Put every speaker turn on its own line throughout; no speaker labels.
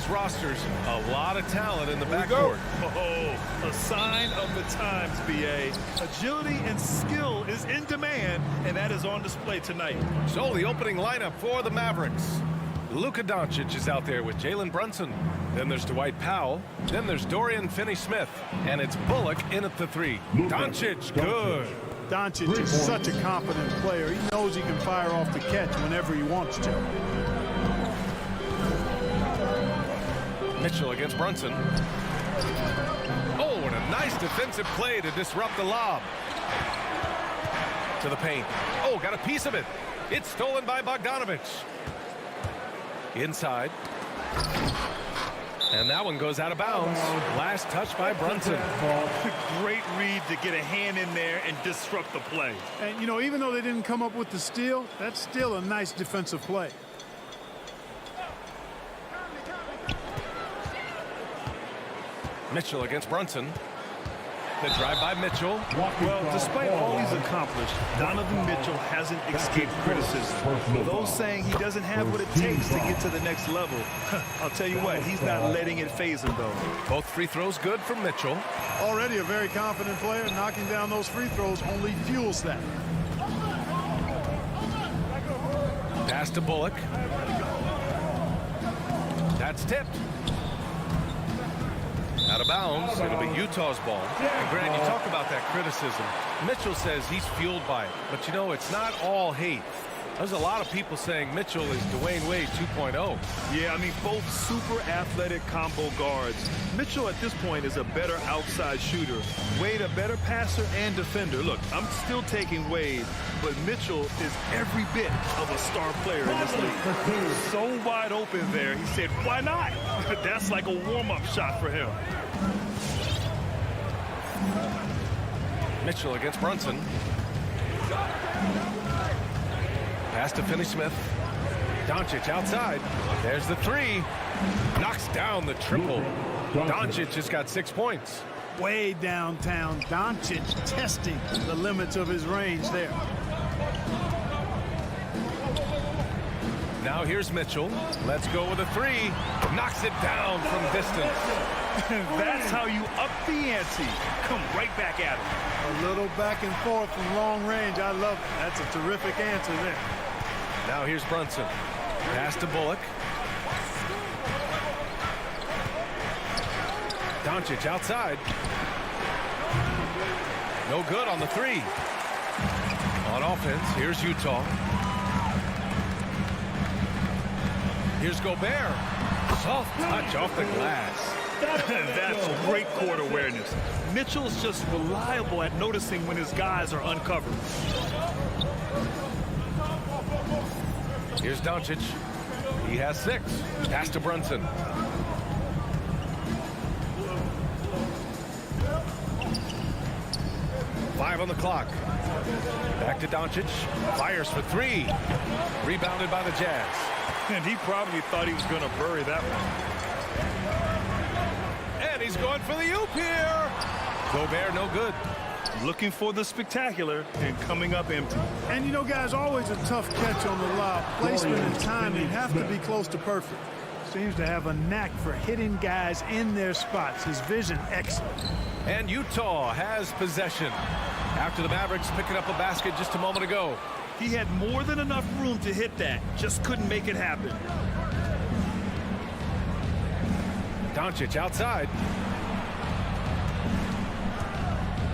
these rosters, a lot of talent in the backcourt.
Oh, a sign of the times, B.A. Agility and skill is in demand, and that is on display tonight.
So the opening lineup for the Mavericks. Luka Doncic is out there with Jalen Brunson. Then there's Dwight Powell. Then there's Dorian Finney-Smith. And it's Bullock in at the 3. Doncic, good.
Doncic is such a confident player. He knows he can fire off the catch whenever he wants to.
Mitchell against Brunson. Oh, and a nice defensive play to disrupt the lob. To the paint. Oh, got a piece of it. It's stolen by Bogdanovic. Inside. And that one goes out of bounds. Last touch by Brunson.
Great read to get a hand in there and disrupt the play.
And, you know, even though they didn't come up with the steal, that's still a nice defensive play.
Mitchell against Brunson. The drive by Mitchell.
Well, despite all he's accomplished, Donovan Mitchell hasn't escaped criticism. Those saying he doesn't have what it takes to get to the next level. I'll tell you what, he's not letting it faze him, though.
Both free throws good from Mitchell.
Already a very confident player. Knocking down those free throws only fuels that.
Pass to Bullock. That's tipped. Out of bounds. It'll be Utah's ball. And Grant, you talk about that criticism. Mitchell says he's fueled by it. But, you know, it's not all hate. There's a lot of people saying Mitchell is Dwayne Wade 2.0.
Yeah, I mean, both super athletic combo guards. Mitchell at this point is a better outside shooter. Wade a better passer and defender. Look, I'm still taking Wade, but Mitchell is every bit of a star player in this league. So wide open there, he said, why not? That's like a warm-up shot for him.
Mitchell against Brunson. Pass to Finney-Smith. Doncic outside. There's the 3. Knocks down the triple. Doncic has got 6 points.
Way downtown. Doncic testing the limits of his range there.
Now here's Mitchell. Let's go with a 3. Knocks it down from distance.
That's how you up the ante. Come right back at him.
A little back and forth from long range. I love it. That's a terrific answer there.
Now here's Brunson. Pass to Bullock. Doncic outside. No good on the 3. On offense, here's Utah. Here's Gobert. Soft touch off the glass.
That's great court awareness. Mitchell's just reliable at noticing when his guys are uncovered.
Here's Doncic. He has 6. Pass to Brunson. Five on the clock. Back to Doncic. Fires for 3. Rebounded by the Jazz.
And he probably thought he was going to bury that one.
And he's going for the oop here. Gobert no good.
Looking for the spectacular and coming up empty.
And, you know, guys, always a tough catch on the lob. Placement and timing have to be close to perfect. Seems to have a knack for hitting guys in their spots. His vision, excellent.
And Utah has possession after the Mavericks picking up a basket just a moment ago.
He had more than enough room to hit that. Just couldn't make it happen.
Doncic outside.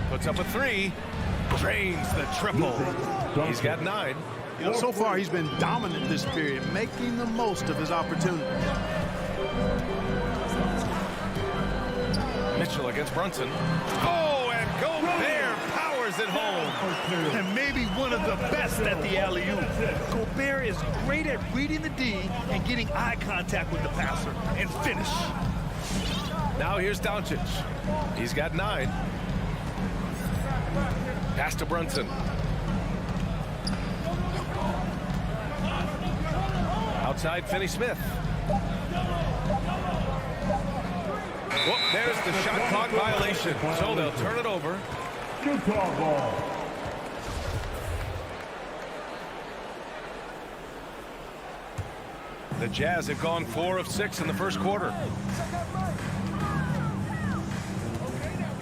Puts up a 3. Drains the triple. He's got 9.
You know, so far he's been dominant this period, making the most of his opportunity.
Mitchell against Brunson. Oh, and Gobert powers it home.
And maybe one of the best at the alley-oop. Gobert is great at reading the D and getting eye contact with the passer and finish.
Now here's Doncic. He's got 9. Pass to Brunson. Outside Finney-Smith. Whoop, there's the shot clock violation. So they'll turn it over.
Utah ball.
The Jazz have gone 4 of 6 in the first quarter.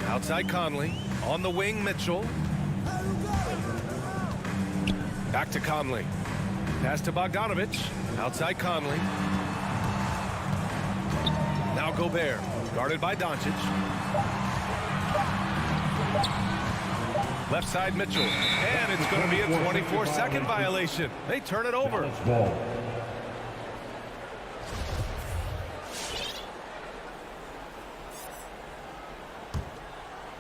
Outside Conley. On the wing, Mitchell. Back to Conley. Pass to Bogdanovic. Outside Conley. Now Gobert. Guarded by Doncic. Left side Mitchell. And it's going to be a 24-second violation. They turn it over.
Ball.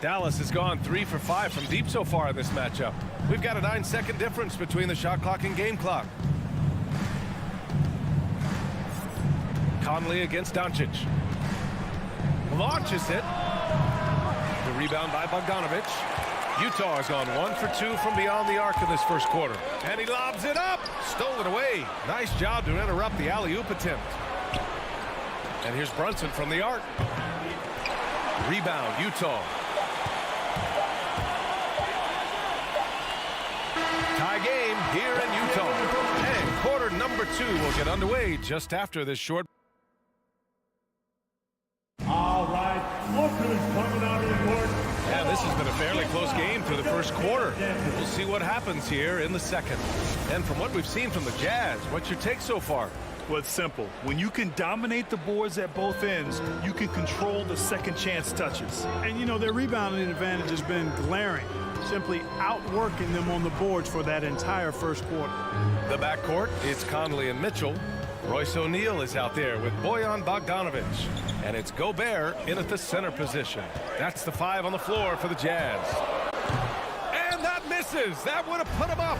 Dallas has gone 3 for 5 from deep so far in this matchup. We've got a 9-second difference between the shot clock and game clock. Conley against Doncic. Launches it. The rebound by Bogdanovic. Utah has gone 1 for 2 from beyond the arc in this first quarter. And he lobs it up. Stole it away. Nice job to interrupt the alley-oop attempt. And here's Brunson from the arc. Rebound, Utah. Tie game here in Utah. And quarter number 2 will get underway just after this short.
All right, look who's coming out of the court.
Yeah, this has been a fairly close game through the first quarter. We'll see what happens here in the second. And from what we've seen from the Jazz, what's your take so far?
Well, it's simple. When you can dominate the boards at both ends, you can control the second chance touches.
And, you know, their rebounding advantage has been glaring, simply outworking them on the boards for that entire first quarter.
The backcourt, it's Conley and Mitchell. Royce O'Neal is out there with Bojan Bogdanovic. And it's Gobert in at the center position. That's the 5 on the floor for the Jazz. And that misses. That would have put him up.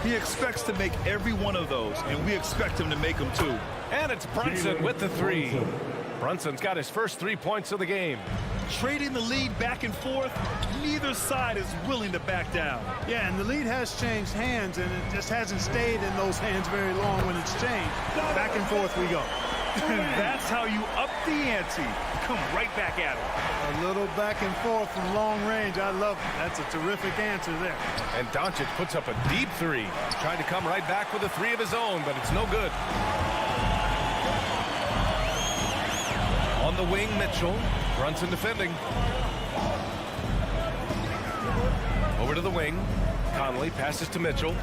He expects to make every one of those, and we expect him to make them too.
And it's Brunson with the 3. Brunson's got his first 3 points of the game.
Trading the lead back and forth, neither side is willing to back down.
Yeah, and the lead has changed hands, and it just hasn't stayed in those hands very long when it's changed. Back and forth we go.
That's how you up the ante. Come right back at him.
A little back and forth from long range. I love it. That's a terrific answer there.
And Doncic puts up a deep 3. Trying to come right back with a 3 of his own, but it's no good. On the wing, Mitchell. Brunson defending. Over to the wing. Conley passes to Mitchell.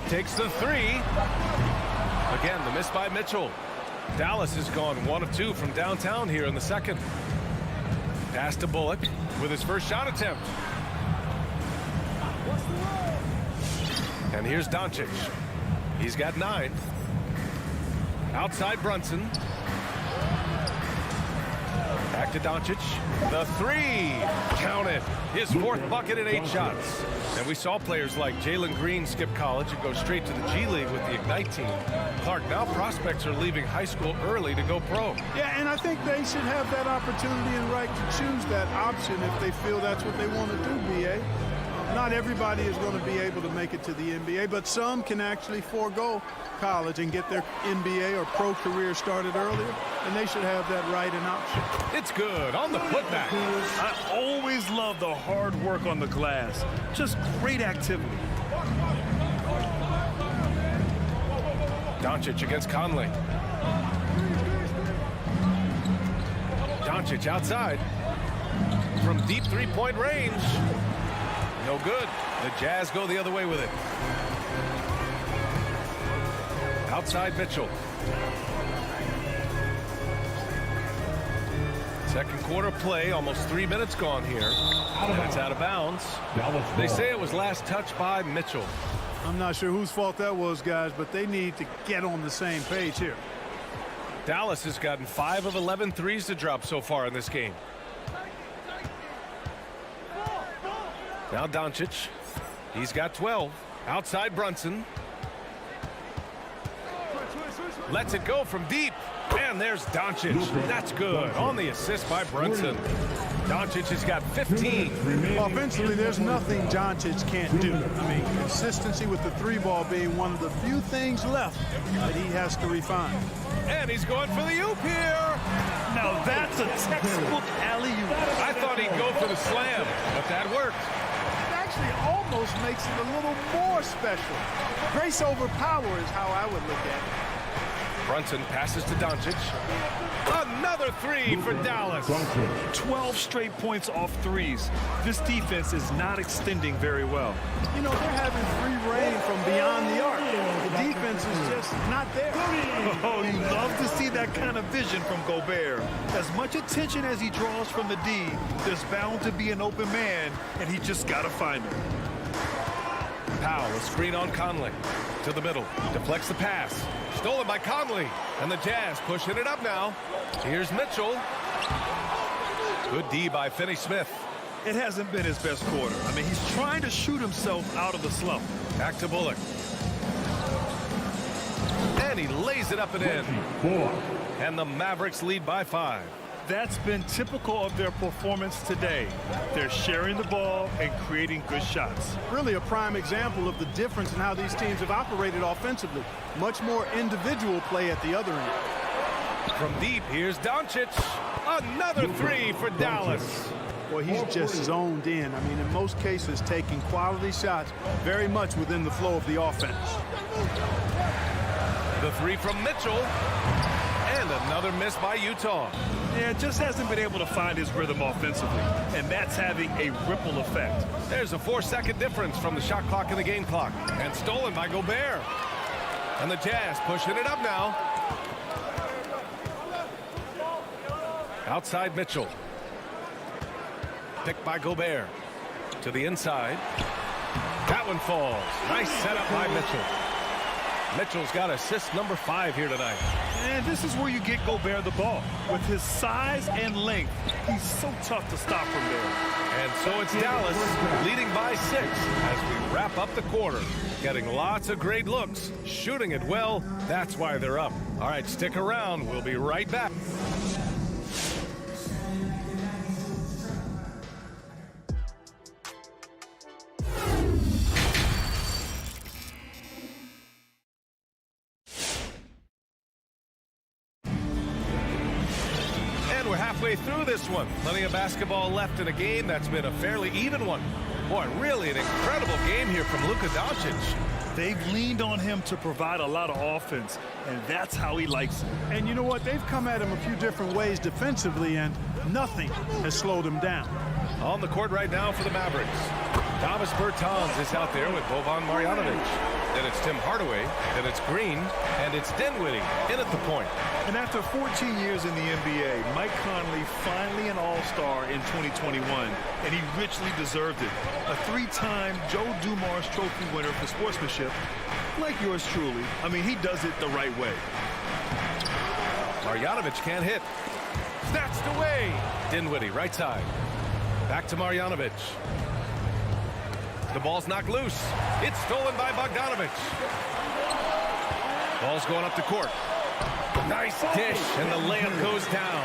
Takes the 3. Again, the miss by Mitchell. Dallas has gone 1 of 2 from downtown here in the second. Pass to Bullock with his first shot attempt. And here's Doncic. He's got 9. Outside Brunson. Back to Doncic. The 3. Count it. His 4th bucket in 8 shots. And we saw players like Jalen Green skip college and go straight to the G League with the Ignite team. Clark, now prospects are leaving high school early to go pro.
Yeah, and I think they should have that opportunity and right to choose that option if they feel that's what they want to do, B.A. Not everybody is going to be able to make it to the NBA, but some can actually forego college and get their NBA or pro career started earlier, and they should have that right and option.
It's good on the putback.
I always love the hard work on the glass. Just great activity.
Doncic against Conley. Doncic outside. From deep 3-point range. No good. The Jazz go the other way with it. Outside Mitchell. Second quarter play, almost 3 minutes gone here. And it's out of bounds. They say it was last touched by Mitchell.
I'm not sure whose fault that was, guys, but they need to get on the same page here.
Dallas has gotten 5 of 11 threes to drop so far in this game. Now Doncic. He's got 12. Outside Brunson. Lets it go from deep. And there's Doncic. That's good. On the assist by Brunson. Doncic has got 15.
Offensively, there's nothing Doncic can't do. I mean, consistency with the 3-ball being one of the few things left that he has to refine.
And he's going for the oop here.
Now that's a textbook alley-oop.
I thought he'd go for the slam, but that worked.
actually almost makes it a little more special. Grace over power is how I would look at it.
Brunson passes to Doncic. Another three for Dallas.
12 straight points off threes. This defense is not extending very well.
You know, they're having free reign from beyond the arc. The defense is just not there.
Oh, you love to see that kind of vision from Gobert. As much attention as he draws from the D, there's bound to be an open man, and he just got to find him.
Powell, a screen on Conley. To the middle, deflects the pass. Stolen by Conley. And the Jazz pushing it up now. Here's Mitchell. Good D by Finney-Smith.
It hasn't been his best quarter. I mean, he's trying to shoot himself out of the slump.
Back to Bullock. And he lays it up and in. And the Mavericks lead by 5.
That's been typical of their performance today. They're sharing the ball and creating good shots.
Really a prime example of the difference in how these teams have operated offensively. Much more individual play at the other end.
From deep, here's Doncic. Another three for Dallas.
Well, he's just zoned in. I mean, in most cases, taking quality shots very much within the flow of the offense.
The three from Mitchell. And another miss by Utah.
Yeah, just hasn't been able to find his rhythm offensively, and that's having a ripple effect.
There's a 4-second difference from the shot clock and the game clock. And stolen by Gobert. And the Jazz pushing it up now. Outside Mitchell. Picked by Gobert. To the inside. That one falls. Nice setup by Mitchell. Mitchell's got assist number 5 here tonight.
And this is where you get Gobert the ball. With his size and length, he's so tough to stop from there.
And so it's Dallas leading by 6 as we wrap up the quarter. Getting lots of great looks, shooting it well. That's why they're up. All right, stick around. We'll be right back. Halfway through this one. Plenty of basketball left in a game that's been a fairly even one. Boy, really an incredible game here from Luka Doncic.
They've leaned on him to provide a lot of offense, and that's how he likes it.
And you know what? They've come at him a few different ways defensively, and nothing has slowed him down.
On the court right now for the Mavericks. Davis Bertans is out there with Boban Marjanovic. Then it's Tim Hardaway, then it's Green, and it's Dinwiddie in at the point.
And after 14 years in the NBA, Mike Conley finally an All-Star in 2021, and he richly deserved it. A 3-time Joe Dumars Trophy winner for sportsmanship, like yours truly. I mean, he does it the right way.
Marjanovic can't hit. Snatched away. Dinwiddie, right side. Back to Marjanovic. The ball's knocked loose. It's stolen by Bogdanovic. Ball's going up the court. Nice dish, and the layup goes down.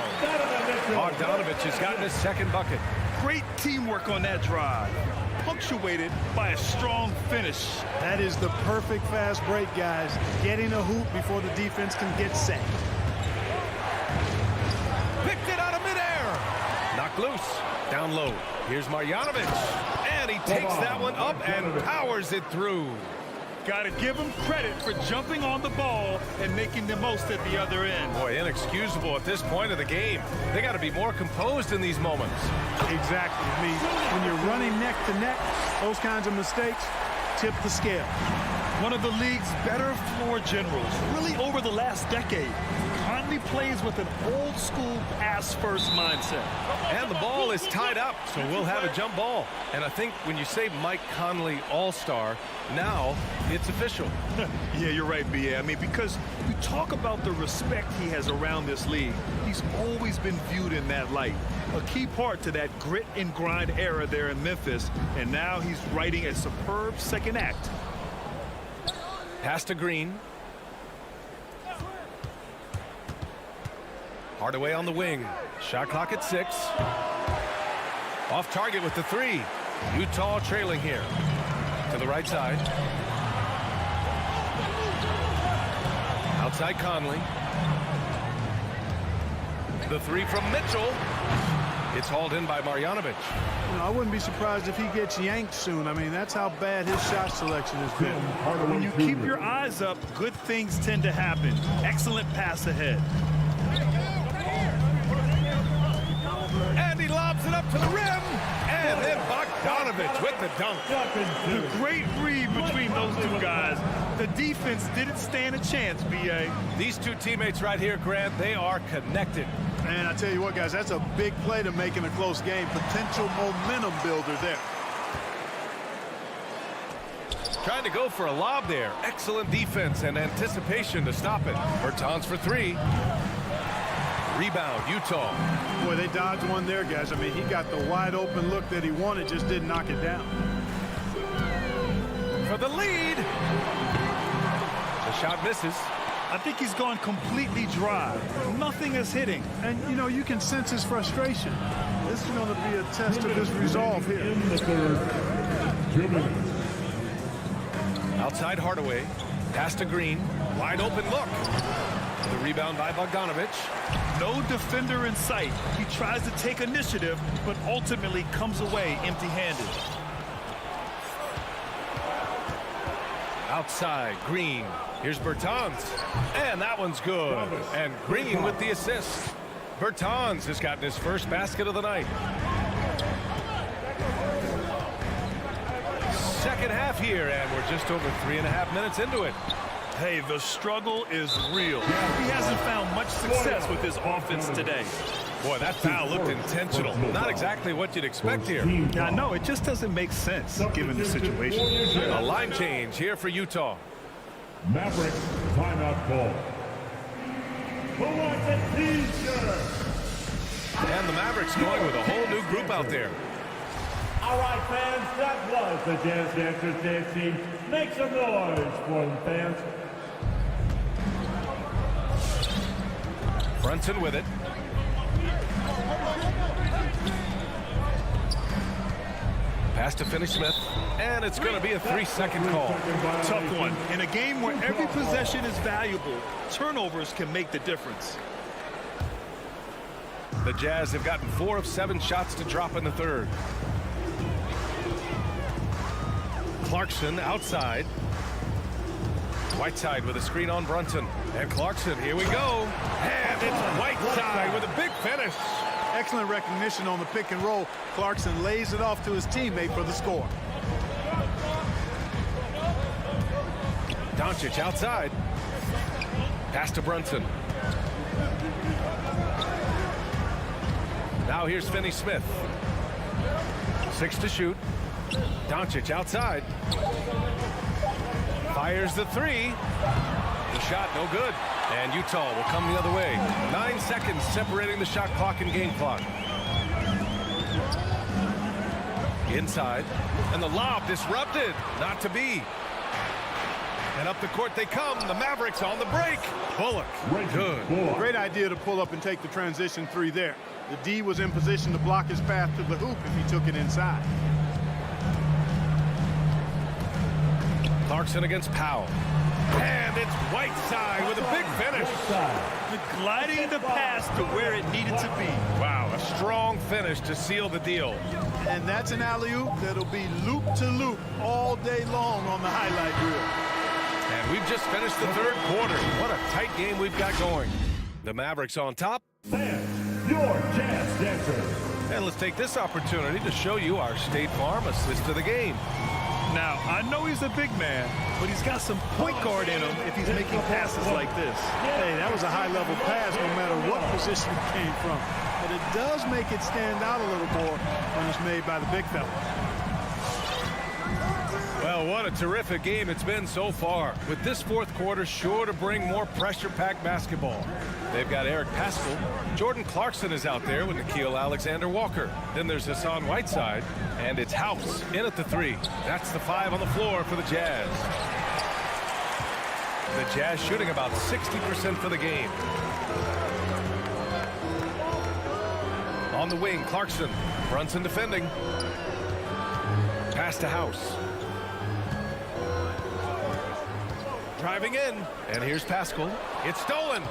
Bogdanovic has gotten his second bucket.
Great teamwork on that drive, punctuated by a strong finish.
That is the perfect fast break, guys. Getting a hoop before the defense can get set.
Picked it out of midair. Knocked loose. Down low. Here's Marjanovic. And he takes that one up and powers it through.
Got to give him credit for jumping on the ball and making the most at the other end.
Boy, inexcusable at this point of the game. They got to be more composed in these moments.
Exactly. I mean, when you're running neck to neck, those kinds of mistakes tip the scale.
One of the league's better floor generals, really over the last decade. Conley plays with an old-school pass-first mindset.
And the ball is tied up, so we'll have a jump ball. And I think when you say Mike Conley All-Star, now it's official.
Yeah, you're right, B.A. I mean, because we talk about the respect he has around this league. He's always been viewed in that light. A key part to that grit and grind era there in Memphis, and now he's writing a superb second act.
Pass to Green. Hardaway on the wing. Shot clock at 6. Off target with the 3. Utah trailing here. To the right side. Outside Conley. The 3 from Mitchell. It's hauled in by Marjanovic.
You know, I wouldn't be surprised if he gets yanked soon. I mean, that's how bad his shot selection has been.
When you keep your eyes up, good things tend to happen. Excellent pass ahead.
And he lobs it up to the rim. And then Bogdanovic with the dunk.
The great read between those two guys. The defense didn't stand a chance, B.A.
These two teammates right here, Grant, they are connected.
And I tell you what, guys, that's a big play to make in a close game. Potential momentum builder there.
Trying to go for a lob there. Excellent defense and anticipation to stop it. Bertans for three. Rebound, Utah.
Boy, they dodged one there, guys. I mean, he got the wide open look that he wanted, just didn't knock it down.
For the lead. The shot misses.
I think he's gone completely dry. Nothing is hitting.
And, you know, you can sense his frustration. This is going to be a test of his resolve here.
In the third, 2 minutes.
Outside Hardaway. Pass to Green. Wide open look. The rebound by Bogdanovic.
No defender in sight. He tries to take initiative, but ultimately comes away empty-handed.
Outside, Green. Here's Bertans. And that one's good. And Green with the assist. Bertans has gotten his first basket of the night. Second half here, and we're just over 3.5 minutes into it.
Hey, the struggle is real. He hasn't found much success with his offense today.
Boy, that foul looked intentional. Not exactly what you'd expect here.
Yeah, I know. It just doesn't make sense given the situation.
A line change here for Utah.
Mavericks timeout call. Who wants a T-shirt?
And the Mavericks going with a whole new group out there.
All right, fans, that was the Jazz Dancers dance team. Make some noise for them, fans.
Brunson with it. Pass to Finney-Smith, and it's going to be a 3-second call.
Tough one. In a game where every possession is valuable, turnovers can make the difference.
The Jazz have gotten 4 of 7 shots to drop in the third. Clarkson outside. Whiteside with a screen on Brunson. And Clarkson, here we go. And it's Whiteside with a big finish.
Excellent recognition on the pick and roll. Clarkson lays it off to his teammate for the score.
Doncic outside. Pass to Brunson. Now here's Finney-Smith. 6 to shoot. Doncic outside. Fires the 3. The shot no good. And Utah will come the other way. 9 seconds separating the shot clock and game clock. Inside. And the lob disrupted. Not to be. And up the court they come. The Mavericks on the break. Bullock. Good.
Great idea to pull up and take the transition 3 there. The D was in position to block his path to the hoop if he took it inside.
Clarkson against Powell. And it's Whiteside with a big finish.
Gliding the pass to where it needed to be.
Wow, a strong finish to seal the deal.
And that's an alley-oop that'll be loop-to-loop all day long on the highlight reel.
And we've just finished the third quarter. What a tight game we've got going. The Mavericks on top.
Fans, your Jazz Dancers.
And let's take this opportunity to show you our State Farm assist to the game.
Now, I know he's a big man, but he's got some point guard in him if he's making passes like this.
Hey, that was a high-level pass no matter what position it came from. But it does make it stand out a little more when it's made by the big fella.
Well, what a terrific game it's been so far. With this fourth quarter sure to bring more pressure-packed basketball. They've got Eric Paschall. Jordan Clarkson is out there with Nickeil Alexander-Walker. Then there's Hassan Whiteside. And it's House in at the 3. That's the 5 on the floor for the Jazz. The Jazz shooting about 60% for the game. On the wing, Clarkson. Brunson defending. Pass to House. Driving in, and here's Paschall. It's stolen.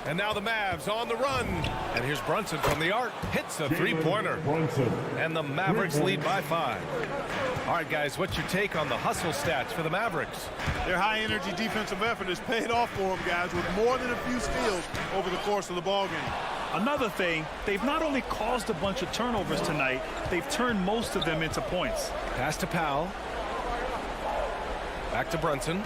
And now the Mavs on the run. And here's Brunson from the arc. Hits a three-pointer.
Brunson.
And the Mavericks lead by 5. All right, guys, what's your take on the hustle stats for the Mavericks?
Their high-energy defensive effort has paid off for them, guys, with more than a few steals over the course of the ballgame.
Another thing, they've not only caused a bunch of turnovers tonight, they've turned most of them into points.
Pass to Powell. Back to Brunson.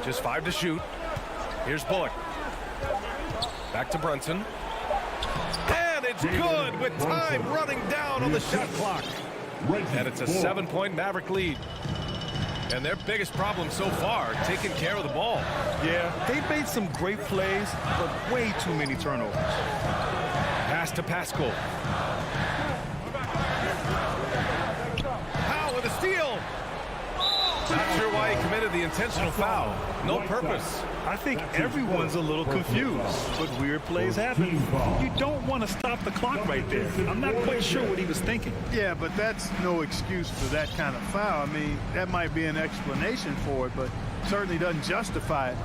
Just 5 to shoot. Here's Bullock. Back to Brunson. And it's good with time running down on the shot clock. And it's a 7-point Maverick lead. And their biggest problem so far, taking care of the ball.
Yeah, they've made some great plays, but way too many turnovers.
Pass to Pascal. Powell with a steal. Not sure why he committed the intentional foul. No purpose.
I think everyone's a little confused, but weird plays happen. You don't want to stop the clock right there. I'm not quite sure what he was thinking.
Yeah, but that's no excuse for that kind of foul. I mean, that might be an explanation for it, but certainly doesn't justify it.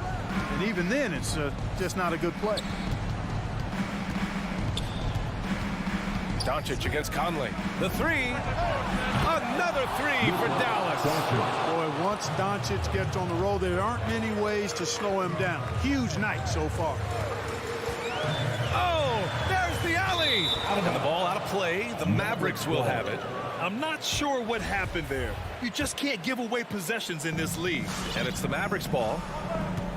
And even then, it's just not a good play.
Doncic against Conley. The three. Another three for Dallas.
Boy, once Doncic gets on the roll, there aren't many ways to slow him down. Huge night so far.
Oh, there's the alley. And the ball out of play. The Mavericks will have it.
I'm not sure what happened there. You just can't give away possessions in this league.
And it's the Mavericks ball.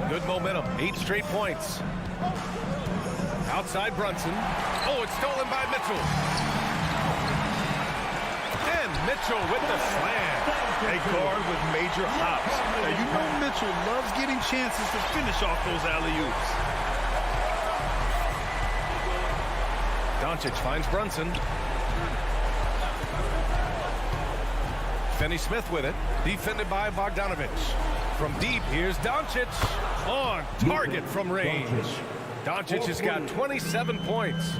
Good momentum. 8 straight points. Outside Brunson. Oh, it's stolen by Mitchell. And Mitchell with the slam.
A guard with major hops. Now, you know Mitchell loves getting chances to finish off those alley-oops.
Doncic finds Brunson. Finney-Smith with it. Defended by Bogdanovic. From deep, here's Doncic. On target from range. Doncic has got 27 points.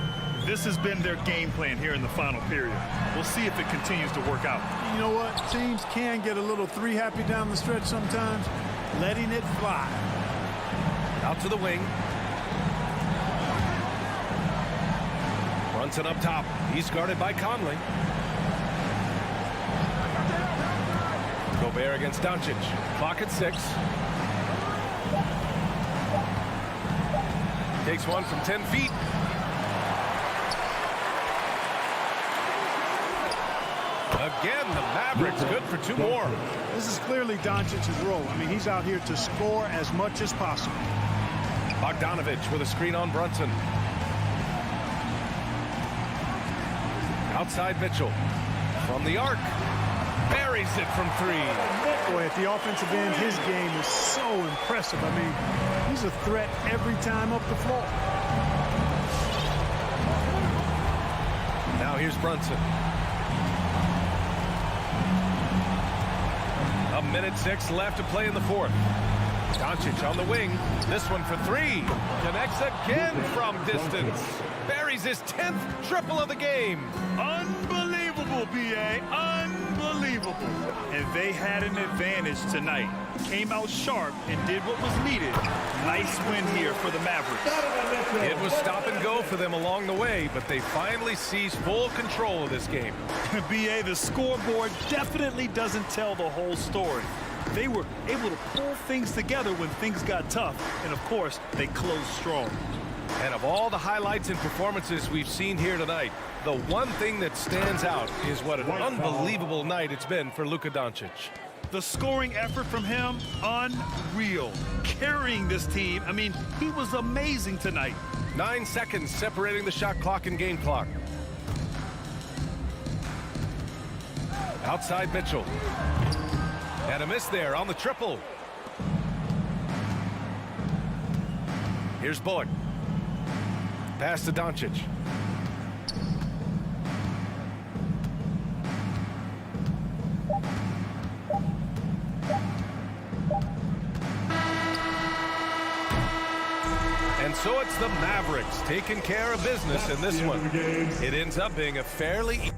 This has been their game plan here in the final period. We'll see if it continues to work out.
You know what? Teams can get a little three-happy down the stretch sometimes. Letting it fly.
Out to the wing. Brunson up top. He's guarded by Conley. Gobert against Doncic. Clock at 6. Takes one from 10 feet. Again, the Mavericks good for 2 more.
This is clearly Doncic's role. I mean, he's out here to score as much as possible.
Bogdanovic with a screen on Brunson. Outside Mitchell. From the arc. Buries it from 3.
Boy, at the offensive end, his game is so impressive. I mean, he's a threat every time up the floor.
Now here's Brunson. A minute 6 left to play in the 4th. Doncic on the wing. This one for 3. Connects again from distance. Buries his 10th triple of the game.
Unbelievable, B.A. Unbelievable. And they had an advantage tonight. Came out sharp and did what was needed. Nice win here for the Mavericks.
It was stop and go for them along the way, but they finally seized full control of this game.
B.A., the scoreboard definitely doesn't tell the whole story. They were able to pull things together when things got tough, and of course, they closed strong.
And of all the highlights and performances we've seen here tonight, the one thing that stands out is what an unbelievable night it's been for Luka Doncic.
The scoring effort from him, unreal. Carrying this team, I mean, he was amazing tonight.
9 seconds separating the shot clock and game clock. Outside Mitchell. And a miss there on the triple. Here's Bullock. Pass to Doncic. And so it's the Mavericks taking care of business in this one. It ends up being a fairly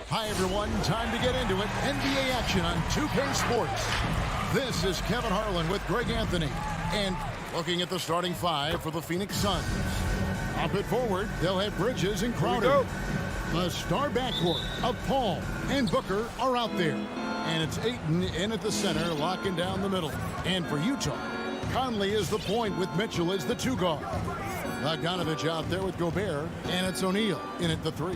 Hi, everyone. Time to get into it. NBA action on 2K Sports. This is Kevin Harlan with Greg Anthony. And looking at the starting five for the Phoenix Suns. Up at forward, they'll have Bridges and Crowder. The star backcourt of Paul and Booker are out there. And it's Ayton in at the center, locking down the middle. And for Utah, Conley is the point with Mitchell as the two guard. Bogdanovich out there with Gobert, and it's O'Neal in at the three.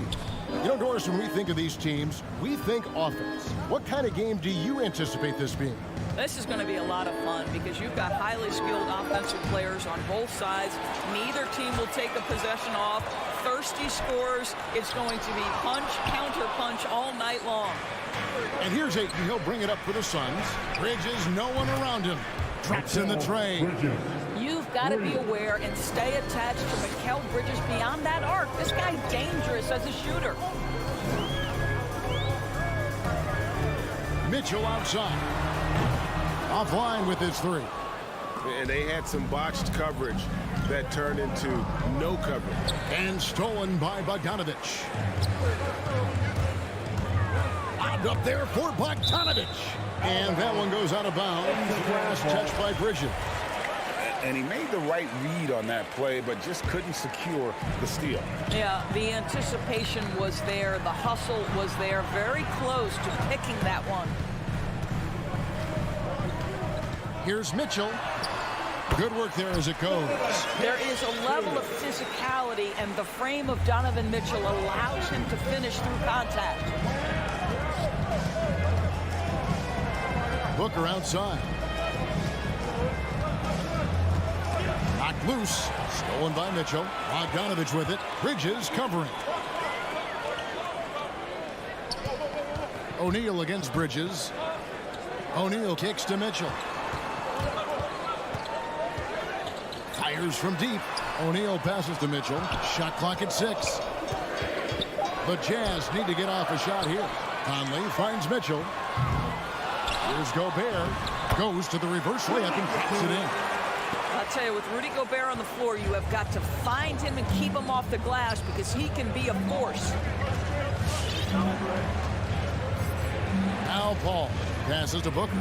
You know, Doris, when we think of these teams, we think offense. What kind of game do you anticipate this being?
This is going to be a lot of fun because you've got highly skilled offensive players on both sides. Neither team will take a possession off. Thirsty scores. It's going to be punch, counter punch all night long.
And here's Ayton. He'll bring it up for the Suns. Bridges, no one around him. Drops in the tray.
You've got to be aware and stay attached to Mikal Bridges beyond that arc. This guy's dangerous as a shooter.
Mitchell outside. Offline with his three.
And they had some botched coverage that turned into no coverage.
And stolen by Bogdanovich. Lobbed up there for Bogdanovich. And that one goes out of bounds. Last touch by Bridges.
And he made the right read on that play, but just couldn't secure the steal.
Yeah, the anticipation was there. The hustle was there. Very close to picking that one.
Here's Mitchell. Good work there as it goes.
There is a level of physicality, and the frame of Donovan Mitchell allows him to finish through contact.
Booker outside. Knocked loose. Stolen by Mitchell. Bogdanovich with it. Bridges covering. O'Neal against Bridges. O'Neal kicks to Mitchell. Fires from deep. O'Neal passes to Mitchell. Shot clock at 6. The Jazz need to get off a shot here. Conley finds Mitchell. Here's Gobert. Goes to the reverse layup and kicks it in.
I'll tell you, with Rudy Gobert on the floor, you have got to find him and keep him off the glass because he can be a force.
Now Paul passes to Booker.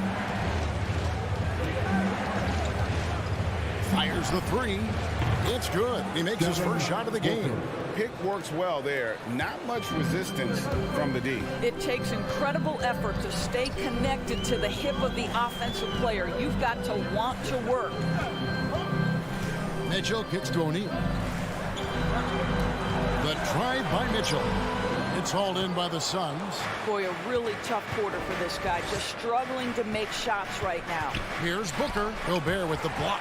Fires the three. It's good. He makes his first shot of the game.
Pick works well there. Not much resistance from the D.
It takes incredible effort to stay connected to the hip of the offensive player. You've got to want to work.
Mitchell kicks to O'Neal. The drive by Mitchell. It's hauled in by the Suns.
Boy, a really tough quarter for this guy. Just struggling to make shots right now.
Here's Booker. Gobert with the block.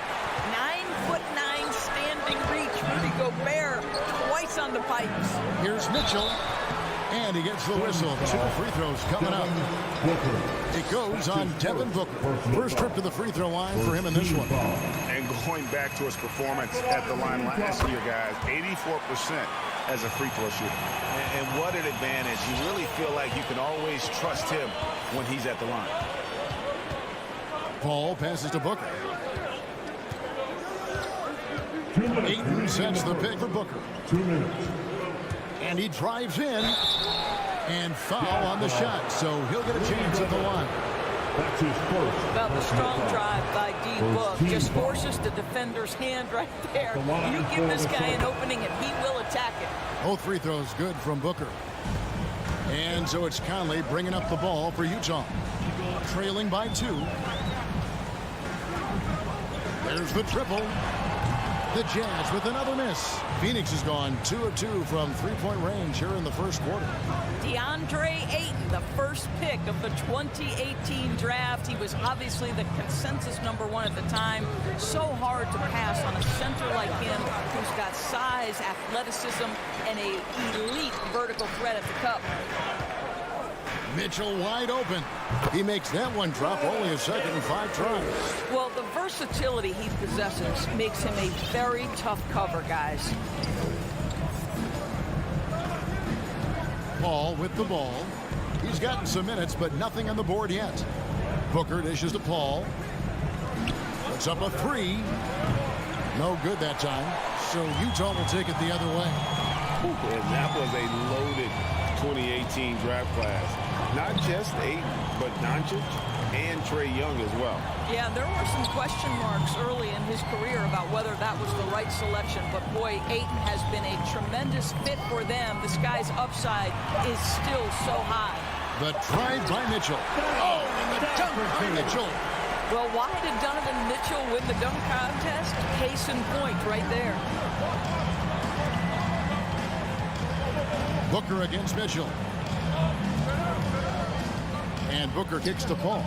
9'9" standing reach. Rudy Gobert twice on the pipes.
Here's Mitchell. And he gets the whistle. 2 free throws coming up. It goes on Devin Booker. First trip to the free throw line for him in this one.
And going back to his performance at the line last year, guys, 84% as a free throw shooter.
And what an advantage. You really feel like you can always trust him when he's at the line.
Paul passes to Booker. Ayton sets the pick for Booker.
2 minutes.
And he drives in. And foul on the shot, so he'll get a chance at the line.
That's his first.
About the strong drive by D-Book. Just forces the defender's hand right there. You give this guy an opening and he will attack it.
Both free throws good from Booker. And so it's Conley bringing up the ball for Utah. Trailing by 2. There's the triple. The Jazz with another miss. Phoenix has gone 2 of 2 from three-point range here in the first quarter.
DeAndre Ayton, the first pick of the 2018 draft. He was obviously the consensus #1 at the time. So hard to pass on a center like him who's got size, athleticism, and an elite vertical threat at the cup.
Mitchell wide open. He makes that one drop, only a second and 5 tries.
Well, the versatility he possesses makes him a very tough cover, guys.
Paul with the ball. He's gotten some minutes, but nothing on the board yet. Booker dishes to Paul. Puts up a 3. No good that time. So Utah will take it the other way.
And that was a loaded 2018 draft class. Not just Ayton, but Doncic and Trae Young as well.
Yeah, there were some question marks early in his career about whether that was the right selection, but boy, Ayton has been a tremendous fit for them. This guy's upside is still so high.
The try by Mitchell. Oh, and the dunk by Mitchell.
Well, why did Donovan Mitchell win the dunk contest? Case in point right there.
Booker against Mitchell. And Booker kicks to Paul.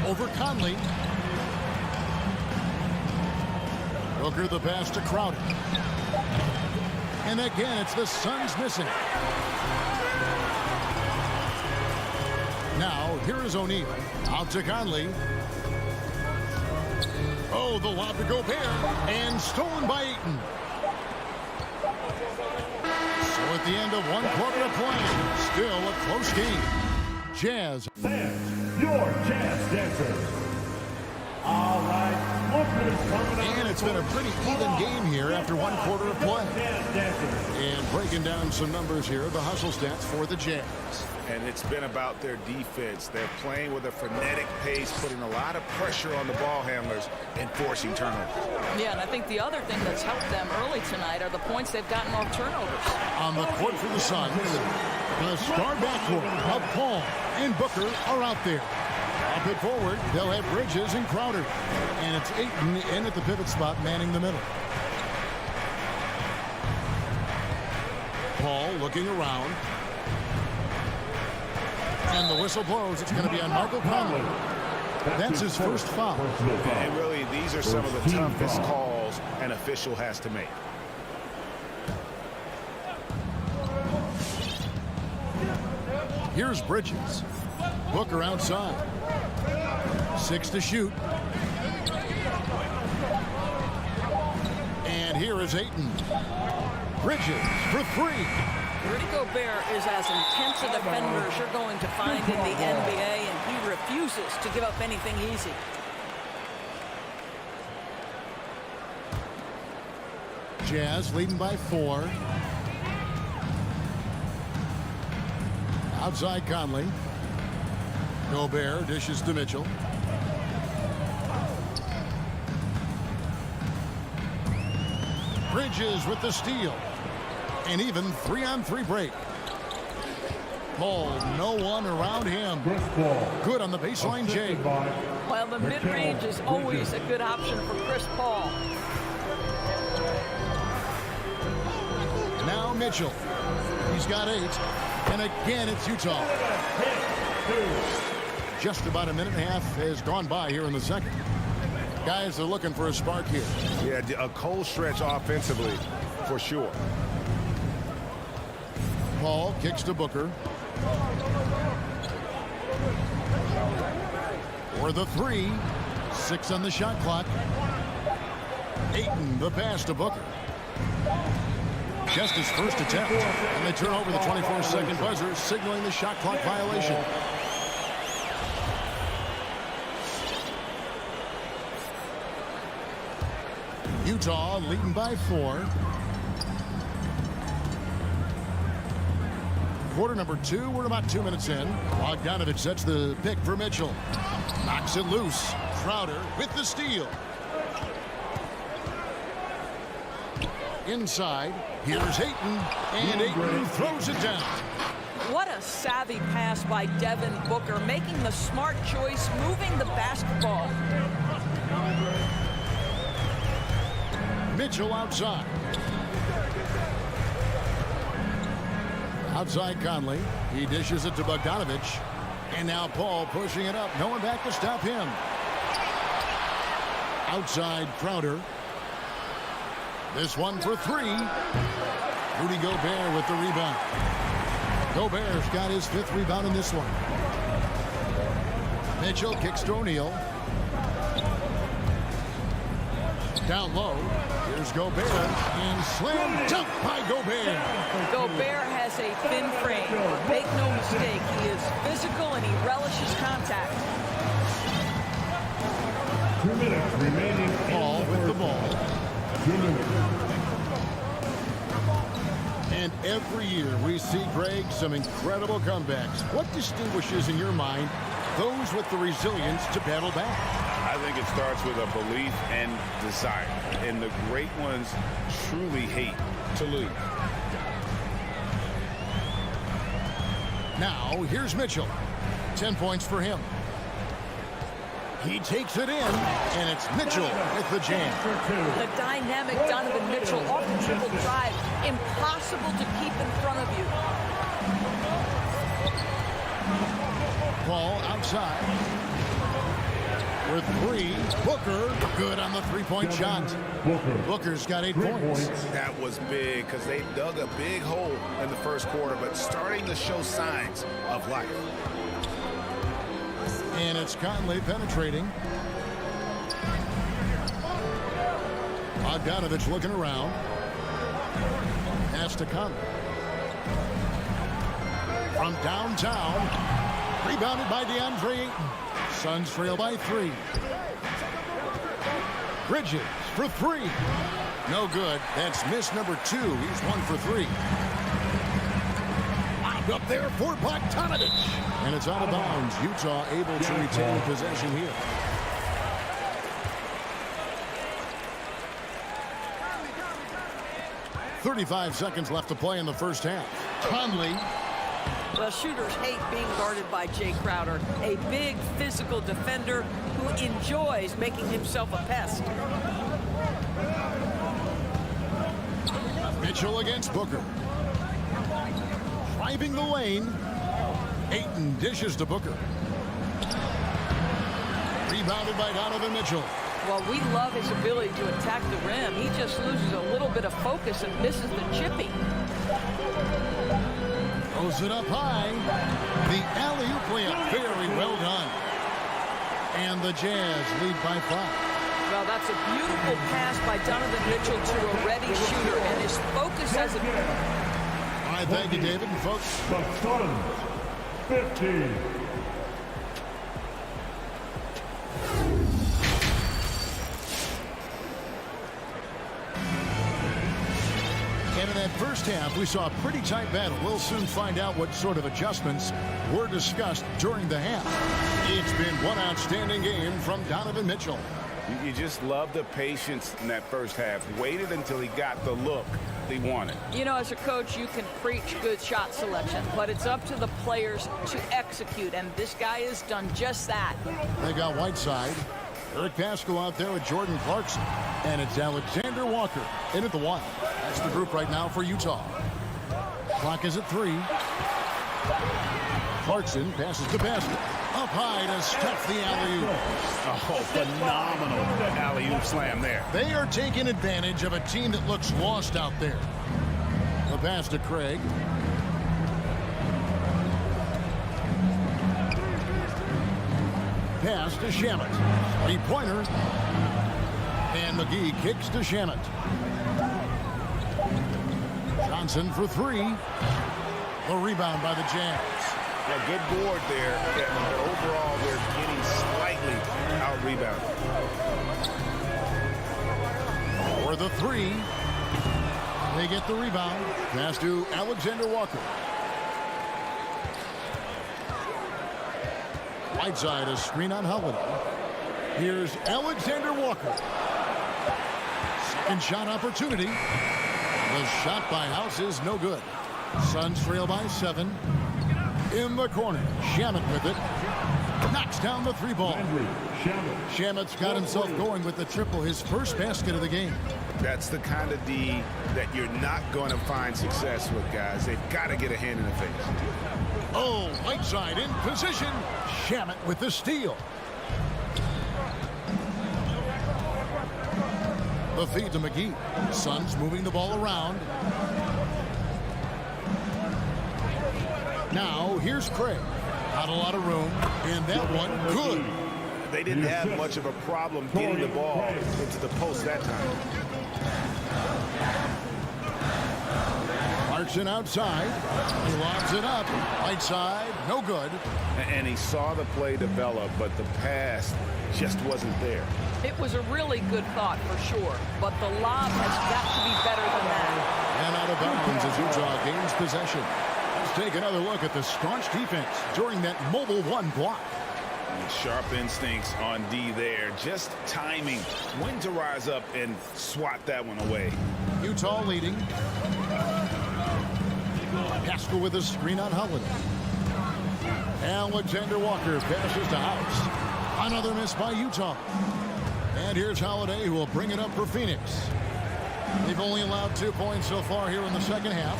Over Conley. Booker the pass to Crowder. And again, it's the Suns missing. Now, here is O'Neal. Out to Conley. Oh, the lob to Gobert. And stolen by Ayton. So at the end of one quarter of play, still a close game. Jazz.
And your Jazz Dancers. All right.
And it's been a pretty even game here after one quarter of play. And breaking down some numbers here, the hustle stats for the Jazz.
And it's been about their defense. They're playing with a frenetic pace, putting a lot of pressure on the ball handlers and forcing turnovers.
Yeah, and I think the other thing that's helped them early tonight are the points they've gotten off turnovers.
On the court for the Suns, the star backcourt of Paul and Booker are out there. Up it forward, they'll have Bridges and Crowder. And it's Ayton in at the pivot spot, manning the middle. Paul looking around. And the whistle blows. It's going to be on Michael Conley. That's his first foul.
And really, these are some of the toughest calls an official has to make.
Here's Bridges. Booker outside. 6 to shoot. And here is Ayton. Bridges for 3.
Rudy Gobert is as intense a defender as you're going to find in the NBA, and he refuses to give up anything easy.
Jazz leading by 4. Outside Conley. Gobert dishes to Mitchell. Bridges with the steal. And even 3-on-3 break. Paul, no one around him. Good on the baseline, Jay.
Well, the mid-range is always a good option for Chris Paul.
Now Mitchell. He's got 8. And again, it's Utah. Just about a minute and a half has gone by here in the second. Guys are looking for a spark here.
Yeah, a cold stretch offensively, for sure.
Paul kicks to Booker. For the 3. 6 on the shot clock. Ayton, the pass to Booker. Just his first attempt. And they turn over the 24-second buzzer, signaling the shot clock violation. Utah leading by 4. Quarter number 2. We're about 2 minutes in. Bogdanovich sets the pick for Mitchell. Knocks it loose. Crowder with the steal. Inside. Here's Ayton. And Ayton throws it down.
What a savvy pass by Devin Booker, making the smart choice, moving the basketball.
Mitchell outside. Outside Conley. He dishes it to Bogdanovich. And now Paul pushing it up. No one back to stop him. Outside Crowder. This one for 3. Rudy Gobert with the rebound. Gobert's got his 5th rebound in this one. Mitchell kicks to O'Neal. Down low. Here's Gobert. And slam dunk by Gobert.
Gobert has a thin frame. Make no mistake, he is physical and he relishes contact.
2 minutes remaining.
Paul with the ball.
2 minutes.
And every year we see, Greg, some incredible comebacks. What distinguishes, in your mind, those with the resilience to battle back?
I think it starts with a belief and desire. And the great ones truly hate to lose.
Now, here's Mitchell. 10 points for him. He takes it in, and it's Mitchell with the jam.
The dynamic Donovan Mitchell off the triple drive. Impossible to keep in front of you.
Ball outside. With 3, Booker, good on the three-point shot. Booker's got 8 points.
That was big because they dug a big hole in the first quarter, but starting to show signs of life.
And it's Conley penetrating. Bogdanovich looking around. Pass to Conley. From downtown. Rebounded by DeAndre Ayton. Suns trail by 3. Bridges for 3. No good. That's miss number 2. He's 1 for 3. Up there for Bogdanovich. And it's out of bounds. Utah able to retain possession here. .35 seconds left to play in the first half. Conley.
The shooters hate being guarded by Jay Crowder, a big physical defender who enjoys making himself a pest.
Mitchell against Booker. Driving the lane. Ayton dishes to Booker. Rebounded by Donovan Mitchell.
Well, we love his ability to attack the rim. He just loses a little bit of focus and misses the chippy.
Throws it up high. The alley-oop layup. Very well done. And the Jazz lead by 5.
Well, that's a beautiful pass by Donovan Mitchell to a ready shooter, and his focus as a...
All right, thank you, David. And folks,
The Suns, 15.
and in that first half, we saw a pretty tight battle. We'll soon find out what sort of adjustments were discussed during the half. It's been one outstanding game from Donovan Mitchell.
You just love the patience in that first half. Waited until he got the look they wanted.
You know, as a coach, you can preach good shot selection, but it's up to the players to execute, and this guy has done just that.
They got Whiteside. Eric Paschal out there with Jordan Clarkson. And it's Alexander Walker in at the 1. That's the group right now for Utah. Clock is at 3. Clarkson passes to basket. Up high to stuff the alley-oop.
Oh, phenomenal alley-oop slam there.
They are taking advantage of a team that looks lost out there. The pass to Craig. Pass to Shamet. Three-pointer. And McGee kicks to Shamet. Johnson for 3. The rebound by the Jazz.
A good board there, but overall they're getting slightly out-rebounded.
For the 3. They get the rebound. Pass to Alexander Walker. Whiteside, a screen on Holiday. Here's Alexander Walker. Second shot opportunity. The shot by House is no good. Suns trail by 7. In the corner. Shamet with it. Knocks down the 3-ball. Shamet's got himself going with the triple, his first basket of the game.
That's the kind of D that you're not going to find success with, guys. They've got to get a hand in the face.
Oh, Whiteside in position. Shamet with the steal. The feed to McGee. Suns moving the ball around. Now, here's Craig. Not a lot of room. And that one, good.
They didn't have much of a problem getting the ball into the post that time.
Clarkson outside. He lobs it up. Whiteside, no good.
And he saw the play develop, but the pass just wasn't there.
It was a really good thought for sure, but the lob has got to be better than that.
And out of bounds as Utah possession. Let's take another look at the staunch defense during that mobile one block.
Sharp instincts on D there. Just timing when to rise up and swat that one away.
Utah leading. Paschal with a screen on Holiday. Alexander Walker passes to House. Another miss by Utah. And here's Holiday, who will bring it up for Phoenix. They've only allowed 2 points so far here in the second half.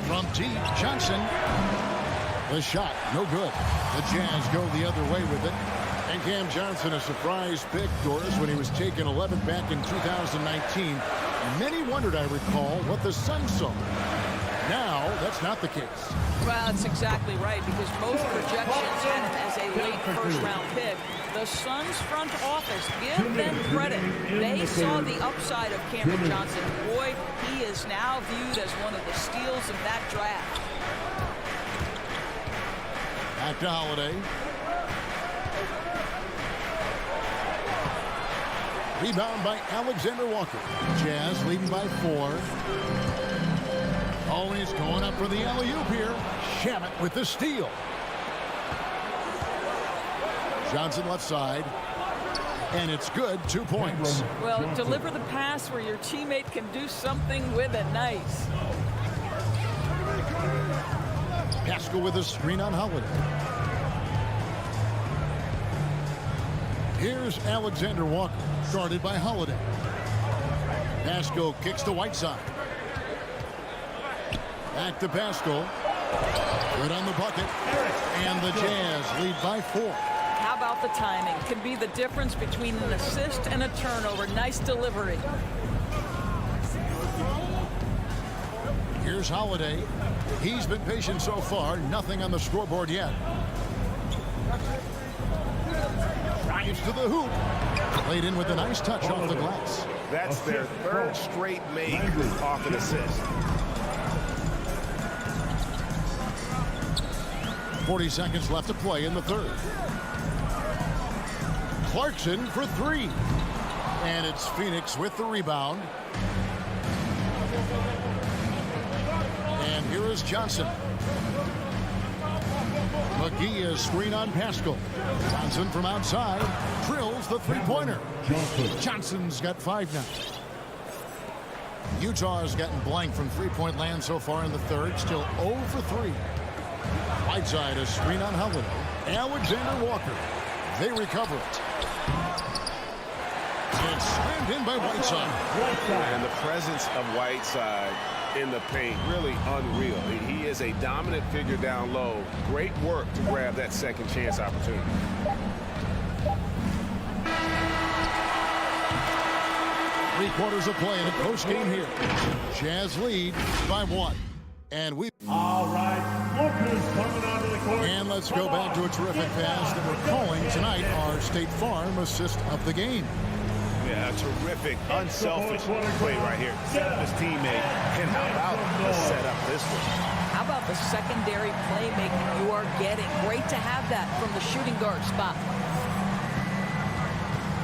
From deep, Johnson. The shot, no good. The Jazz go the other way with it. And Cam Johnson, a surprise pick, Doris, when he was taken 11th back in 2019. And many wondered, I recall, what the Suns saw. Now, that's not the case.
Well, that's exactly right, because most projections had him as a late first-round pick. The Suns front office, give them credit. They saw the upside of Cameron Johnson. Boy, he is now viewed as one of the steals of that draft.
Back to Holiday. Rebound by Alexander Walker. Jazz leading by 4. Oh, he's going up for the alley-oop here. Shamet with the steal. Johnson left side. And it's good, 2 points.
Well, deliver the pass where your teammate can do something with it. Nice.
Paschal with a screen on Holiday. Here's Alexander Walker, guarded by Holiday. Paschal kicks to Whiteside. Back to Paschal. Good on the bucket. And the Jazz lead by 4.
How about the timing? Can be the difference between an assist and a turnover. Nice delivery.
Here's Holiday. He's been patient so far. Nothing on the scoreboard yet. Drives to the hoop. Played in with a nice touch off the glass.
That's their third straight make off an assist.
40 seconds left to play in the third. Clarkson for 3. And it's Phoenix with the rebound. And here is Johnson. McGee is screen on Paschal. Johnson from outside drills the three-pointer. Johnson's got 5 now. Utah has gotten blank from three-point land so far in the third. Still 0 for 3. Whiteside is screen on Holiday. Alexander Walker. They recover it. And slammed in by Whiteside.
And the presence of Whiteside in the paint, really unreal. He is a dominant figure down low. Great work to grab that second chance opportunity.
Three-quarters of play in a close game here. Jazz lead by 1. And we...
All right, Lucas coming onto the court.
And let's go back to a terrific pass that we're calling tonight our State Farm assist of the game.
Yeah, a terrific, unselfish play right here. Set up his teammate. And how about the setup this one?
How about the secondary playmaking you are getting? Great to have that from the shooting guard spot.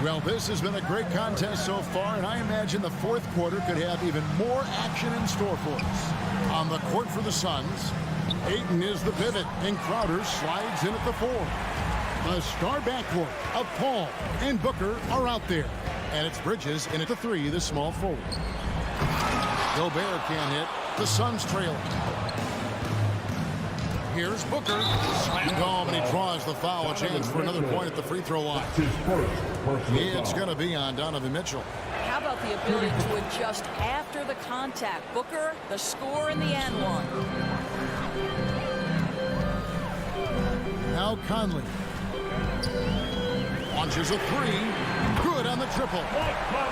Well, this has been a great contest so far, and I imagine the fourth quarter could have even more action in store for us. On the court for the Suns, Ayton is the pivot, and Crowder slides in at the 4. The star backcourt of Paul and Booker are out there. And it's Bridges in at the 3, the small forward. Gobert can't hit. The Suns trailing. Here's Booker. Slammed home, and he draws the foul. A chance for another point at the free throw line. It's going to be on Donovan Mitchell.
How about the ability to adjust after the contact? Booker, the score in the end one.
Now Conley. Launches a 3. Good on the triple.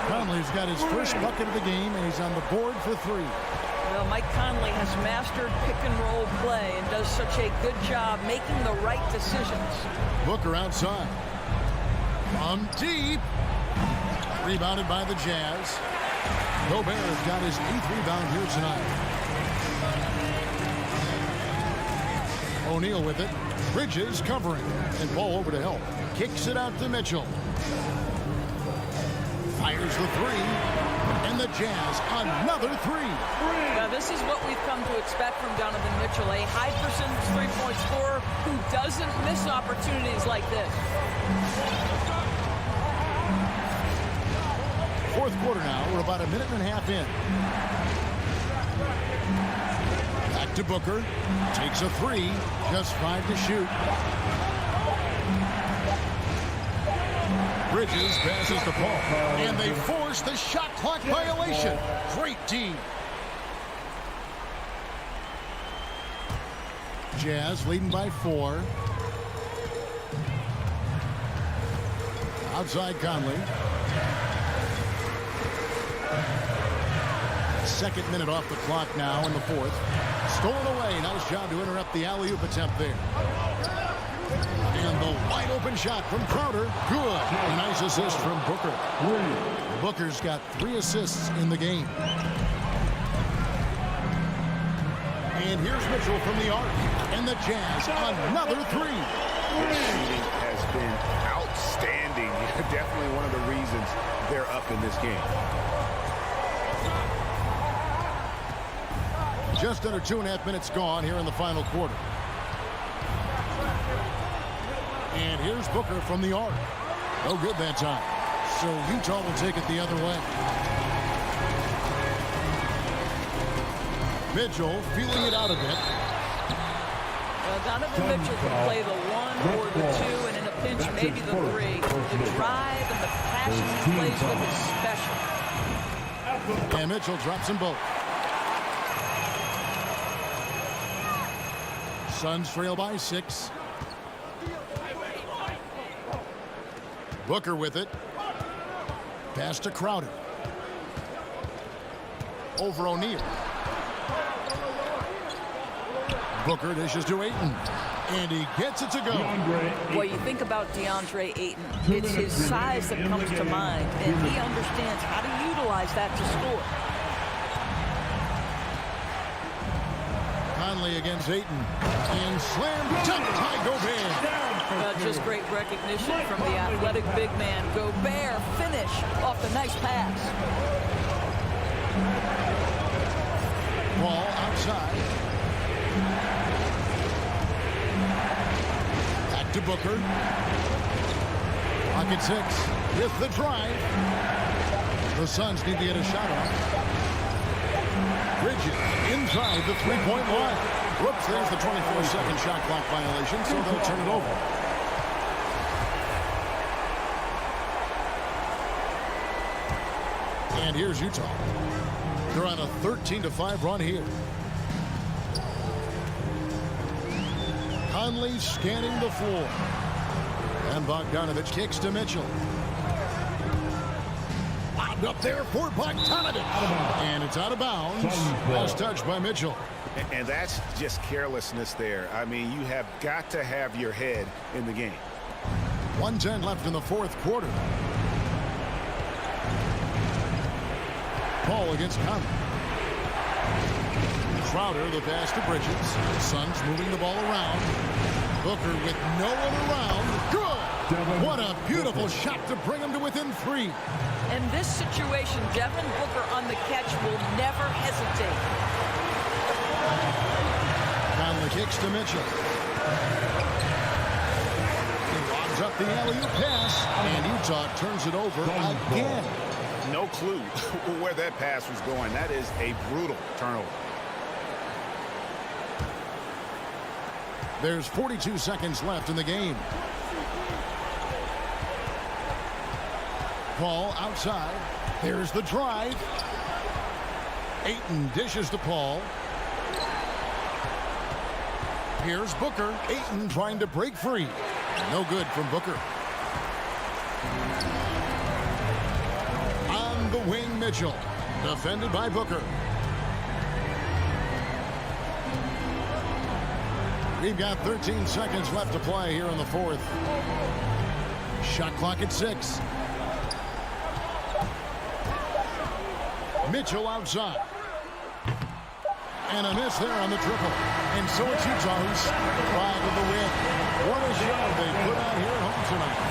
Conley's got his first bucket of the game, and he's on the board for 3.
Well, Mike Conley has mastered pick-and-roll play and does such a good job making the right decisions. Booker
outside. From deep. Rebounded by the Jazz. Gobert's got his 8th rebound here tonight. O'Neal with it. Bridges covering. And Paul over to help. Kicks it out to Mitchell. Fires the 3. And the Jazz another 3.
Now this is what we've come to expect from Donovan Mitchell, a high percentage three-point scorer who doesn't miss opportunities like this.
Fourth quarter now. We're about a minute and a half in. Back to Booker. Takes a three. Just 5 to shoot. Bridges passes the ball. And they force the shot clock violation. Great team. Jazz leading by 4. Outside Conley. Second minute off the clock now in the fourth. Stolen away. Nice job to interrupt the alley-oop attempt there. And the wide open shot from Crowder. Good. A nice assist from Booker. Booker's got 3 assists in the game. And here's Mitchell from the arc. And the Jazz another 3.
His shooting has been outstanding. Definitely one of the reasons they're up in this game.
Just under 2.5 minutes gone here in the final quarter. And here's Booker from the arc. No good that time. So Utah will take it the other way. Mitchell feeling it out a bit.
Donovan Mitchell can play the 1 or the 2, and in a pinch, maybe the 3. The drive and the passion he plays with is special.
And Mitchell drops them both. Suns trail by 6. Booker with it. Pass to Crowder. Over O'Neal. Booker dishes to Ayton. And he gets it to go.
Well, you think about DeAndre Ayton. It's his size that comes to mind, and he understands how to utilize that to score.
Conley against Ayton. And slam dunk by Gobert.
Just great recognition from the athletic big man. Gobert finish off the nice pass.
Ball outside. Back to Booker. Pocket 6 with the drive. The Suns need to get a shot off. Bridges inside the three-point line. Whoops, there's the 24-second shot clock violation, so they'll turn it over. And here's Utah. They're on a 13-5 run here. Conley scanning the floor. And Bogdanovich kicks to Mitchell. Lobbed up there for Bogdanovich. And it's out of bounds. Last touch by Mitchell.
And that's just carelessness there. I mean, you have got to have your head in the game.
1:10 left in the fourth quarter. Paul against Conley. Crowder, the pass to Bridges. Suns moving the ball around. Booker with no one around. Good! What a beautiful shot to bring him to within 3.
In this situation, Devin Booker on the catch will never hesitate.
Conley kicks to Mitchell. He lobs up the alley-oop pass. And Utah turns it over again.
No clue where that pass was going. That is a brutal turnover.
There's 42 seconds left in the game. Paul outside. There's the drive. Ayton dishes to Paul. Here's Booker. Ayton trying to break free. No good from Booker. On the wing, Mitchell. Defended by Booker. We've got 13 seconds left to play here in the fourth. Shot clock at 6. Mitchell outside. And a miss there on the triple. And so it's Utah who's 5 of the win. What a show they put on here at home tonight.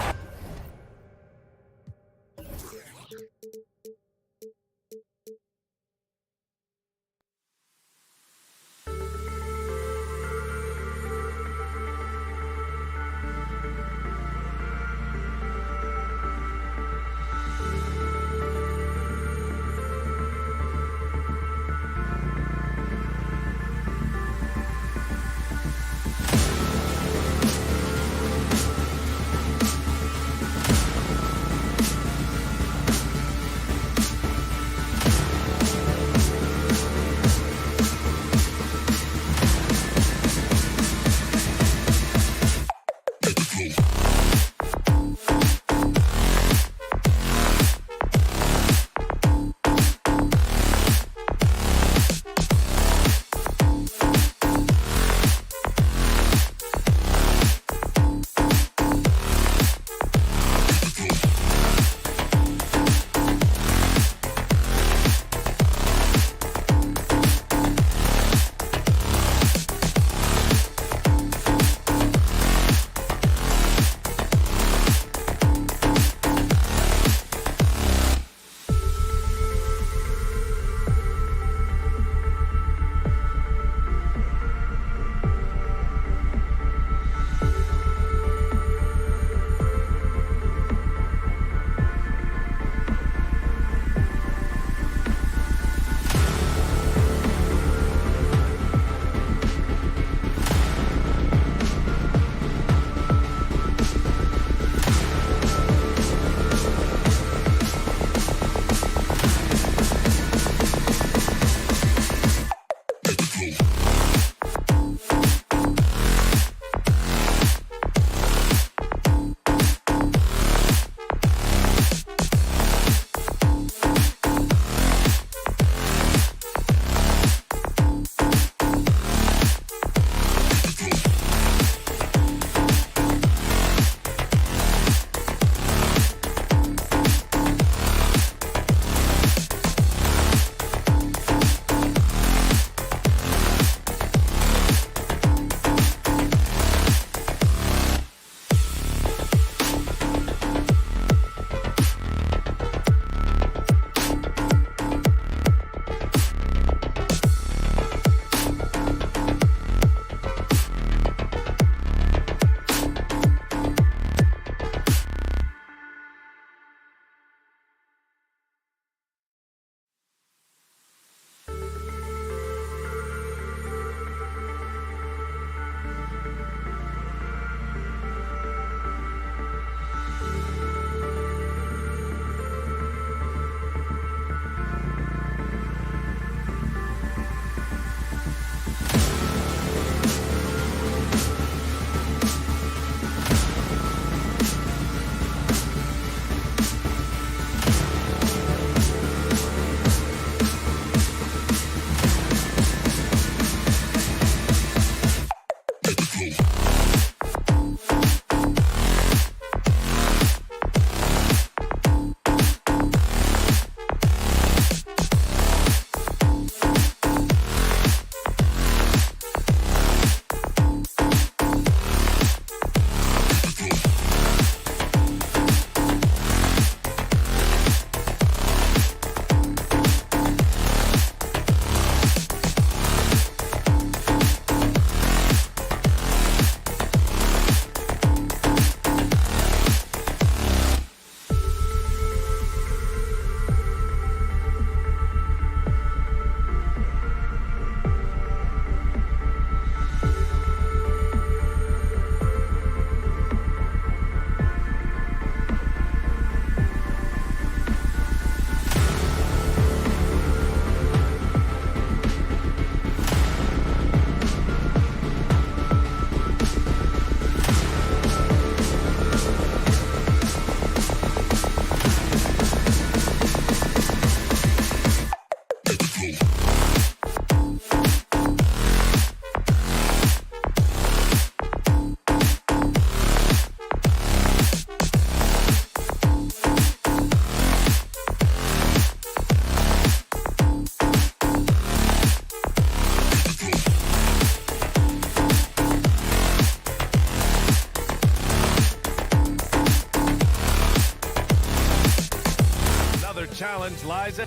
size.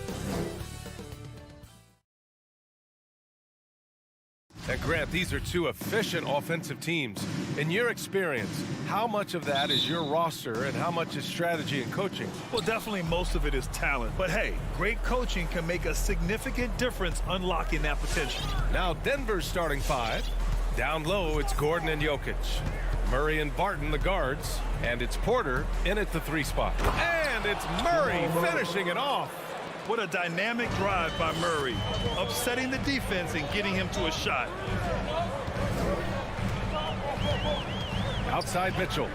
And Grant, these are two efficient offensive teams. In your experience, how much of that is your roster and how much is strategy and coaching?
Well, definitely most of it is talent. But hey, great coaching can make a significant difference unlocking that potential.
Now Denver's starting five. Down low, it's Gordon and Jokic. Murray and Barton, the guards. And it's Porter in at the 3 spot. And it's Murray finishing it off.
What a dynamic drive by Murray, upsetting the defense and getting him to a shot.
Outside Mitchell.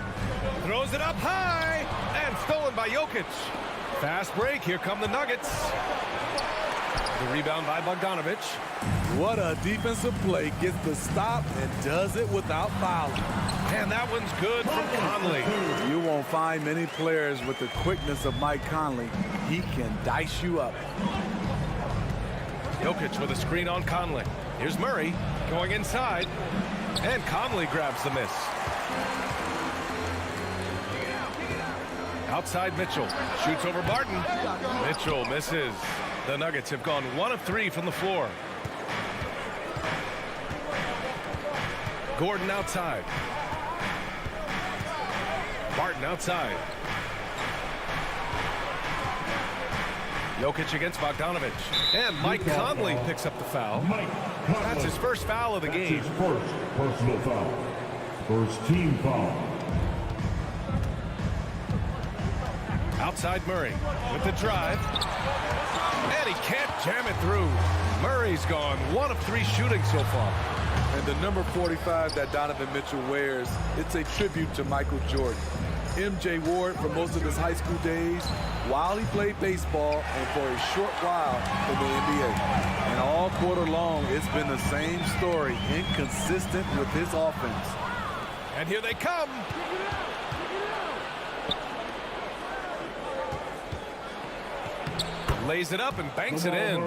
Throws it up high and stolen by Jokic. Fast break. Here come the Nuggets. The rebound by Bogdanovic.
What a defensive play. Gets the stop and does it without fouling.
And that one's good from Conley.
You won't find many players with the quickness of Mike Conley. He can dice you up.
Jokic with a screen on Conley. Here's Murray going inside. And Conley grabs the miss. Outside Mitchell. Shoots over Barton. Mitchell misses. The Nuggets have gone 1 of 3 from the floor. Gordon outside. Barton outside. Jokic against Bogdanovic. And Mike Conley picks up the foul. That's his first foul of the game.
His first personal foul. First team foul.
Outside Murray with the drive. And he can't jam it through. Murray's gone 1 of 3 shooting so far.
And the number 45 that Donovan Mitchell wears, it's a tribute to Michael Jordan. MJ wore it for most of his high school days while he played baseball and for a short while in the NBA. And all quarter long, it's been the same story, inconsistent with his offense.
And here they come. Lays it up and banks it in.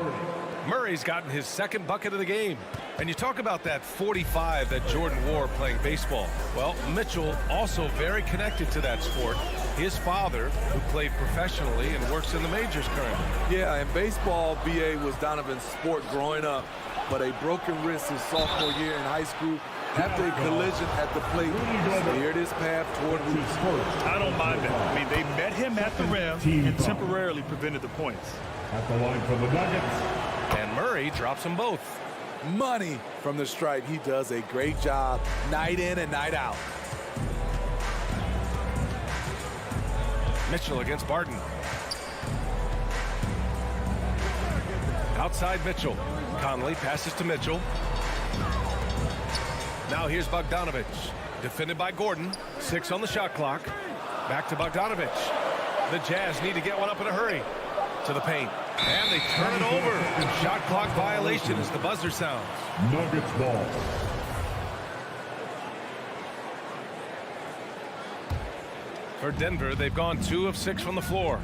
Murray's gotten his second bucket of the game. And you talk about that 45 that Jordan wore playing baseball. Well, Mitchell also very connected to that sport. His father, who played professionally and works in the majors currently.
Yeah, and baseball, BA, was Donovan's sport growing up, but a broken wrist his sophomore year in high school after a collision at the plate steered his path toward roots.
I don't mind that. I mean, they met him at the rim and temporarily prevented the points.
At the line for the Nuggets.
And Murray drops them both.
Money from the stripe. He does a great job night in and night out.
Mitchell against Barton. Outside Mitchell. Conley passes to Mitchell. Now here's Bogdanovic. Defended by Gordon. 6 on the shot clock. Back to Bogdanovic. The Jazz need to get one up in a hurry. To the paint. And they turn it over. Shot clock violation as the buzzer sounds.
Nuggets ball.
For Denver, they've gone 2 of 6 from the floor.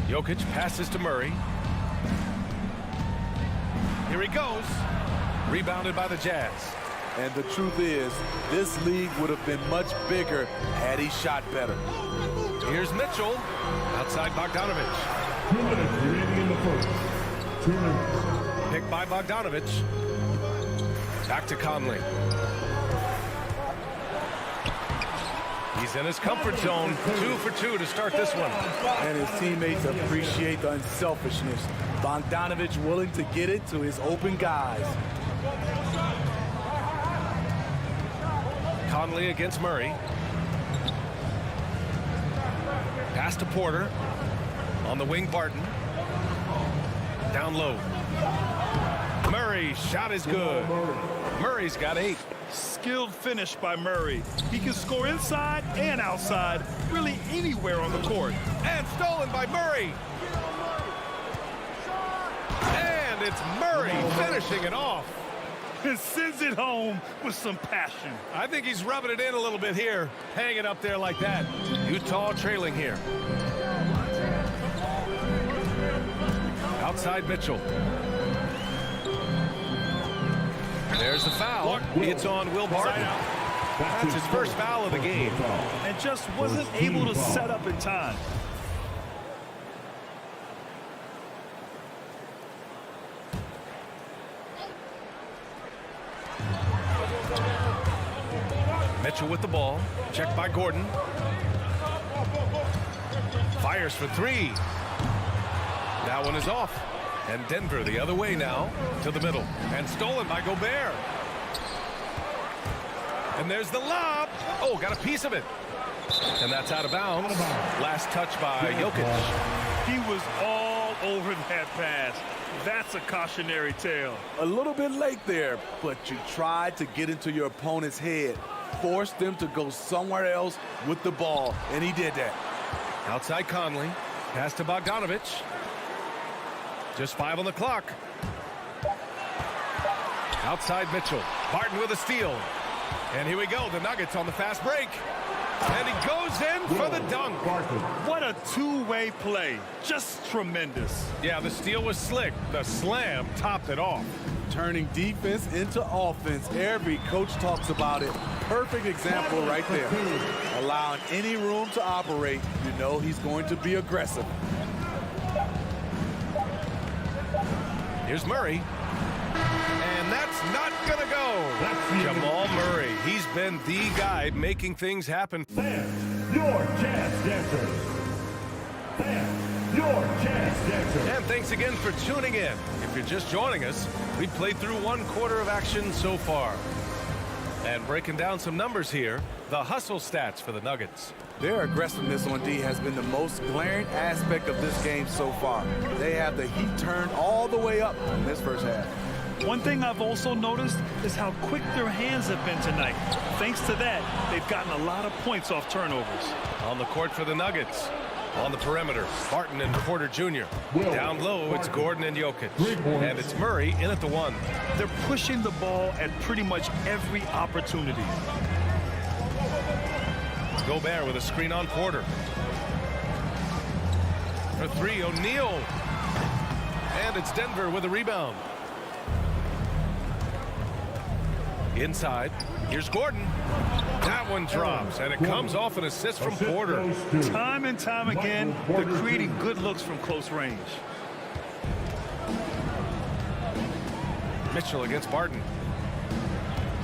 Jokic passes to Murray. Here he goes. Rebounded by the Jazz.
And the truth is, this league would have been much bigger had he shot better.
Here's Mitchell. Outside Bogdanovic.
2 minutes remaining in the first. 2 minutes.
Picked by Bogdanovic. Back to Conley. He's in his comfort zone. 2 for 2 to start this one.
And his teammates appreciate the unselfishness. Bogdanovic willing to get it to his open guys.
Conley against Murray. Pass to Porter. On the wing, Barton. Down low. Murray, shot is good. Murray's got 8.
Skilled finish by Murray. He can score inside and outside, really anywhere on the court.
And stolen by Murray. And it's Murray finishing it off.
And sends it home with some passion.
I think he's rubbing it in a little bit here. Hang it up there like that. Utah trailing here. Outside Mitchell. There's the foul. It's on Will Barton. That's his first foul of the game.
And just wasn't able to set up in time.
Mitchell with the ball. Checked by Gordon. Fires for three. That one is off. And Denver the other way now to the middle. And stolen by Gobert. And there's the lob. Oh, got a piece of it. And that's out of bounds. Last touch by Jokic.
He was all over that pass. That's a cautionary tale.
A little bit late there, but you tried to get into your opponent's head. Force them to go somewhere else with the ball, and he did that.
Outside Conley. Pass to Bogdanovich. Just 5 on the clock. Outside Mitchell. Barton with a steal. And here we go. The Nuggets on the fast break. And he goes in for the dunk.
What a two-way play. Just tremendous.
Yeah, the steal was slick. The slam topped it off.
Turning defense into offense. Every coach talks about it. Perfect example right there. Allowing any room to operate. You know he's going to be aggressive.
Here's Murray. And that's not going to go. Jamal Murray. He's been the guy making things happen.
Fans, your Jazz Dancers. Fans, your Jazz Dancers.
And thanks again for tuning in. If you're just joining us, we've played through 1 quarter of action so far. And breaking down some numbers here, the hustle stats for the Nuggets.
Their aggressiveness on D has been the most glaring aspect of this game so far. They have the heat turned all the way up in this first half.
One thing I've also noticed is how quick their hands have been tonight. Thanks to that, they've gotten a lot of points off turnovers.
On the court for the Nuggets. On the perimeter, Barton and Porter Jr. Down low, it's Gordon and Jokic. And it's Murray in at the 1.
They're pushing the ball at pretty much every opportunity.
Gobert with a screen on Porter. For 3, O'Neal. And it's Denver with a rebound. Inside, here's Gordon. That one drops, and it comes off an assist from Porter.
Time and time again, they're creating good looks from close range.
Mitchell against Barton.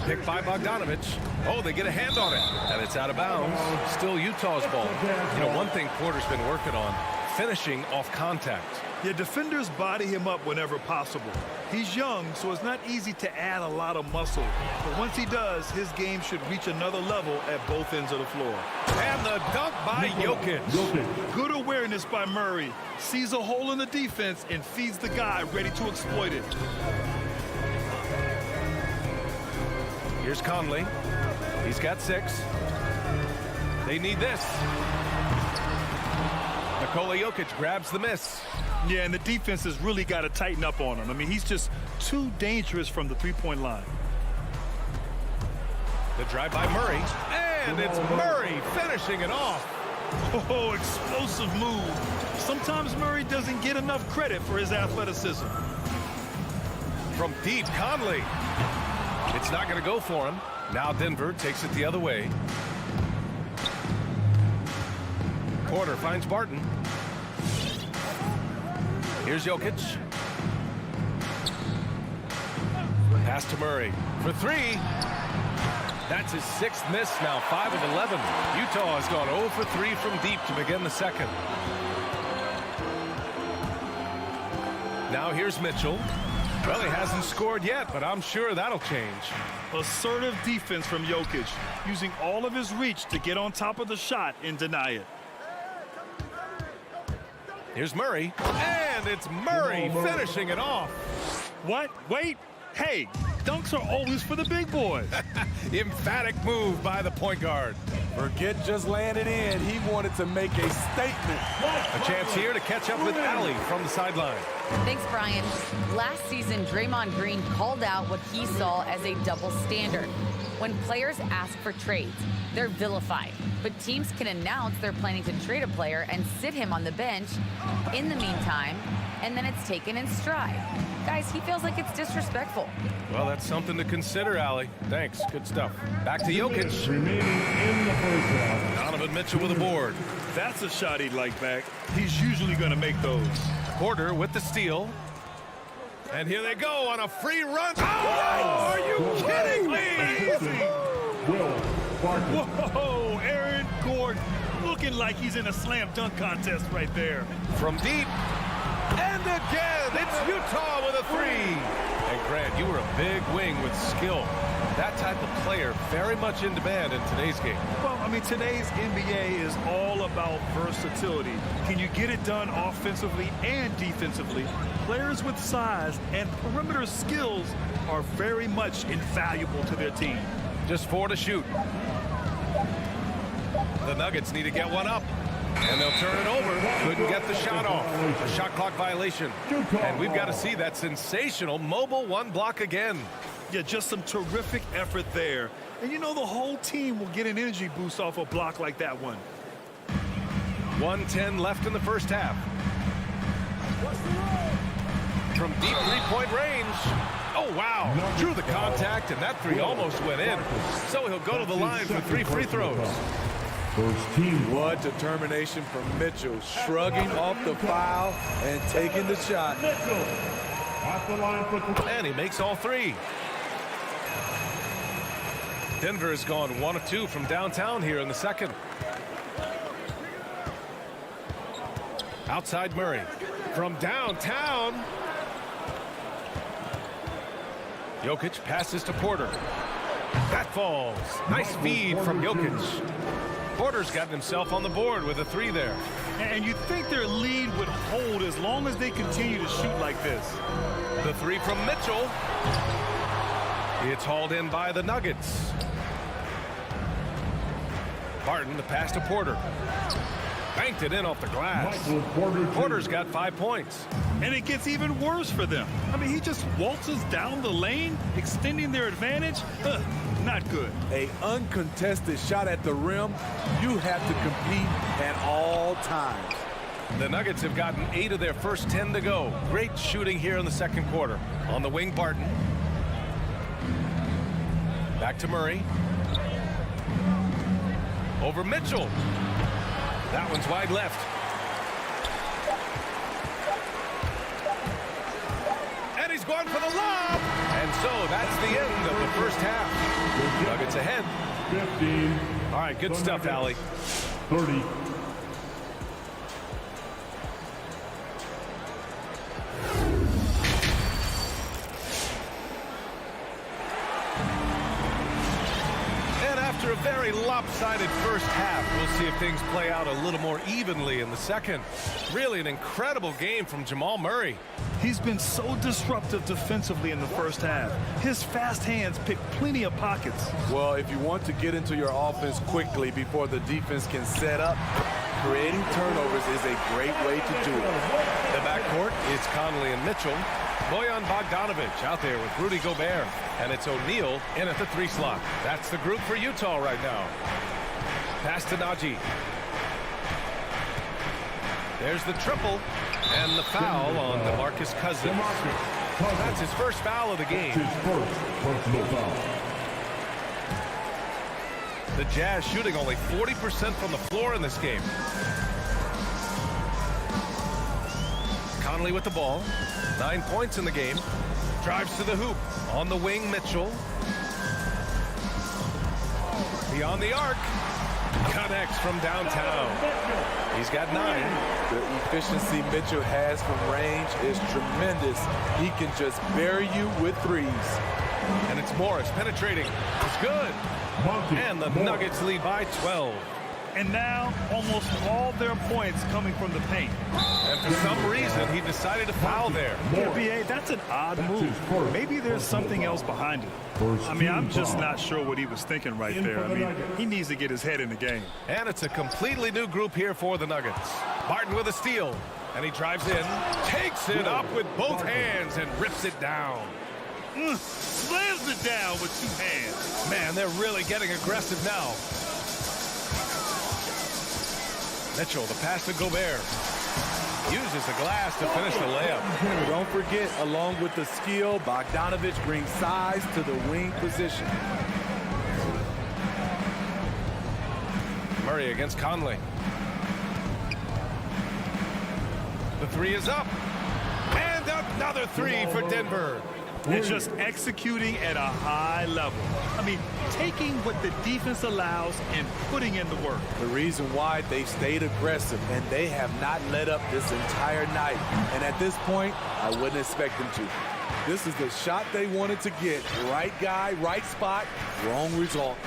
Picked by Bogdanovich. Oh, they get a hand on it, and it's out of bounds. Still Utah's ball. You know, one thing Porter's been working on, finishing off contact.
Yeah, defenders body him up whenever possible. He's young, so it's not easy to add a lot of muscle. But once he does, his game should reach another level at both ends of the floor.
And the dunk by Jokic.
Good awareness by Murray. Sees a hole in the defense and feeds the guy ready to exploit it.
Here's Conley. He's got 6. They need this. Nikola Jokic grabs the miss.
Yeah, and the defense has really got to tighten up on him. I mean, he's just too dangerous from the three-point line.
The drive by Murray. And it's Murray finishing it off.
Oh, explosive move. Sometimes Murray doesn't get enough credit for his athleticism.
From deep, Conley. It's not going to go for him. Now Denver takes it the other way. Porter finds Barton. Here's Jokic. Pass to Murray for 3. That's his 6th miss now, 5 of 11. Utah has gone 0 for 3 from deep to begin the second. Now here's Mitchell. Well, he hasn't scored yet, but I'm sure that'll change.
Assertive defense from Jokic, using all of his reach to get on top of the shot and deny it.
Here's Murray, and it's Murray finishing it off.
What? Wait. Hey, dunks are always for the big boys.
Emphatic move by the point guard.
Forget just laying it in. He wanted to make a statement.
A chance here to catch up with Allie from the sideline.
Thanks, Brian. Last season, Draymond Green called out what he saw as a double standard. When players ask for trades, they're vilified. But teams can announce they're planning to trade a player and sit him on the bench in the meantime, and then it's taken in stride. Guys, he feels like it's disrespectful.
Well, that's something to consider, Allie. Thanks. Good stuff. Back to Jokic.
Remaining in the first half.
Donovan Mitchell with a board.
That's a shot he'd like back. He's usually going to make those.
Porter with the steal. And here they go on a free run. Oh, are you kidding me?
Will
Whoa, Aaron Gordon looking like he's in a slam dunk contest right there.
From deep. And again, it's Utah with a three. And Grant, you were a big wing with skill. That type of player very much in demand in today's game.
Well, I mean, today's NBA is all about versatility. Can you get it done offensively and defensively? Players with size and perimeter skills are very much invaluable to their team.
Just 4 to shoot. The Nuggets need to get one up. And they'll turn it over. Couldn't get the shot off. A shot clock violation. And we've got to see that sensational mobile one block again.
Yeah, just some terrific effort there. And you know the whole team will get an energy boost off a block like that one.
1:10 left in the first half. From deep three-point range. Oh, wow. Drew the contact, and that three almost went in. So he'll go to the line for 3 free throws.
What determination from Mitchell, shrugging off the foul and taking the shot.
And he makes all 3. Denver has gone 1 of 2 from downtown here in the second. Outside Murray. From downtown. Jokic passes to Porter. That falls. Nice feed from Jokic. Porter's gotten himself on the board with a 3 there.
And you'd think their lead would hold as long as they continue to shoot like this.
The 3 from Mitchell. It's hauled in by the Nuggets. Barton, the pass to Porter. Banked it in off the glass. Porter's got 5 points.
And it gets even worse for them. I mean, he just waltzes down the lane, extending their advantage. Not good.
A uncontested shot at the rim, you have to compete at all times.
The Nuggets have gotten 8 of their first 10 to go. Great shooting here in the second quarter. On the wing, Barton. Back to Murray. Over Mitchell. That one's wide left. And he's going for the lob. And so that's the end of the first half. Nuggets ahead.
15.
All right, good stuff, Allie.
30.
After a very lopsided first half, we'll see if things play out a little more evenly in the second. Really an incredible game from Jamal Murray.
He's been so disruptive defensively in the first half. His fast hands pick plenty of pockets.
Well, if you want to get into your offense quickly before the defense can set up, creating turnovers is a great way to do it.
The backcourt is Conley and Mitchell. Bojan Bogdanovic out there with Rudy Gobert. And it's O'Neal in at the 3 slot. That's the group for Utah right now. Pass to Najee. There's the triple. And the foul on DeMarcus Cousins. That's his first foul of the game. The Jazz shooting only 40% from the floor in this game. Conley with the ball. 9 points in the game. Drives to the hoop. On the wing, Mitchell. Beyond the arc. Connects from downtown. He's got 9.
The efficiency Mitchell has from range is tremendous. He can just bury you with threes.
And it's Morris penetrating. It's good. And the Nuggets lead by 12.
And now almost all their points coming from the paint.
And for some reason, he decided to foul there.
Yeah, B.A., that's an odd move. Maybe there's something else behind it. I mean, I'm just not sure what he was thinking right there. I mean, he needs to get his head in the game.
And it's a completely new group here for the Nuggets. Barton with a steal. And he drives in, takes it up with both hands, and rips it down.
Slams it down with 2 hands.
Man, they're really getting aggressive now. Mitchell, the pass to Gobert. Uses the glass to finish the layup.
Don't forget, along with the skill, Bogdanovic brings size to the wing position.
Murray against Conley. The 3 is up. And another 3 for Denver.
and just executing at a high level. I mean, taking what the defense allows and putting in the work.
The reason why they stayed aggressive, and they have not let up this entire night. And at this point, I wouldn't expect them to. This is the shot they wanted to get. Right guy, right spot, wrong result.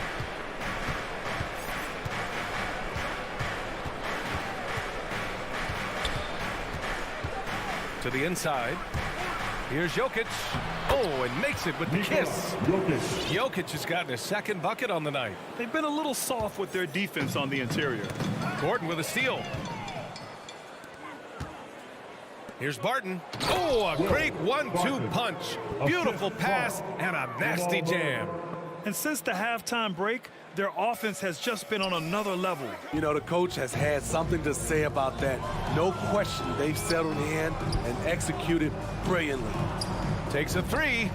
To the inside. Here's Jokic. Oh, and makes it with the kiss. Jokic has gotten his second bucket on the night.
They've been a little soft with their defense on the interior.
Gordon with a steal. Here's Barton. Oh, a great 1-2 punch. Beautiful pass and a nasty jam.
And since the halftime break, their offense has just been on another level.
You know, the coach has had something to say about that. No question, they've settled in and executed brilliantly.
Takes a three.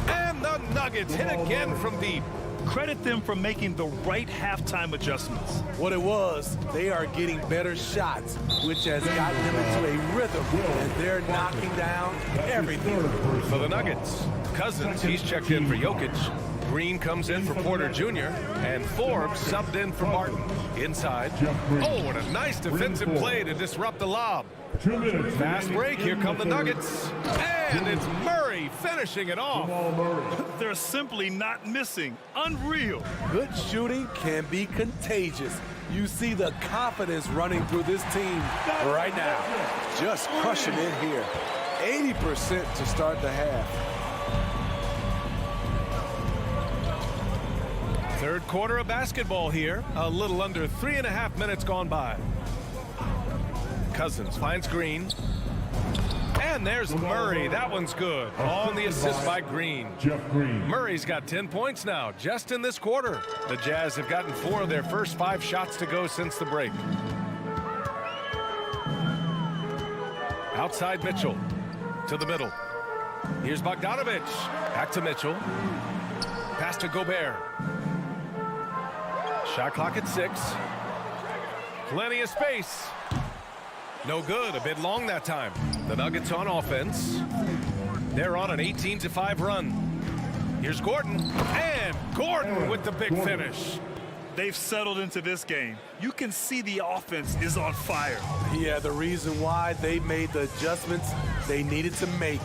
And the Nuggets hit again from deep.
Credit them for making the right halftime adjustments.
What it was, they are getting better shots, which has gotten them into a rhythm, and they're knocking down everything.
For the Nuggets, Cousins, he's checked in for Jokic. Green comes in for Porter Jr. And Forbes subbed in for Martin. Inside. Oh, and a nice defensive play to disrupt the lob. Fast break. Here come the Nuggets. And it's Murray finishing it off.
They're simply not missing. Unreal.
Good shooting can be contagious. You see the confidence running through this team right now. Just crushing it here. 80% to start the half.
Third quarter of basketball here. A little under 3.5 minutes gone by. Cousins finds Green. And there's Murray. That one's good. On the assist by Green. Murray's got 10 points now, just in this quarter. The Jazz have gotten 4 of their first 5 shots to go since the break. Outside Mitchell. To the middle. Here's Bogdanovic. Back to Mitchell. Pass to Gobert. Shot clock at 6. Plenty of space. No good. A bit long that time. The Nuggets on offense. They're on an 18-5 run. Here's Gordon. And Gordon with the big finish.
They've settled into this game. You can see the offense is on fire.
Yeah, the reason why they made the adjustments they needed to make.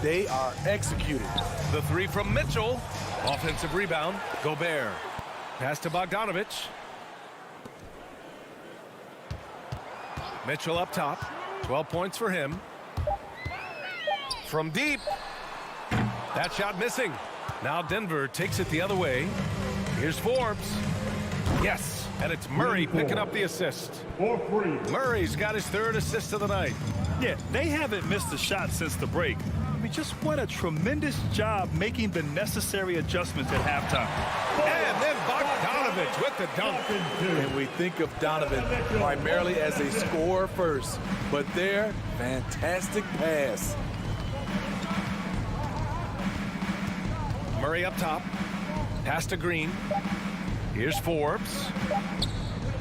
They are executing.
The three from Mitchell. Offensive rebound. Gobert. Pass to Bogdanovic. Mitchell up top. 12 points for him. From deep. That shot missing. Now Denver takes it the other way. Here's Forbes. Yes, and it's Murray picking up the assist. Murray's got his 3rd assist of the night.
Yeah, they haven't missed a shot since the break. I mean, just what a tremendous job making the necessary adjustments at halftime.
And then Bogdanovic with the dunk.
And we think of Donovan primarily as a scorer first, but their fantastic pass.
Murray up top. Pass to Green. Here's Forbes.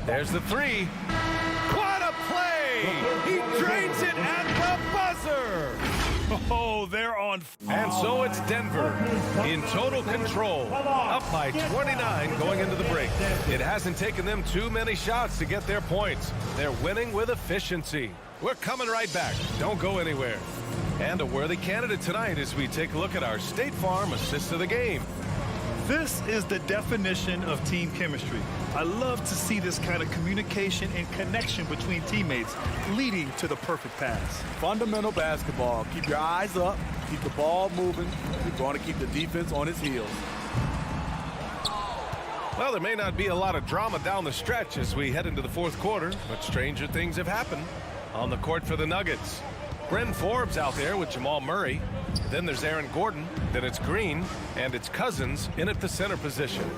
There's the three. What a play! He drains it at the buzzer!
Oh, they're on fire.
And so it's Denver in total control, up by 29 going into the break. It hasn't taken them too many shots to get their points. They're winning with efficiency. We're coming right back. Don't go anywhere. And a worthy candidate tonight as we take a look at our State Farm assist of the game.
This is the definition of team chemistry. I love to see this kind of communication and connection between teammates leading to the perfect pass.
Fundamental basketball. Keep your eyes up. Keep the ball moving. You're going to keep the defense on its heels.
Well, there may not be a lot of drama down the stretch as we head into the 4th quarter, but stranger things have happened on the court for the Nuggets. Bryn Forbes out there with Jamal Murray. Then there's Aaron Gordon. Then it's Green. And it's Cousins in at the center position.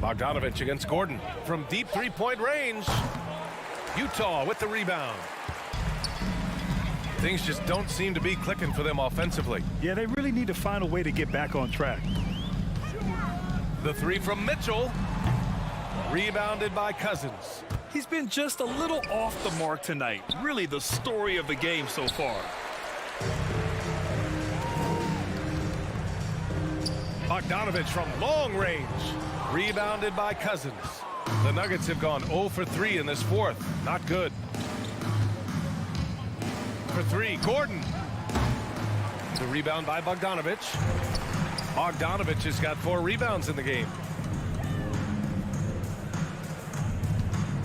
Bogdanovic against Gordon from deep 3-point range. Utah with the rebound. Things just don't seem to be clicking for them offensively.
Yeah, they really need to find a way to get back on track.
The three from Mitchell. Rebounded by Cousins.
He's been just a little off the mark tonight. Really the story of the game so far.
Bogdanovich from long range. Rebounded by Cousins. The Nuggets have gone 0 for 3 in this fourth. Not good. For 3, Gordon. The rebound by Bogdanovich. Bogdanovich has got 4 rebounds in the game.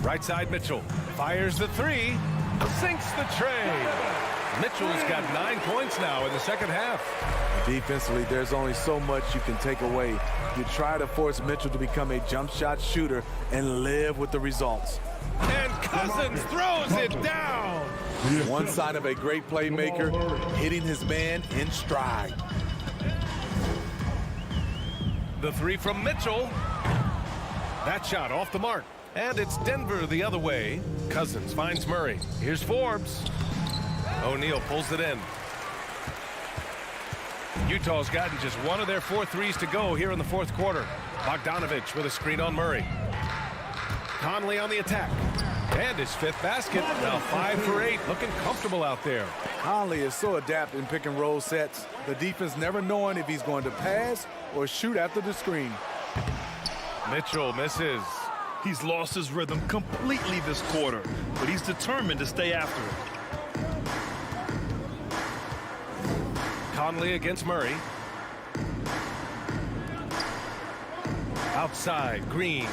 Right side, Mitchell. Fires the 3. Sinks the tray. Mitchell's got 9 points now in the second half.
Defensively, there's only so much you can take away. You try to force Mitchell to become a jump shot shooter and live with the results.
And Cousins throws it down.
One sign of a great playmaker, hitting his man in stride.
The 3 from Mitchell. That shot off the mark. And it's Denver the other way. Cousins finds Murray. Here's Forbes. O'Neal pulls it in. Utah's gotten just 1 of their 4 threes to go here in the fourth quarter. Bogdanovich with a screen on Murray. Conley on the attack. And his 5th basket. Now 5 for 8. Looking comfortable out there.
Conley is so adept in pick and roll sets. The defense never knowing if he's going to pass or shoot after the screen.
Mitchell misses.
He's lost his rhythm completely this quarter, but he's determined to stay after it.
Conley against Murray. Outside, Green.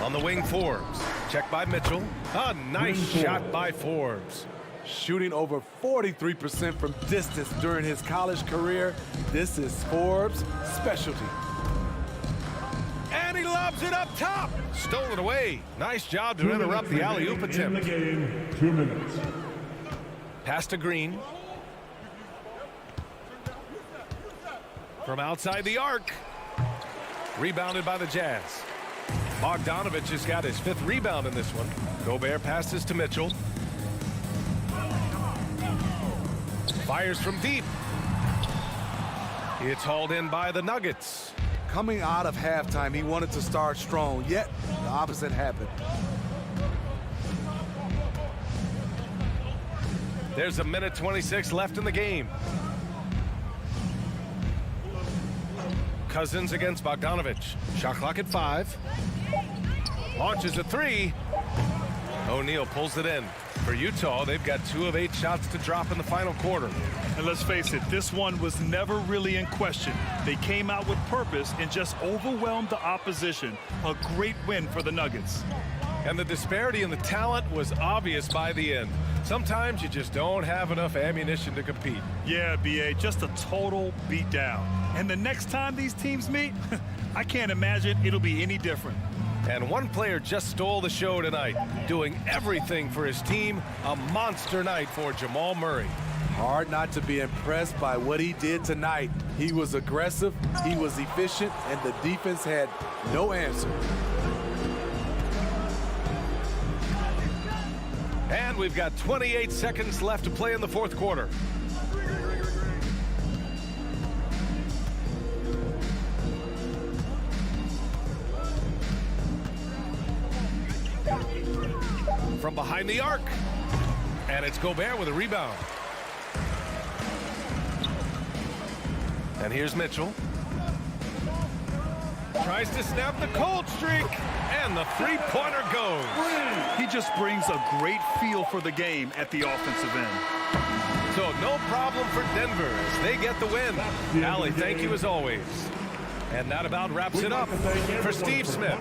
On the wing, Forbes. Check by Mitchell. A nice shot by Forbes.
Shooting over 43% from distance during his college career. This is Forbes' specialty.
And he lobs it up top. Stolen away. Nice job to interrupt the alley-oop attempt.
In the game, 2 minutes.
Pass to Green. From outside the arc. Rebounded by the Jazz. Bogdanovich has got his 5th rebound in this one. Gobert passes to Mitchell. Fires from deep. It's hauled in by the Nuggets.
Coming out of halftime, he wanted to start strong, yet the opposite happened.
There's a minute 26 left in the game. Cousins against Bogdanovich. Shot clock at 5. Launches a 3. O'Neal pulls it in. For Utah, they've got 2 of 8 shots to drop in the final quarter.
And let's face it, this one was never really in question. They came out with purpose and just overwhelmed the opposition. A great win for the Nuggets.
And the disparity in the talent was obvious by the end. Sometimes you just don't have enough ammunition to compete.
Yeah, B.A., just a total beatdown. And the next time these teams meet, I can't imagine it'll be any different.
And one player just stole the show tonight, doing everything for his team. A monster night for Jamal Murray.
Hard not to be impressed by what he did tonight. He was aggressive, he was efficient, and the defense had no answer.
And we've got 28 seconds left to play in the fourth quarter. From behind the arc. And it's Gobert with a rebound. And here's Mitchell. Tries to snap the cold streak. And the three-pointer goes.
He just brings a great feel for the game at the offensive end.
So no problem for Denver as they get the win. Allie, thank you as always. And that about wraps it up for Steve Smith.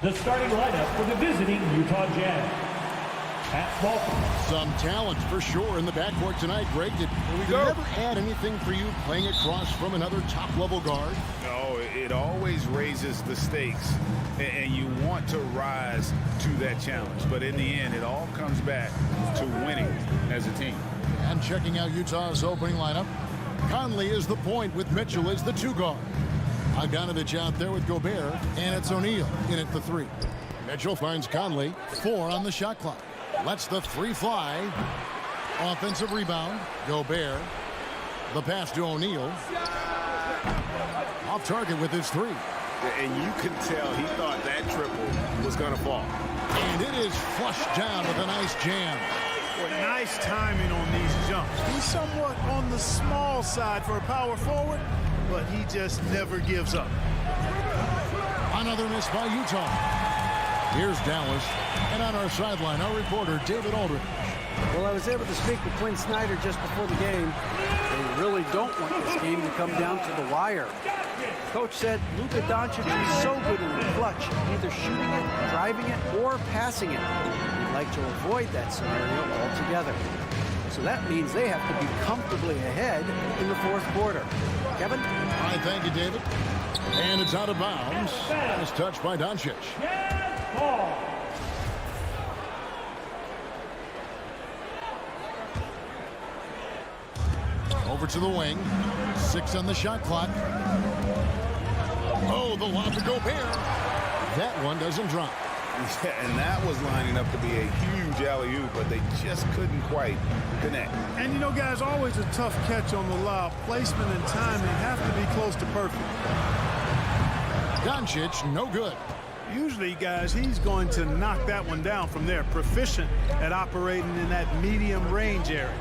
The starting lineup for the visiting Utah Jazz. Pat Walker.
Some talent for sure in the backcourt tonight, Greg. Did we never add anything for you playing across from another top-level guard?
No, it always raises the stakes, and you want to rise to that challenge. But in the end, it all comes back to winning as a team.
And checking out Utah's opening lineup, Conley is the point with Mitchell as the 2 guard. Bogdanovich out there with Gobert, and it's O'Neal in at the 3. Mitchell finds Conley, 4 on the shot clock. Lets the 3 fly. Offensive rebound, Gobert. The pass to O'Neal. Off target with his 3.
And you can tell he thought that triple was going to fall.
And it is flushed down with a nice jam.
Well, nice timing on these jumps. He's somewhat on the small side for a power forward, but he just never gives up.
Another miss by Utah. Here's Dallas, and on our sideline, our reporter, David Aldridge.
Well, I was able to speak with Quinn Snyder just before the game. They really don't want this game to come down to the wire. Coach said Luka Doncic is so good in the clutch, either shooting it, driving it, or passing it. He'd like to avoid that scenario altogether. So that means they have to be comfortably ahead in the 4th quarter. Kevin?
All right, thank you, David. And it's out of bounds. It's touched by Doncic. Over to the wing. 6 on the shot clock. Oh, the lob to Gobert. That one doesn't drop.
Yeah, and that was lining up to be a huge alley-oop, but they just couldn't quite connect.
And you know, guys, always a tough catch on the lob. Placement and timing have to be close to perfect.
Doncic, no good.
Usually, guys, he's going to knock that one down from there. Proficient at operating in that medium range area.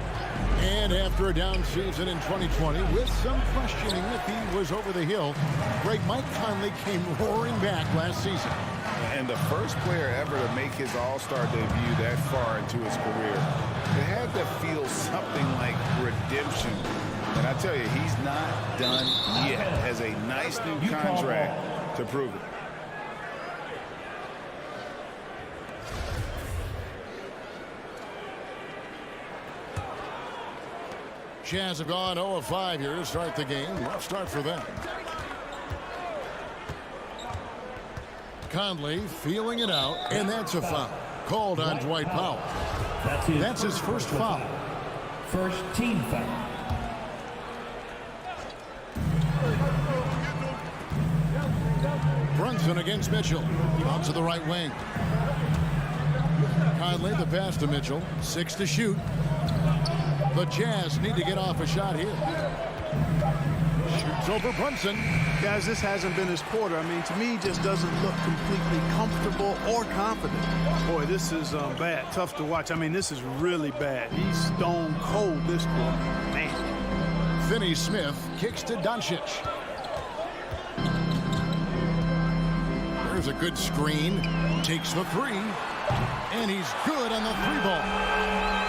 And after a down season in 2020, with some questioning if he was over the hill, Mike Conley came roaring back last season.
And the first player ever to make his All-Star debut that far into his career, it had to feel something like redemption. And I tell you, he's not done yet. Has a nice new contract to prove it.
Jazz have gone 0 of 5 here to start the game. Rough start for them. Conley feeling it out, and that's a foul. Called on Dwight Powell. That's his first foul.
First team foul.
Brunson against Mitchell. Out to the right wing. Conley, the pass to Mitchell. 6 to shoot. The Jazz need to get off a shot here. Shoots over Brunson.
Guys, this hasn't been his quarter. I mean, to me, he just doesn't look completely comfortable or confident. Boy, this is bad. Tough to watch. I mean, this is really bad. He's stone cold this quarter. Man.
Finney Smith kicks to Doncic. There's a good screen. Takes the 3. And he's good on the 3-ball.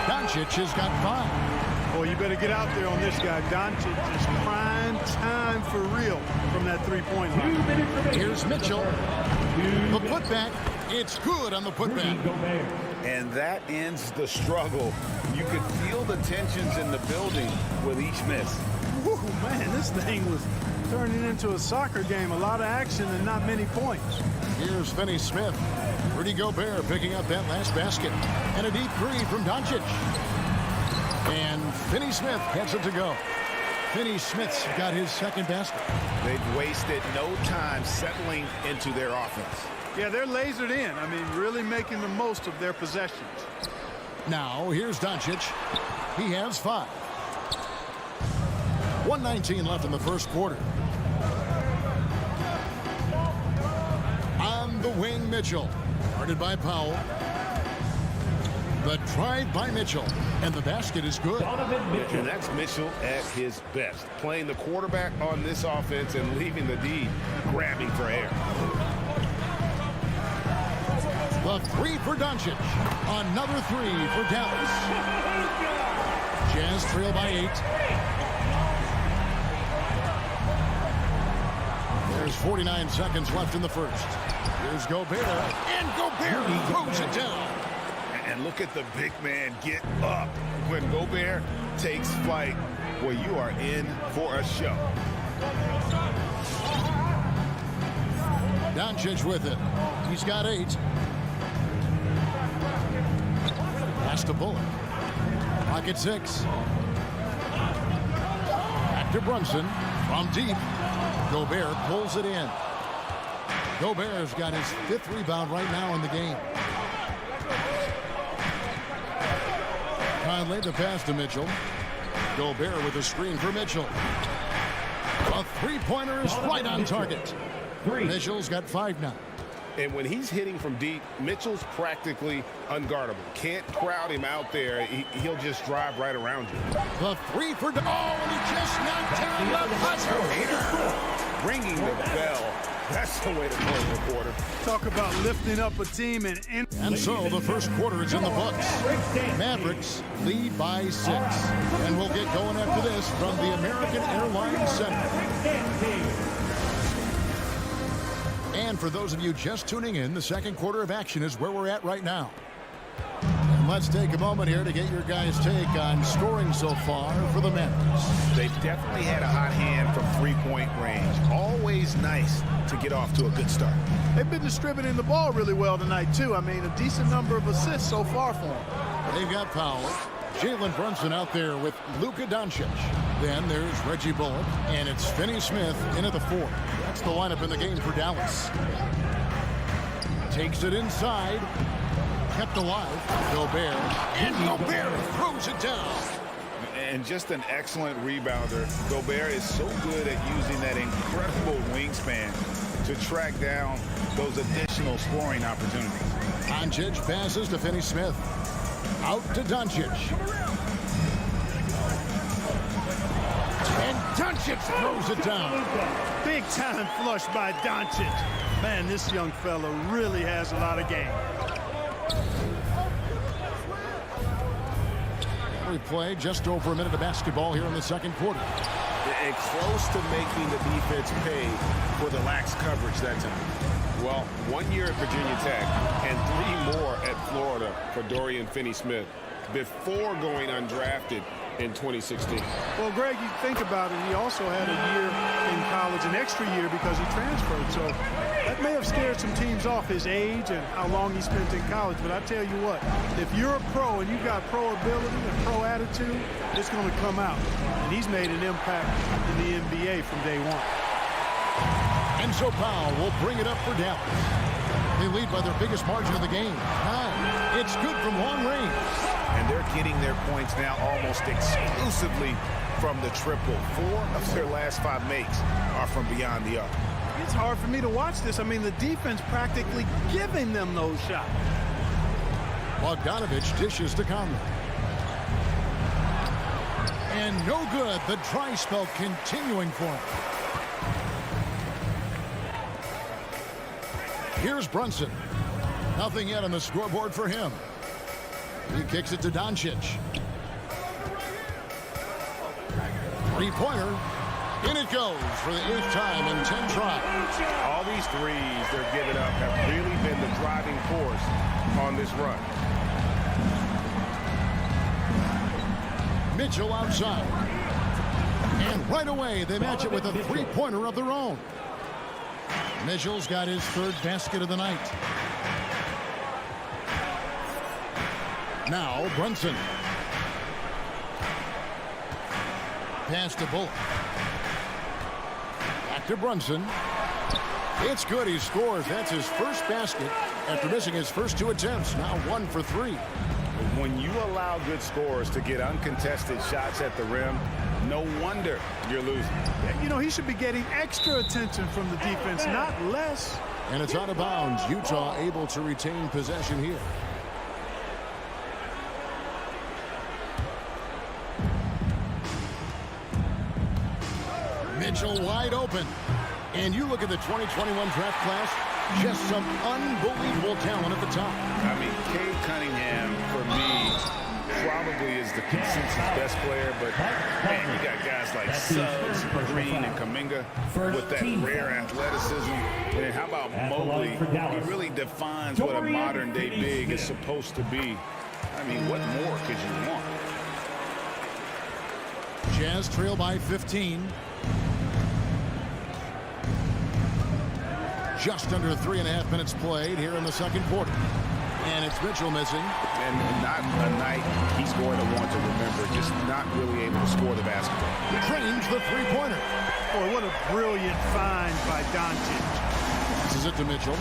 Doncic has got 5.
Boy, you better get out there on this guy. Doncic is prime time for real from that 3-point line.
Here's Mitchell. The putback. It's good on the putback.
And that ends the struggle. You could feel the tensions in the building with each miss.
Woo, man, this thing was turning into a soccer game. A lot of action and not many points.
Here's Finney Smith. Rudy Gobert picking up that last basket. And a deep 3 from Doncic. And Finney Smith gets it to go. Finney Smith's got his second basket.
They've wasted no time settling into their offense.
Yeah, they're lasered in. I mean, really making the most of their possessions.
Now, here's Doncic. He has 5. 1:19 left in the first quarter. On the wing, Mitchell. Guarded by Powell. The drive by Mitchell. And the basket is good.
And that's Mitchell at his best. Playing the quarterback on this offense and leaving the D grabbing for air.
The 3 for Doncic. Another 3 for Dallas. Jazz trail by 8. There's 49 seconds left in the first. Here's Gobert, and Gobert throws it down.
And look at the big man get up. When Gobert takes flight, well, you are in for a show.
Doncic with it. He's got 8. Pass to Bullock. Pocket 6. Back to Brunson. From deep. Gobert pulls it in. Gobert's got his 5th rebound right now in the game. Conley the pass to Mitchell. Gobert with a screen for Mitchell. A three-pointer is right on target. Mitchell's got 5 now.
And when he's hitting from deep, Mitchell's practically unguardable. Can't crowd him out there. He'll just drive right around you.
The 3 for... Oh, and he just knocked down the buzzer beater.
Ringing the bell. That's the way to play the quarter.
Talk about lifting up a team
and so the first quarter is in the books. Mavericks lead by 6. And we'll get going after this from the American Airlines Center. And for those of you just tuning in, the second quarter of action is where we're at right now. And let's take a moment here to get your guys' take on scoring so far for the Mavericks.
They've definitely had a hot hand from three-point range. Always nice to get off to a good start.
They've been distributing the ball really well tonight, too. I mean, a decent number of assists so far for them.
They've got Powell. Jalen Brunson out there with Luka Doncic. Then there's Reggie Bullock, and it's Finney Smith in at the 4. That's the lineup in the game for Dallas. Takes it inside. Kept alive. Gobert. And Gobert throws it down.
And just an excellent rebounder. Gobert is so good at using that incredible wingspan to track down those additional scoring opportunities.
Doncic passes to Finney Smith. Out to Doncic. And Doncic throws it down.
Big time flush by Doncic. Man, this young fella really has a lot of game.
We play just over a minute of basketball here in the second quarter.
And close to making the defense pay for the lax coverage that time. Well, 1 year at Virginia Tech and 3 more at Florida for Dorian Finney-Smith before going undrafted in 2016.
Well, Greg, you think about it, he also had a year in college, an extra year because he transferred. So that may have scared some teams off, his age and how long he spent in college. But I tell you what, if you're a pro and you've got pro ability and pro attitude, it's going to come out. And he's made an impact in the NBA from day one.
And so Powell will bring it up for Dallas. They lead by their biggest margin of the game. 9. It's good from long range.
And they're getting their points now almost exclusively from the triple. 4 of their last 5 makes are from beyond the arc.
It's hard for me to watch this. I mean, the defense practically giving them those shots.
Bogdanovich dishes to Conley. And no good. The dry spell continuing for him. Here's Brunson. Nothing yet on the scoreboard for him. He kicks it to Doncic. 3-pointer. In it goes for the 8th time in 10 tries.
All these threes they're giving up have really been the driving force on this run.
Mitchell outside. And right away they match it with a 3-pointer of their own. Mitchell's got his 3rd basket of the night. Now Brunson. Pass to Bullock. Back to Brunson. It's good. He scores. That's his first basket after missing his first 2 attempts. Now 1 for 3.
When you allow good scorers to get uncontested shots at the rim, no wonder you're losing.
You know, he should be getting extra attention from the defense, not less.
And it's out of bounds. Utah able to retain possession here. Mitchell wide open. And you look at the 2021 draft class, Just some unbelievable talent at the top.
I mean, Cade Cunningham, for me, probably is the consensus best player, but man, you got guys like Suggs, Green, and Kuminga with that rare athleticism. And how about Mobley? He really defines what a modern-day big is supposed to be. I mean, what more could you want?
Jazz trail by 15. Just under 3.5 minutes played here in the second quarter. And it's Mitchell missing.
And not a night he's going to want to remember, just not really able to score the basketball.
Drains the three-pointer.
Boy, what a brilliant find by Doncic.
This is it to Mitchell.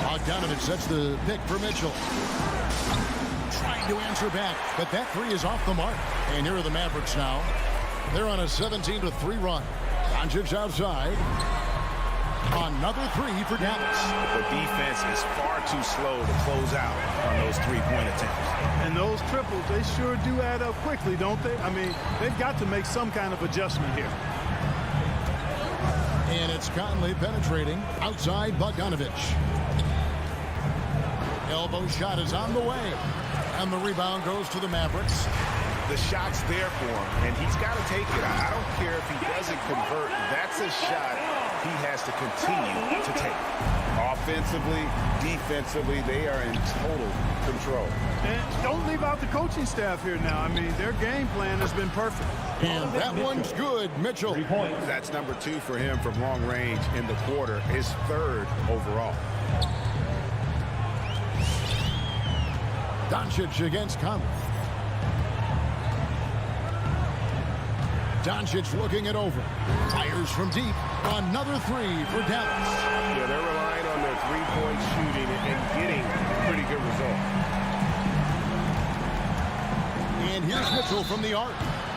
Bogdanovich sets the pick for Mitchell. Trying to answer back, but that three is off the mark. And here are the Mavericks now. They're on a 17-3 run. Doncic outside. Another three for Dallas.
The defense is far too slow to close out on those three-point attempts.
And those triples, they sure do add up quickly, don't they? I mean, they've got to make some kind of adjustment here.
And it's Conley penetrating outside Bogdanovich. Elbow shot is on the way. And the rebound goes to the Mavericks.
The shot's there for him, and he's got to take it. I don't care if he doesn't convert. That's a shot he has to continue to take. Offensively, defensively, they are in total control.
And don't leave out the coaching staff here now. I mean, their game plan has been perfect.
And that one's good, Mitchell.
That's number 2 for him from long range in the quarter, his 3rd overall.
Doncic against Conley. Doncic looking it over. Fires from deep. Another three for Dallas.
Yeah, they're relying on their three-point shooting and getting a pretty good result.
And here's Mitchell from the arc.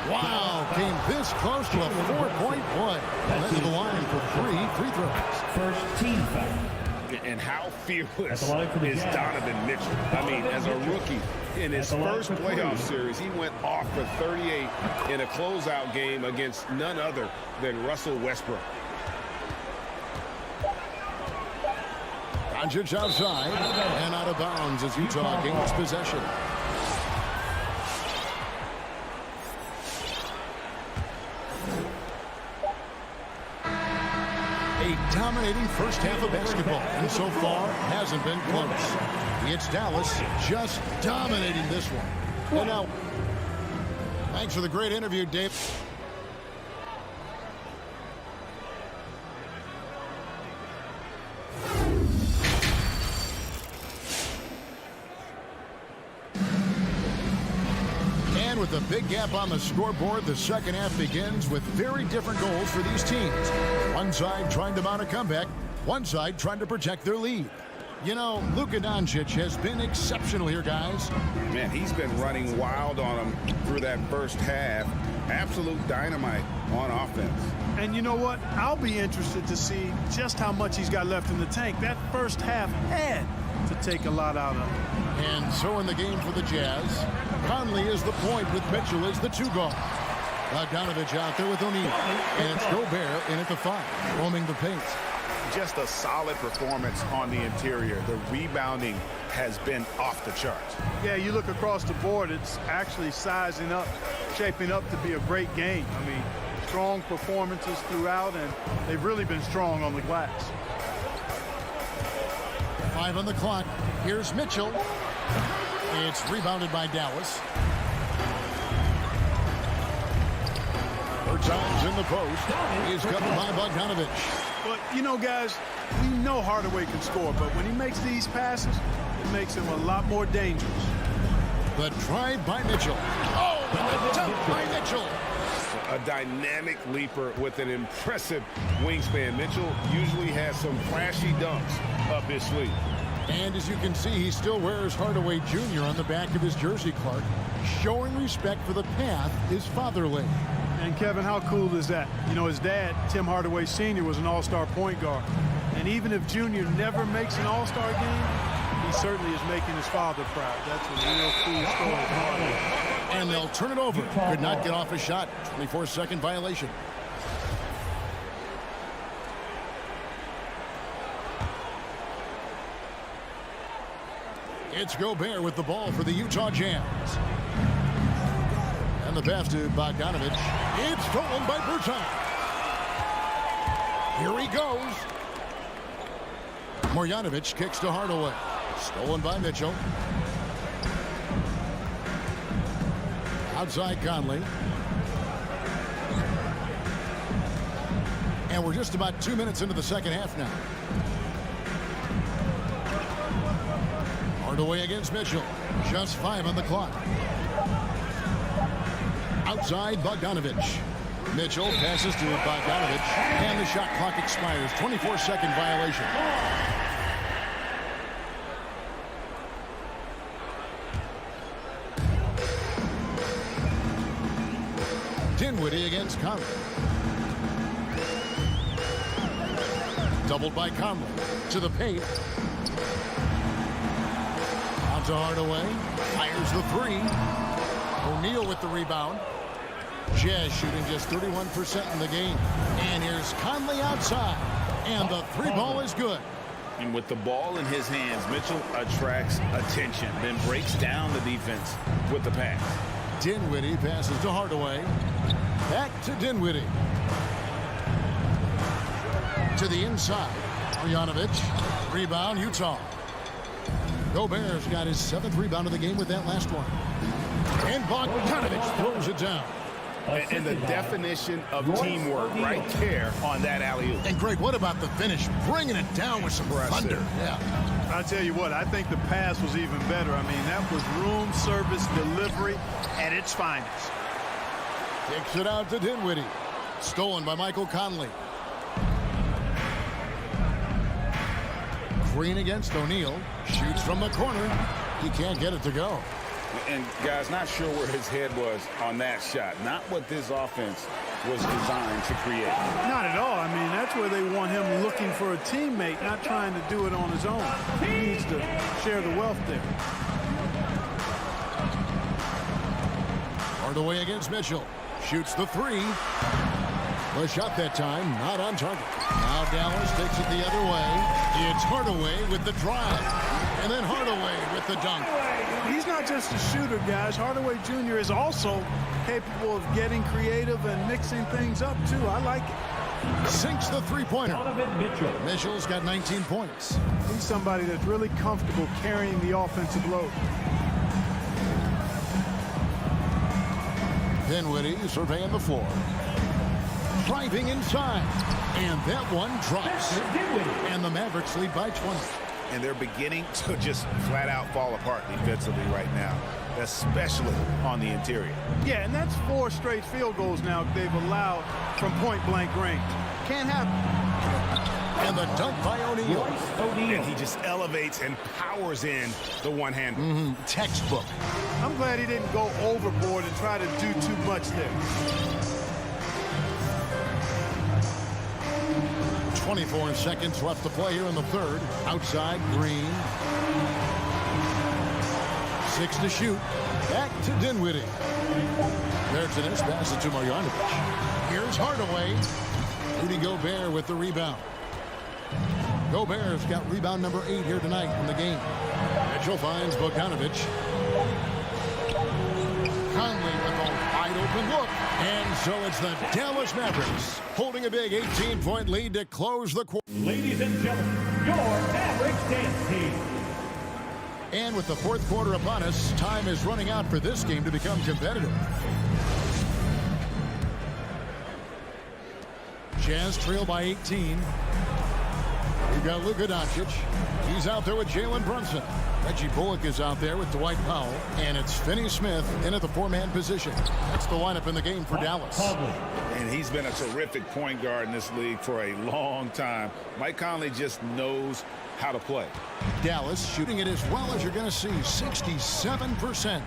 Wow, came this close to a 4-point play. Led to the line for 3 free throws.
First team foul.
And how fearless is Donovan Mitchell? I mean, as a rookie, in his first playoff series, he went off for 38 in a closeout game against none other than Russell Westbrook.
Doncic outside and out of bounds as Utah gains possession. A dominating first half of basketball, and so far hasn't been close. It's Dallas just dominating this one. And now, thanks for the great interview, Dave. And with a big gap on the scoreboard, the second half begins with very different goals for these teams. One side trying to mount a comeback, one side trying to protect their lead. You know, Luka Doncic has been exceptional here, guys.
Man, he's been running wild on them through that first half. Absolute dynamite on offense.
And you know what? I'll be interested to see just how much he's got left in the tank. That first half had to take a lot out of him.
And so in the game for the Jazz, Conley is the point with Mitchell as the 2 guard. Bogdanovich out there with O'Neal. And it's Gobert in at the 5, roaming the paint.
Just a solid performance on the interior. The rebounding has been off the charts.
Yeah, you look across the board, it's actually sizing up, shaping up to be a great game. I mean, strong performances throughout, and they've really been strong on the glass.
5 on the clock. Here's Mitchell. It's rebounded by Dallas. Bertans in the post. He's covered by Bogdanovich.
But, you know, guys, we know Hardaway can score, but when he makes these passes, it makes him a lot more dangerous.
The drive by Mitchell. Oh, and the dunk by Mitchell.
A dynamic leaper with an impressive wingspan. Mitchell usually has some flashy dunks up his sleeve.
And as you can see, he still wears Hardaway Jr. on the back of his jersey, Clark, showing respect for the path his father laid.
And Kevin, how cool is that? You know, his dad, Tim Hardaway Sr., was an all-star point guard. And even if Junior never makes an all-star game, he certainly is making his father proud. That's a real cool story.
And they'll turn it over. Could not get off a shot. 24-second violation. It's Gobert with the ball for the Utah Jazz. And the pass to Bogdanovic. It's stolen by Bertan. Here he goes. Marjanovic kicks to Hardaway. Stolen by Mitchell. Outside Conley. And we're just about 2 minutes into the second half now. Hardaway against Mitchell. Just 5 on the clock. Outside Bogdanovic. Mitchell passes to Bogdanovic. And the shot clock expires. 24-second violation. Dinwiddie against Conley. Doubled by Conley. To the paint. On to Hardaway. Fires the three. O'Neal with the rebound. Jazz shooting just 31% in the game. And here's Conley outside. And the three ball is good.
And with the ball in his hands, Mitchell attracts attention, then breaks down the defense with the pass.
Dinwiddie passes to Hardaway. Back to Dinwiddie. To the inside. Marjanovic. Rebound, Utah. Gobert's got his 7th rebound of the game with that last one. And Bogdanovic throws it down.
And the definition of teamwork right there on that alley-oop.
And Greg, what about the finish? Bringing it down with some thunder. Yeah.
I'll tell you what, I think the pass was even better. I mean, that was room service delivery at its finest.
Kicks it out to Dinwiddie. Stolen by Michael Conley. Green against O'Neal. Shoots from the corner. He can't get it to go.
And, guys, not sure where his head was on that shot. Not what this offense was designed to create.
Not at all. I mean, that's where they want him looking for a teammate, not trying to do it on his own. He needs to share the wealth there.
Hardaway against Mitchell. Shoots the three. The shot that time, not on target. Now Dallas takes it the other way. It's Hardaway with the drive. And then Hardaway with the dunk.
He's not just a shooter, guys. Hardaway Jr. is also capable of getting creative and mixing things up, too. I like it.
Sinks the three-pointer. Mitchell's got 19 points.
He's somebody that's really comfortable carrying the offensive load.
Dinwiddie surveying the floor. Driving inside. And that one drops. And the Mavericks lead by 20.
And they're beginning to just flat out fall apart defensively right now, especially on the interior.
Yeah, and that's 4 straight field goals now they've allowed from point-blank range. Can't happen.
And the dunk by O'Neal.
And he just elevates and powers in the one-hander.
Textbook.
I'm glad he didn't go overboard and try to do too much there.
24 seconds left to play here in the third. Outside, Green. 6 to shoot. Back to Dinwiddie. There's an pass it to Marjanovic. Here's Hardaway. Rudy Gobert with the rebound. Gobert's got rebound number 8 here tonight in the game. Mitchell finds Bogdanovic. Conley with a wide open look. And so it's the Dallas Mavericks holding a big 18-point lead to close the quarter.
Ladies and gentlemen, your Mavericks dance team.
And with the fourth quarter upon us, time is running out for this game to become competitive. Jazz trail by 18. We've got Luka Doncic. He's out there with Jalen Brunson. Reggie Bullock is out there with Dwight Powell. And it's Finney Smith in at the 4-man position. That's the lineup in the game for Dallas.
And he's been a terrific point guard in this league for a long time. Mike Conley just knows how to play.
Dallas shooting it as well as you're going to see. 67%.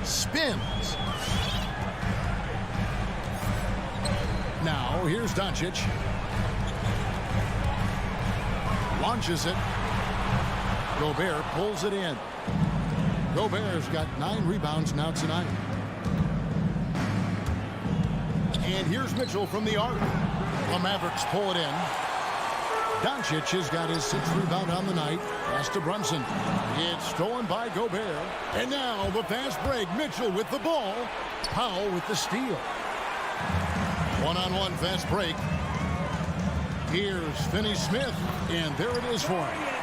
Spins. Now here's Doncic. Launches it. Gobert pulls it in. Gobert's got 9 rebounds now tonight. And here's Mitchell from the arc. The Mavericks pull it in. Doncic has got his 6th rebound on the night. Pass to Brunson. It's stolen by Gobert. And now the fast break. Mitchell with the ball. Powell with the steal. One-on-one fast break. Here's Finney Smith. And there it is for him.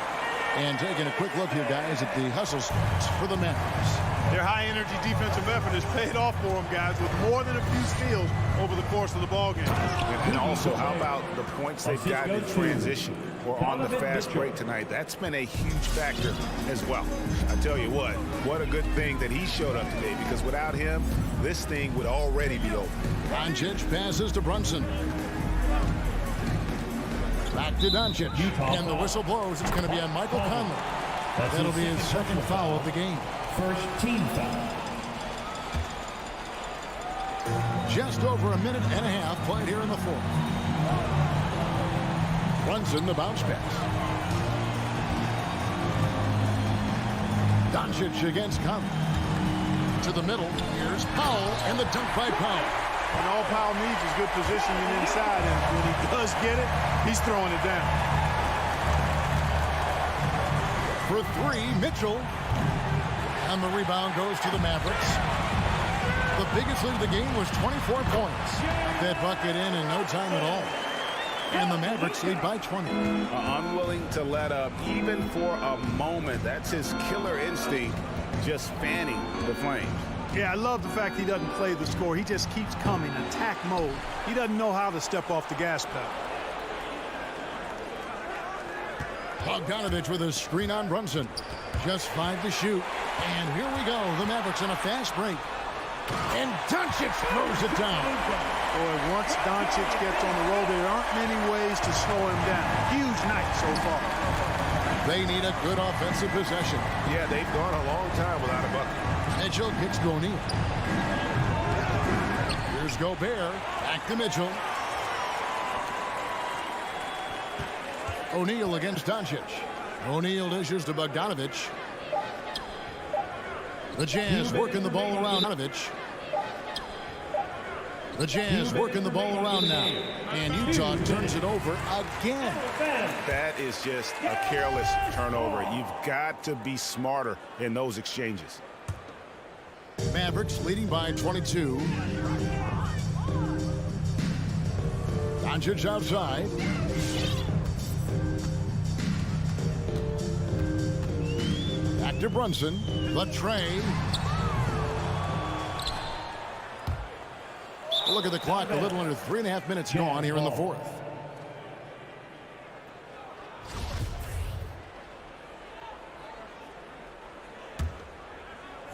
And taking a quick look here, guys, at the hustle for the Mavericks.
Their high-energy defensive effort has paid off for them, guys, with more than a few steals over the course of the ballgame.
And also, how about the points they've gotten in transition or on the fast break tonight? That's been a huge factor as well. I tell you what a good thing that he showed up today, because without him, this thing would already be over.
Doncic passes to Brunson. Back to Doncic. And the whistle blows. It's going to be on Michael Conley. That'll be his 2nd foul of the game.
First team foul.
Just over a minute and a half played here in the 4th. Brunson, the bounce pass. Doncic against Conley. To the middle. Here's Powell, and the dunk by Powell.
And all Powell needs is good positioning inside, and when he does get it, he's throwing it down.
For 3, Mitchell. And the rebound goes to the Mavericks. The biggest lead of the game was 24 points. Got that bucket in no time at all. And the Mavericks lead by 20.
Unwilling to let up even for a moment. That's his killer instinct, just fanning the flames.
Yeah, I love the fact he doesn't play the score. He just keeps coming, attack mode. He doesn't know how to step off the gas pedal.
Bogdanovich with a screen on Brunson. Just 5 to shoot. And here we go. The Mavericks in a fast break. And Doncic throws it down.
Boy, once Doncic gets on the roll, there aren't many ways to slow him down. Huge night so far.
They need a good offensive possession.
Yeah, they've gone a long time without a bucket.
Mitchell gets to O'Neal. Here's Gobert. Back to Mitchell. O'Neal against Doncic. O'Neal dishes to Bogdanovich. The Jazz working the ball around Bogdanovich. The Jazz working the ball around now. And Utah turns it over again.
That is just a careless turnover. You've got to be smarter in those exchanges.
Mavericks leading by 22. Doncic outside. Back to Brunson. The tray. Look at the clock. A little under 3.5 minutes gone here in the 4th.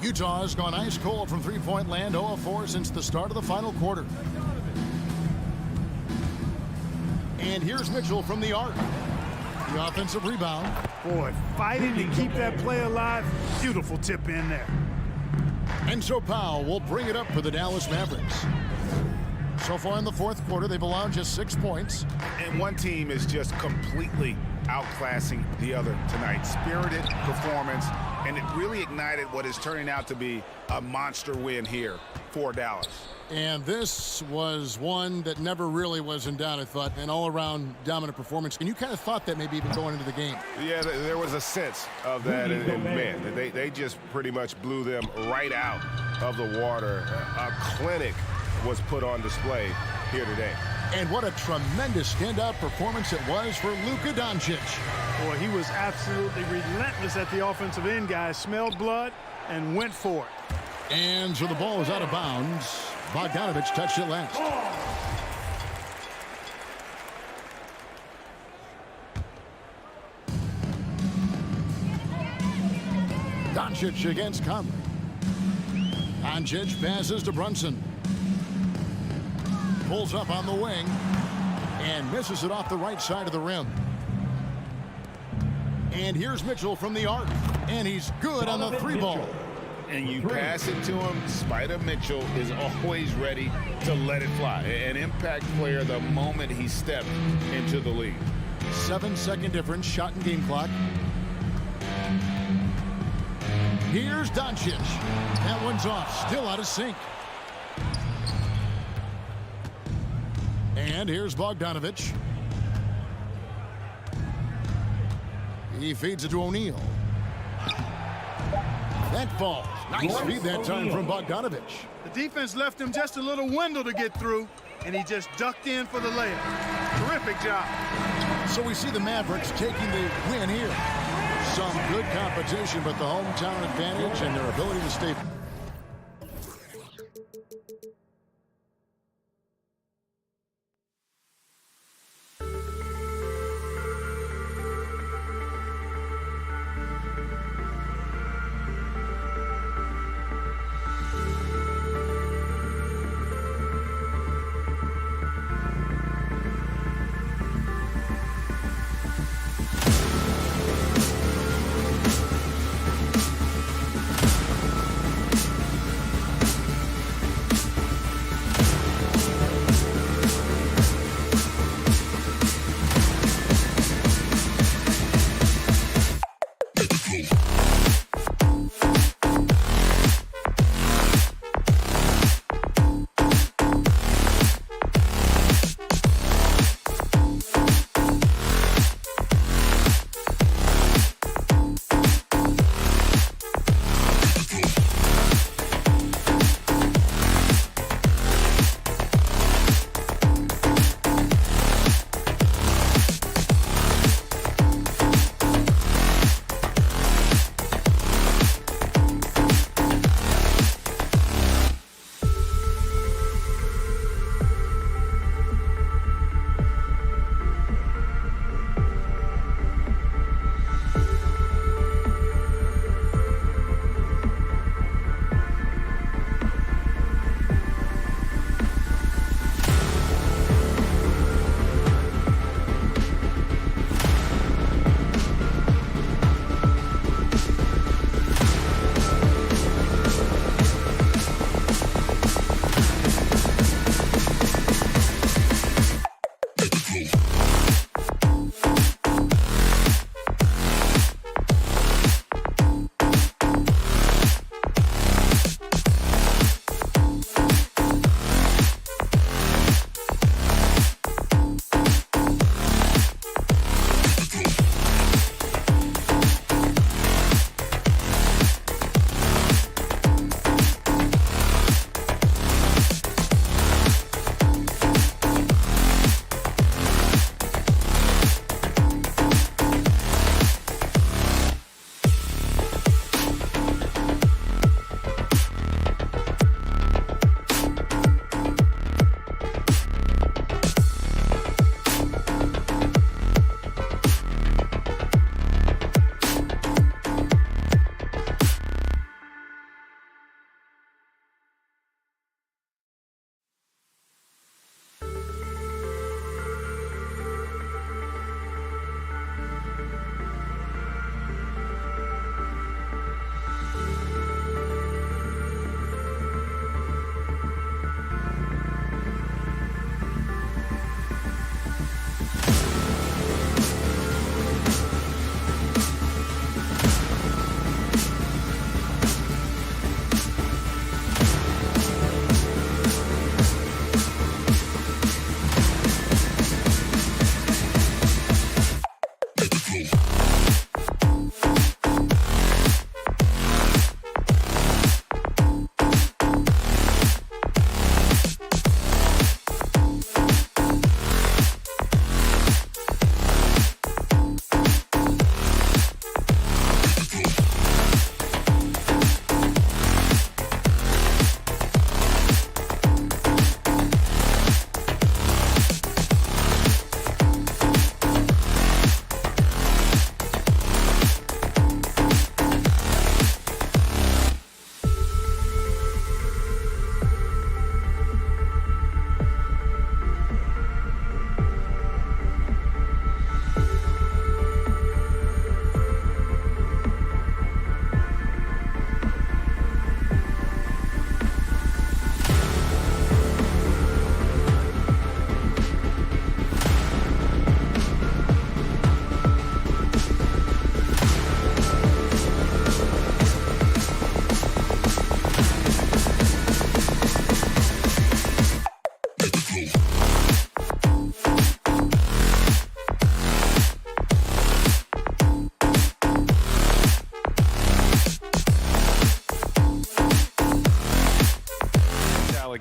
Utah has gone ice cold from three-point land, 0 of 4 since the start of the final quarter. And here's Mitchell from the arc. The offensive rebound.
Boy, fighting to keep that play alive. Beautiful tip in there.
And so Powell will bring it up for the Dallas Mavericks. So far in the 4th quarter, they've allowed just 6 points.
And one team is just completely outclassing the other tonight. Spirited performance, and it really ignited what is turning out to be a monster win here for Dallas.
And this was one that never really was in doubt, I thought, an all-around dominant performance. And you kind of thought that maybe even going into the game.
Yeah, there was a sense of that. And man, they just pretty much blew them right out of the water. A clinic was put on display here today.
And what a tremendous standout performance it was for Luka Doncic.
Boy, he was absolutely relentless at the offensive end, guys. Smelled blood and went for it.
And so the ball is out of bounds. Bogdanovich touched it last. Doncic against Conley. Doncic passes to Brunson. Pulls up on the wing and misses it off the right side of the rim. And here's Mitchell from the arc, and he's good on the 3-ball.
And you pass it to him. Spider Mitchell is always ready to let it fly. An impact player the moment he stepped into the league.
7-second difference, shot and game clock. Here's Doncic. That one's off, still out of sync. And here's Bogdanovich. He feeds it to O'Neal. That falls. Nice feed that time from Bogdanovich.
The defense left him just a little window to get through, and he just ducked in for the layup. Terrific job.
So we see the Mavericks taking the win here. Some good competition, but the hometown advantage and their ability to stay.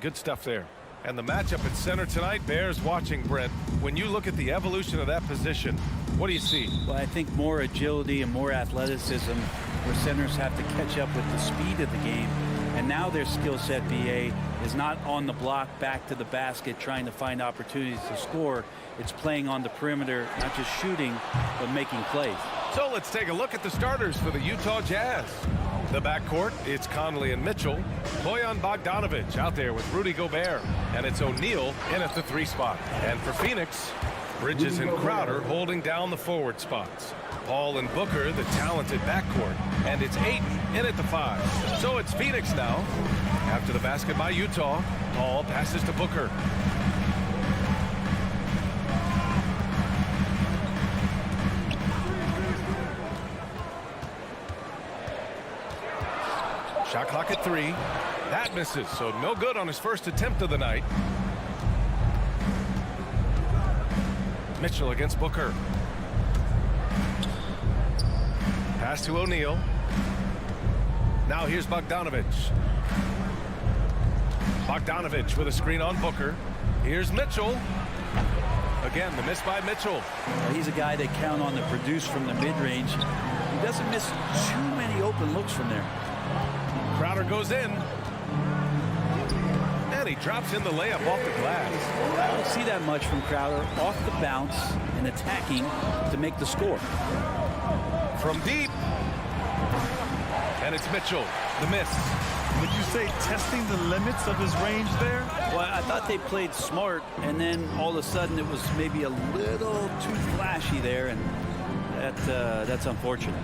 Good stuff there. And the matchup at center tonight bears watching, Brent. When you look at the evolution of that position, what do you see?
Well, I think more agility and more athleticism where centers have to catch up with the speed of the game. And now their skill set, BA, is not on the block back to the basket trying to find opportunities to score. It's playing on the perimeter, not just shooting, but making plays.
So let's take a look at the starters for the Utah Jazz. The backcourt, it's Conley and Mitchell. Bojan Bogdanovic out there with Rudy Gobert. And it's O'Neal in at the 3 spot. And for Phoenix, Bridges and Crowder holding down the forward spots. Paul and Booker, the talented backcourt. And it's Ayton in at the 5. So it's Phoenix now. After the basket by Utah, Paul passes to Booker. Shot clock at 3. That misses, so no good on his first attempt of the night. Mitchell against Booker. Pass to O'Neal. Now here's Bogdanovic. Bogdanovic with a screen on Booker. Here's Mitchell. Again, the miss by Mitchell.
He's a guy they count on to produce from the mid-range. He doesn't miss too many open looks from there.
Crowder goes in. And he drops in the layup off the glass.
I don't see that much from Crowder. Off the bounce and attacking to make the score.
From deep. And it's Mitchell. The miss.
Would you say testing the limits of his range there?
Well, I thought they played smart, and then all of a sudden it was maybe a little too flashy there, and that's unfortunate.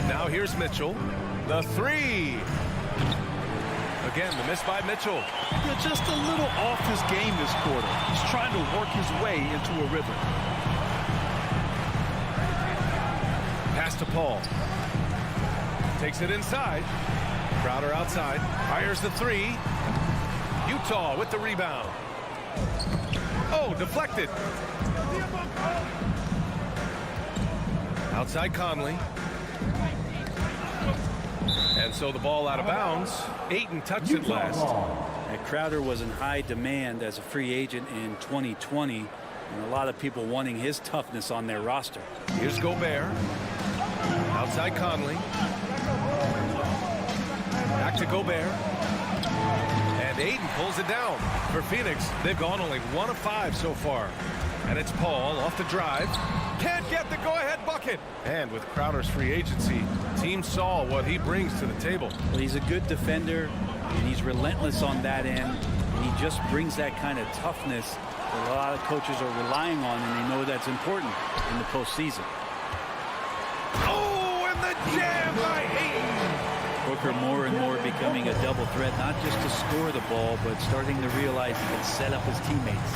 Now here's Mitchell. The 3. Again, the miss by Mitchell.
Yeah, just a little off his game this quarter. He's trying to work his way into a rhythm.
Pass to Paul. Takes it inside. Crowder outside. Fires the 3. Utah with the rebound. Oh, deflected. Outside Conley. And so the ball out of bounds. Ayton touched it last.
And Crowder was in high demand as a free agent in 2020. And a lot of people wanting his toughness on their roster.
Here's Gobert. Outside Conley. Back to Gobert. And Ayton pulls it down. For Phoenix, they've gone only 1 of 5 so far. And it's Paul off the drive. Can't get the go-ahead bucket. And with Crowder's free agency, team saw what he brings to the table.
Well, he's a good defender, and he's relentless on that end. And he just brings that kind of toughness that a lot of coaches are relying on, and they know that's important in the postseason.
Oh, and the jam by Ayton.
Booker more and more becoming a double threat, not just to score the ball, but starting to realize he can set up his teammates.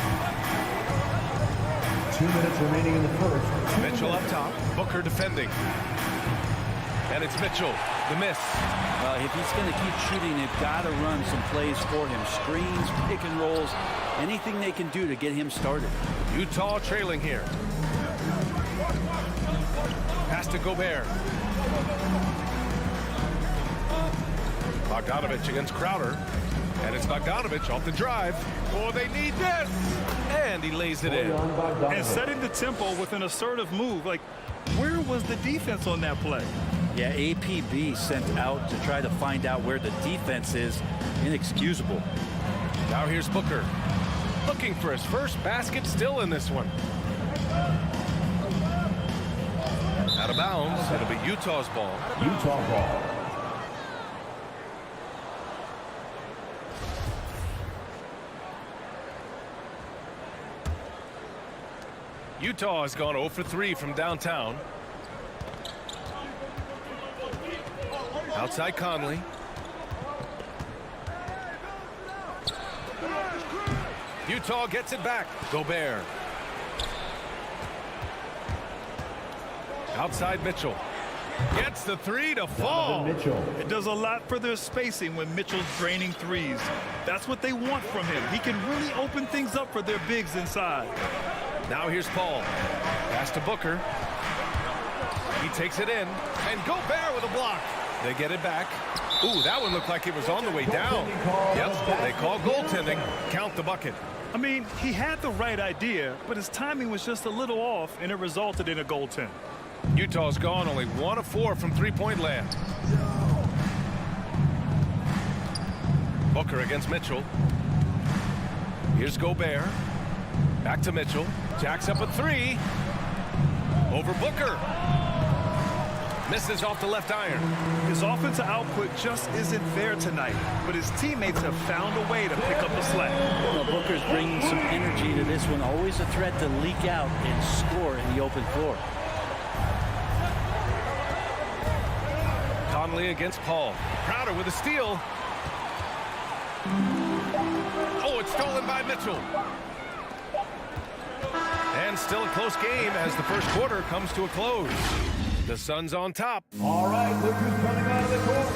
2 minutes remaining in the first.
Mitchell up top. Booker defending. And it's Mitchell. The miss.
Well, if he's going to keep shooting, they've got to run some plays for him. Screens, pick and rolls, anything they can do to get him started.
Utah trailing here. Pass to Gobert. Bogdanovic against Crowder. And it's Bogdanovic off the drive. Oh, they need this. And he lays it in.
And setting the tempo with an assertive move. Like, where was the defense on that play?
Yeah, APB sent out to try to find out where the defense is. Inexcusable.
Now here's Booker. Looking for his first basket, still in this one. Out of bounds. It'll be Utah's ball.
Utah ball.
Utah has gone 0 for 3 from downtown. Outside Conley. Utah gets it back. Gobert. Outside Mitchell. Gets the 3 to fall.
It does a lot for their spacing when Mitchell's draining threes. That's what they want from him. He can really open things up for their bigs inside.
Now here's Paul. Pass to Booker. He takes it in. And Gobert with a block. They get it back. Ooh, that one looked like it was on the way down. Yep, they call goaltending. Count the bucket.
I mean, he had the right idea, but his timing was just a little off, and it resulted in a goaltend.
Utah's gone only 1 of 4 from three-point land. Booker against Mitchell. Here's Gobert. Back to Mitchell. Jacks up a 3. Over Booker. Misses off the left iron.
His offensive output just isn't there tonight, but his teammates have found a way to pick up the slack.
Well, Booker's bringing some energy to this one. Always a threat to leak out and score in the open floor.
Conley against Paul. Crowder with a steal. Oh, it's stolen by Mitchell. And still a close game as the first quarter comes to a close. The Suns on top.
All right, look who's coming out of the court.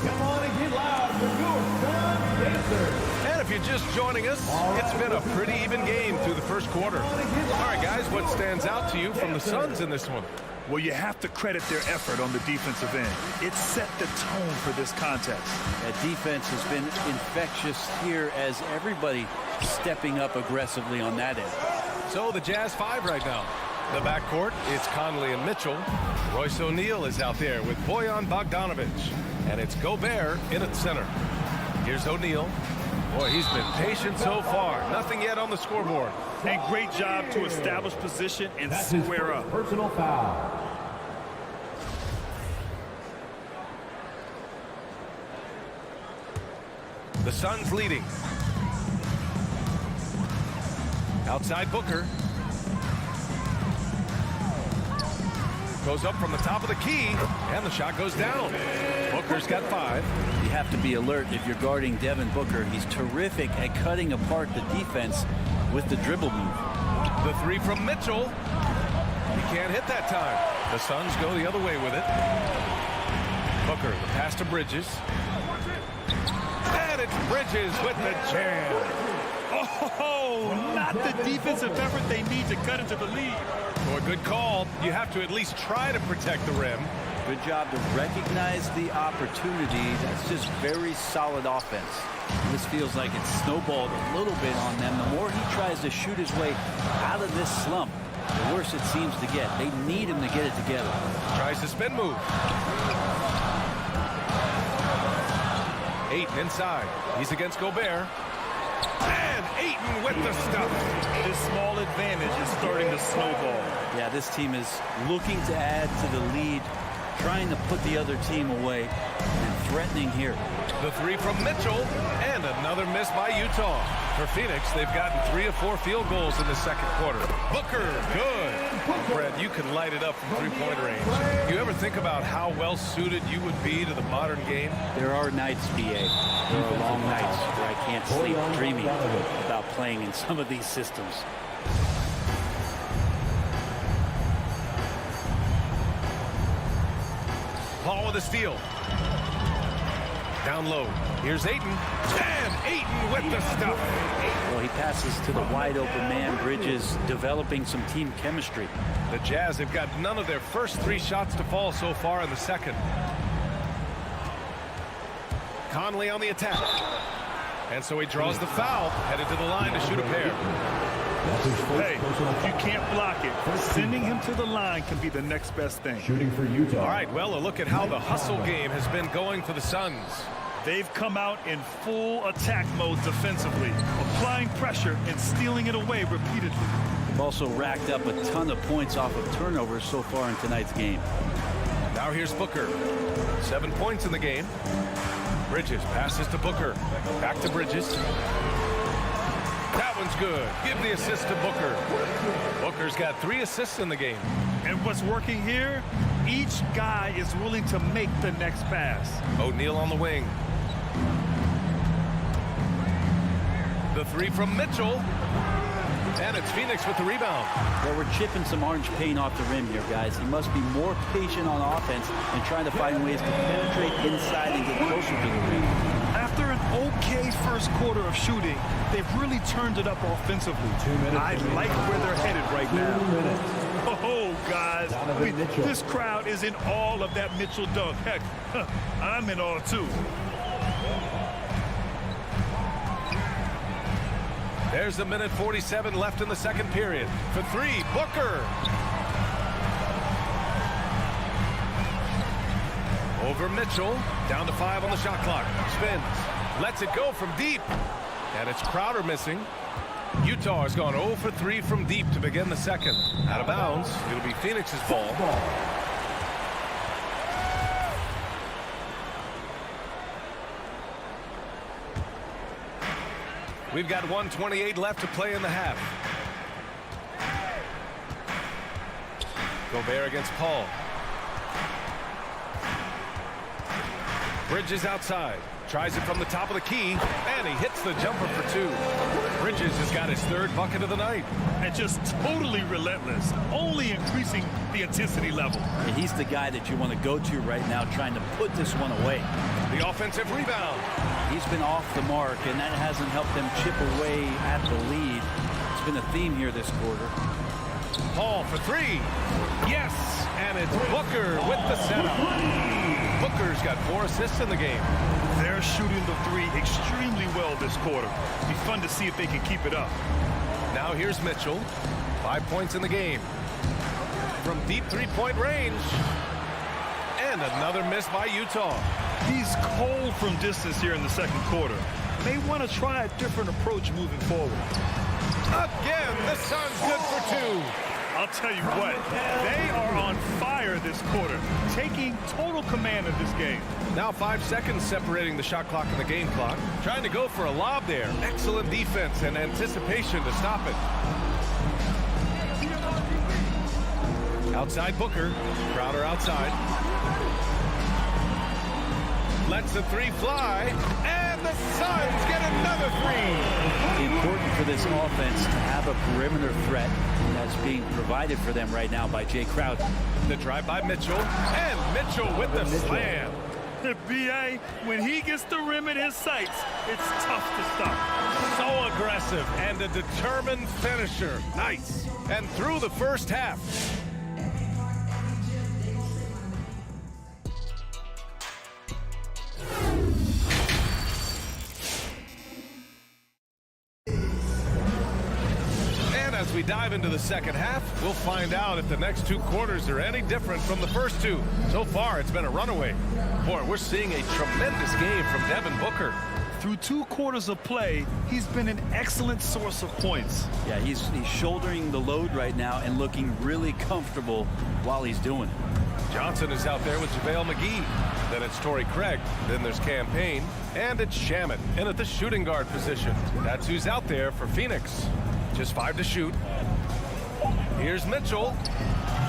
Come on and get loud for your Sun Dancers.
And if you're just joining us, it's been a pretty even game through the first quarter. All right, guys, what stands out to you from the Suns in this one?
Well, you have to credit their effort on the defensive end. It set the tone for this contest.
That defense has been infectious here as everybody stepping up aggressively on that end.
So the Jazz 5 right now. The backcourt, it's Conley and Mitchell. Royce O'Neal is out there with Bojan Bogdanovic. And it's Gobert in at center. Here's O'Neal. Boy, he's been patient so far. Nothing yet on the scoreboard.
And great job to establish position and square up.
Personal foul.
The Suns leading. Outside Booker. Goes up from the top of the key, and the shot goes down. Booker's got 5.
You have to be alert if you're guarding Devin Booker. He's terrific at cutting apart the defense with the dribble move.
The 3 from Mitchell. He can't hit that time. The Suns go the other way with it. Booker, the pass to Bridges. And it's Bridges with the jam.
Oh, not the defensive effort they need to cut into the lead.
Boy, good call. You have to at least try to protect the rim.
Good job to recognize the opportunity. That's just very solid offense. This feels like it's snowballed a little bit on them. The more he tries to shoot his way out of this slump, the worse it seems to get. They need him to get it together.
Tries the spin move. Ayton inside. He's against Gobert. And Ayton with the stuff.
This small advantage is starting to snowball.
Yeah, this team is looking to add to the lead, trying to put the other team away, and threatening here.
The 3 from Mitchell, and another miss by Utah. For Phoenix, they've gotten 3 of 4 field goals in the second quarter. Booker, good. Brett, you can light it up from three-point range. You ever think about how well suited you would be to the modern game?
There are nights, BA. There are long nights where I can't sleep dreaming about playing in some of these systems.
Paul with a steal. Down low. Here's Ayton. And Ayton with the stuff.
Well, he passes to the wide open man. Bridges developing some team chemistry.
The Jazz have got none of their first 3 shots to fall so far in the second. Conley on the attack. And so he draws the foul, headed to the line to shoot a pair.
Hey, if you can't block it, sending him to the line can be the next best thing.
Shooting for Utah.
All right, well, a look at how the hustle game has been going for the Suns.
They've come out in full attack mode defensively, applying pressure and stealing it away repeatedly.
They've also racked up a ton of points off of turnovers so far in tonight's game.
Now here's Booker. 7 points in the game. Bridges passes to Booker. Back to Bridges. That one's good. Give the assist to Booker. Booker's got 3 assists in the game.
And what's working here? Each guy is willing to make the next pass.
O'Neal on the wing. The 3 from Mitchell. And it's Phoenix with the rebound.
Well, we're chipping some orange paint off the rim here, guys. He must be more patient on offense and trying to find ways to penetrate inside and get closer to the rim.
After an okay first quarter of shooting, they've really turned it up offensively. I like where they're headed right now. Oh, guys, I mean, this crowd is in awe of that Mitchell dunk. Heck, I'm in awe, too.
There's a minute 47 left in the second period. For three, Booker. Over Mitchell, down to 5 on the shot clock. Spins, lets it go from deep. And it's Crowder missing. Utah has gone 0 for 3 from deep to begin the second. Out of bounds, it'll be Phoenix's ball. We've got 1:28 left to play in the half. Gobert against Paul. Bridges outside. Tries it from the top of the key, and he hits the jumper for 2. Bridges has got his 3rd bucket of the night.
And just totally relentless, only increasing the intensity level.
And he's the guy that you want to go to right now, trying to put this one away.
The offensive rebound.
He's been off the mark, and that hasn't helped them chip away at the lead. It's been a theme here this quarter.
Paul for 3. Yes, and it's Booker with the setup. Booker's got 4 assists in the game.
They're shooting the 3 extremely well this quarter. Be fun to see if they can keep it up.
Now here's Mitchell. 5 points in the game. From deep 3-point range. And another miss by Utah.
He's cold from distance here in the second quarter. May want to try a different approach moving forward.
Again, the Suns good for 2.
I'll tell you what, they are on fire this quarter, taking total command of this game.
Now 5 seconds separating the shot clock and the game clock. Trying to go for a lob there. Excellent defense and anticipation to stop it. Outside Booker. Crowder outside. Lets the 3 fly. And the Suns get another 3.
Important for this offense to have a perimeter threat that's being provided for them right now by Jay Crowder.
The drive by Mitchell. And Mitchell with the slam.
B.A., when he gets the rim in his sights, it's tough to stop.
So aggressive and a determined finisher. Nice. And through the first half. As we dive into the second half, we'll find out if the next 2 quarters are any different from the first 2. So far, it's been a runaway. Boy, we're seeing a tremendous game from Devin Booker.
Through 2 quarters of play, he's been an excellent source of points.
Yeah, he's shouldering the load right now and looking really comfortable while he's doing it.
Johnson is out there with JaVale McGee. Then it's Torrey Craig. Then there's Cam Payne. And it's Shamet in at the shooting guard position. That's who's out there for Phoenix. Just 5 to shoot. Here's Mitchell.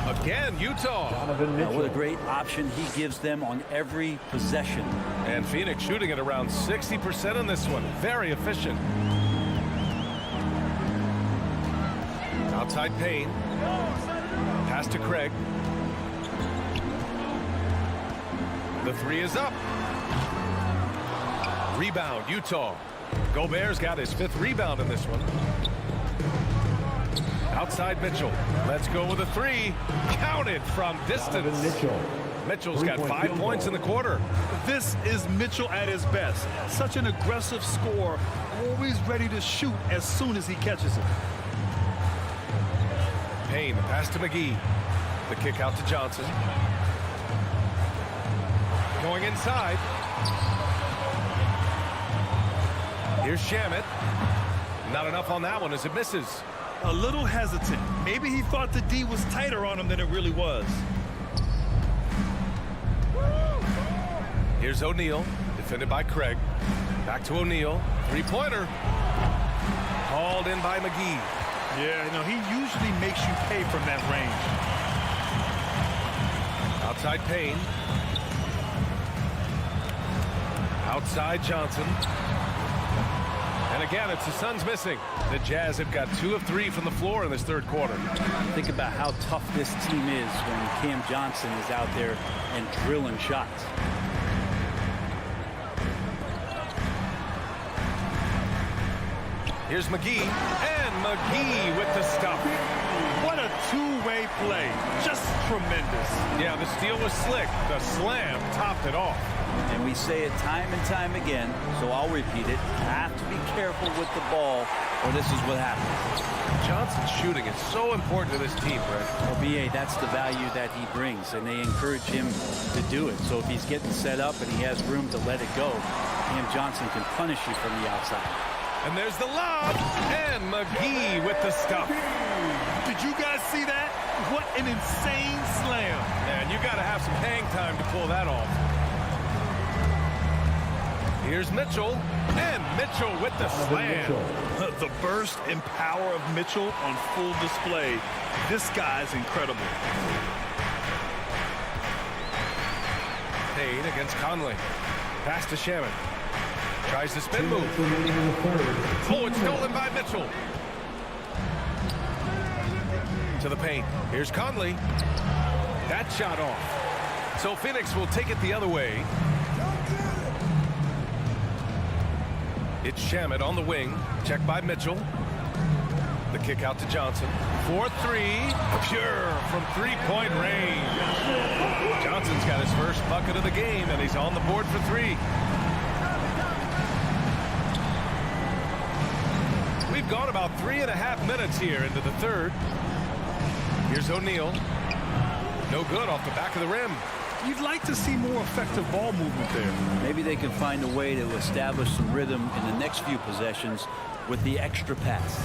Again, Utah.
What a great option he gives them on every possession.
And Phoenix shooting at around 60% in this one. Very efficient. Outside Payne. Pass to Craig. The 3 is up. Rebound, Utah. Gobert's got his 5th rebound in this one. Outside Mitchell. Let's go with a 3. Counted from distance. Mitchell's got 5 points in the quarter.
This is Mitchell at his best. Such an aggressive scorer, always ready to shoot as soon as he catches it.
Payne, the pass to McGee. The kick out to Johnson. Going inside. Here's Shamet. Not enough on that one as it misses.
A little hesitant. Maybe he thought the D was tighter on him than it really was.
Here's O'Neal, defended by Craig. Back to O'Neal. 3-pointer. Called in by McGee.
Yeah, no, he usually makes you pay from that range.
Outside Payne. Outside Johnson. And again, it's the Suns missing. The Jazz have got 2 of 3 from the floor in this 3rd quarter.
Think about how tough this team is when Cam Johnson is out there and drilling shots.
Here's McGee, and McGee with the stuff.
What a two-way play. Just tremendous.
Yeah, the steal was slick. The slam topped it off.
And we say it time and time again, so I'll repeat it. You have to be careful with the ball, or this is what happens.
Johnson's shooting is so important to this team, Brett.
Well, B.A., that's the value that he brings, and they encourage him to do it. So if he's getting set up and he has room to let it go, Cam Johnson can punish you from the outside.
And there's the lob, and McGee with the stuff.
Did you guys see that? What an insane slam.
Man, you got to have some hang time to pull that off. Here's Mitchell, and Mitchell with the slam.
The burst and power of Mitchell on full display. This guy's incredible.
Payne against Conley. Pass to Shaman. Tries the spin move. Oh, it's stolen by Mitchell. To the paint. Here's Conley. That shot off. So Phoenix will take it the other way. It's Shamet on the wing. Checked by Mitchell. The kick out to Johnson. 4-3. Pure from three-point range. Johnson's got his first bucket of the game, and he's on the board for three. We've gone about 3.5 minutes here into the third. Here's O'Neal. No good off the back of the rim.
You'd like to see more effective ball movement there.
Maybe they can find a way to establish some rhythm in the next few possessions with the extra pass.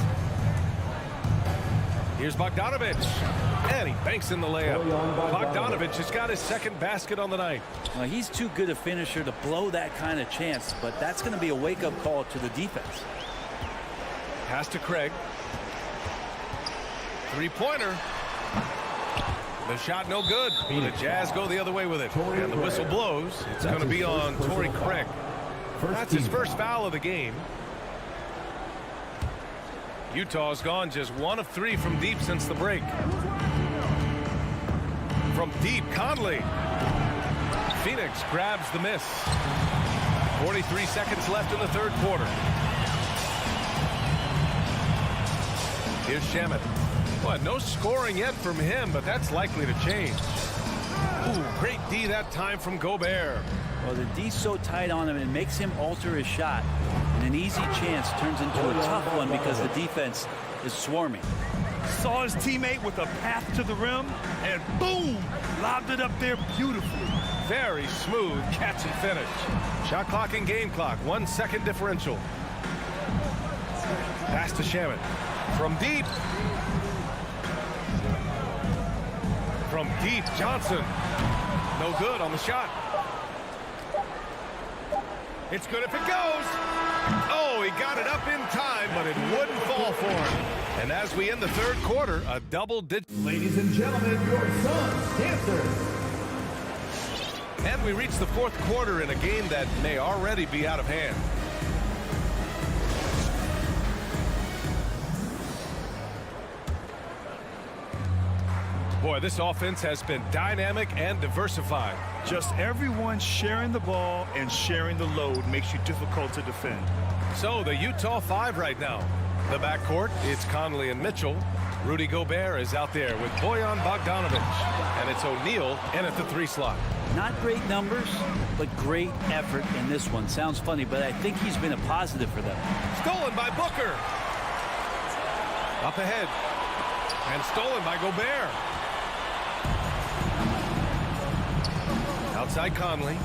Here's Bogdanovich. And he banks in the layup. Bogdanovich has got his second basket on the night.
Well, he's too good a finisher to blow that kind of chance, but that's going to be a wake-up call to the defense.
Pass to Craig. Three-pointer. The shot no good. The Jazz go the other way with it. And the whistle blows. It's going to be on Torrey Craig. That's his first foul of the game. Utah's gone just 1 of 3 from deep since the break. From deep, Conley. Phoenix grabs the miss. 43 seconds left in the third quarter. Here's Shamet. Well, no scoring yet from him, but that's likely to change. Ooh, great D that time from Gobert.
Well, the D's so tight on him, it makes him alter his shot. And an easy chance turns into a tough one because the defense is swarming.
Saw his teammate with a path to the rim, and boom, lobbed it up there beautifully.
Very smooth catch and finish. Shot clock and game clock, 1 second differential. Pass to Shamet. From deep. From deep, Johnson. No good on the shot. It's good if it goes. Oh, he got it up in time, but it wouldn't fall for him. And as we end the third quarter, a double-digit.
Ladies and gentlemen, your Suns dancers.
And we reach the fourth quarter in a game that may already be out of hand. Boy, this offense has been dynamic and diversified.
Just everyone sharing the ball and sharing the load makes you difficult to defend.
So the Utah 5 right now. The backcourt, it's Conley and Mitchell. Rudy Gobert is out there with Bojan Bogdanovich. And it's O'Neal in at the 3 slot.
Not great numbers, but great effort in this one. Sounds funny, but I think he's been a positive for them.
Stolen by Booker. Up ahead. And stolen by Gobert. Outside Conley.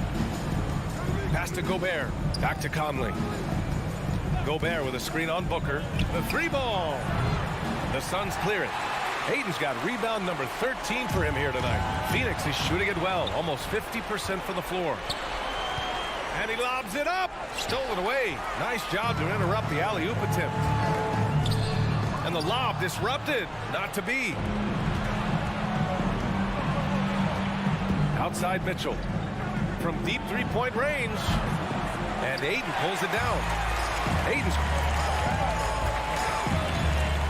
Pass to Gobert. Back to Conley. Gobert with a screen on Booker. The 3 ball. The Suns clear it. Hayden's got rebound number 13 for him here tonight. Phoenix is shooting it well. Almost 50% from the floor. And he lobs it up. Stolen away. Nice job to interrupt the alley-oop attempt. And the lob disrupted. Not to be. Outside Mitchell. From deep three-point range. And Ayton pulls it down. Ayton's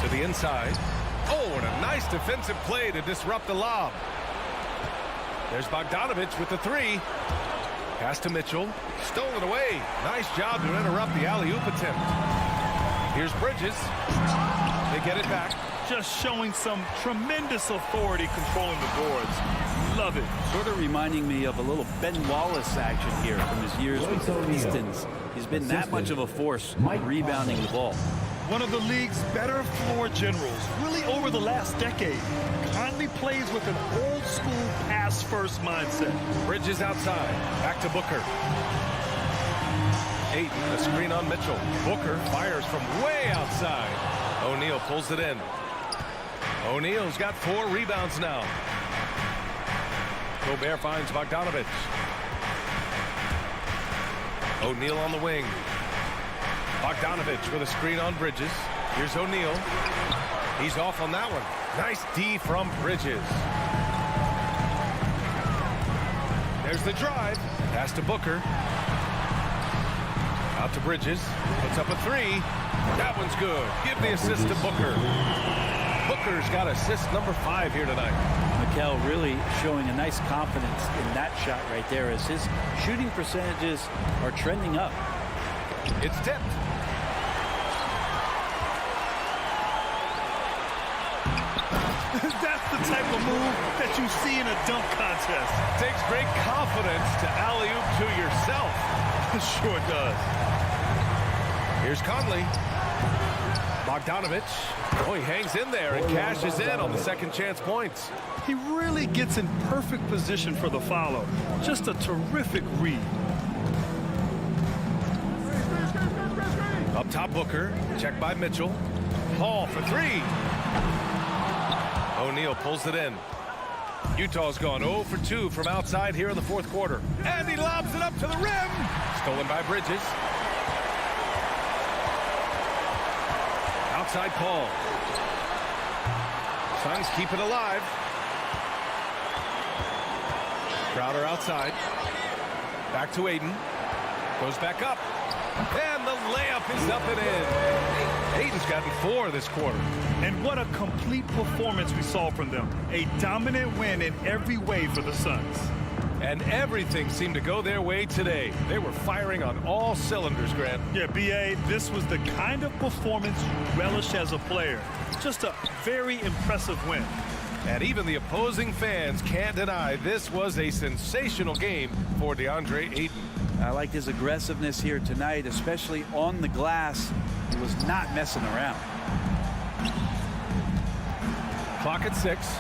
to the inside. Oh, and a nice defensive play to disrupt the lob. There's Bogdanovich with the 3. Pass to Mitchell. Stolen away. Nice job to interrupt the alley-oop attempt. Here's Bridges. They get it back.
Just showing some tremendous authority controlling the boards. Love it.
Sort of reminding me of a little Ben Wallace action here from his years with the Pistons. He's been that much of a force rebounding the ball.
One of the league's better floor generals, really over the last decade. Kindly plays with an old-school pass-first mindset.
Bridges outside. Back to Booker. Ayton, a screen on Mitchell. Booker fires from way outside. O'Neal pulls it in. O'Neal's got 4 rebounds now. Gobert finds Bogdanovich. O'Neal on the wing. Bogdanovich with a screen on Bridges. Here's O'Neal. He's off on that one. Nice D from Bridges. There's the drive. Pass to Booker. Out to Bridges. Puts up a 3. That one's good. Give the assist to Booker. Booker's got assist number 5 here tonight.
Mikel really showing a nice confidence in that shot right there as his shooting percentages are trending up.
It's tipped.
That's the type of move that you see in a dunk contest.
Takes great confidence to alley-oop to yourself.
Sure does.
Here's Conley. Bogdanovich. Oh, he hangs in there and cashes in on the second chance points.
He really gets in perfect position for the follow. Just a terrific read.
Up top, Booker. Checked by Mitchell. Hall for 3. O'Neal pulls it in. Utah's gone 0 for 2 from outside here in the fourth quarter. And he lobs it up to the rim. Stolen by Bridges. Outside Paul. Suns keep it alive. Crowder outside. Back to Ayton. Goes back up. And the layup is up and in. Ayton's gotten 4 this quarter.
And what a complete performance we saw from them. A dominant win in every way for the Suns.
And everything seemed to go their way today. They were firing on all cylinders, Grant.
Yeah, B.A., this was the kind of performance you relish as a player. Just a very impressive win.
And even the opposing fans can't deny this was a sensational game for DeAndre Ayton.
I liked his aggressiveness here tonight, especially on the glass. He was not messing around.
Clock at 6.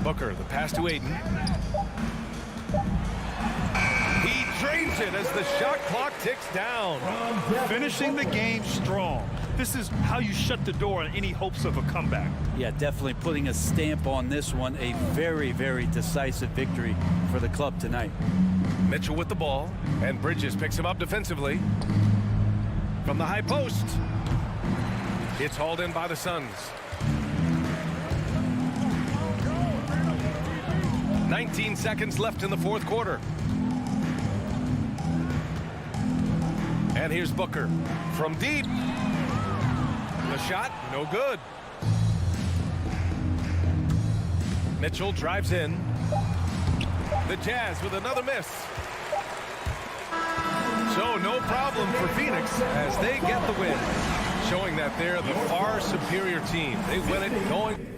Booker, the pass to Ayton. He drains it as the shot clock ticks down.
Finishing the game strong. This is how you shut the door on any hopes of a comeback.
Yeah, definitely putting a stamp on this one. A very, very decisive victory for the club tonight.
Mitchell with the ball, and Bridges picks him up defensively. From the high post. It's hauled in by the Suns. 19 seconds left in the fourth quarter. And here's Booker from deep. The shot, no good. Mitchell drives in. The Jazz with another miss. So no problem for Phoenix as they get the win, showing that they're the far superior team. They win it going.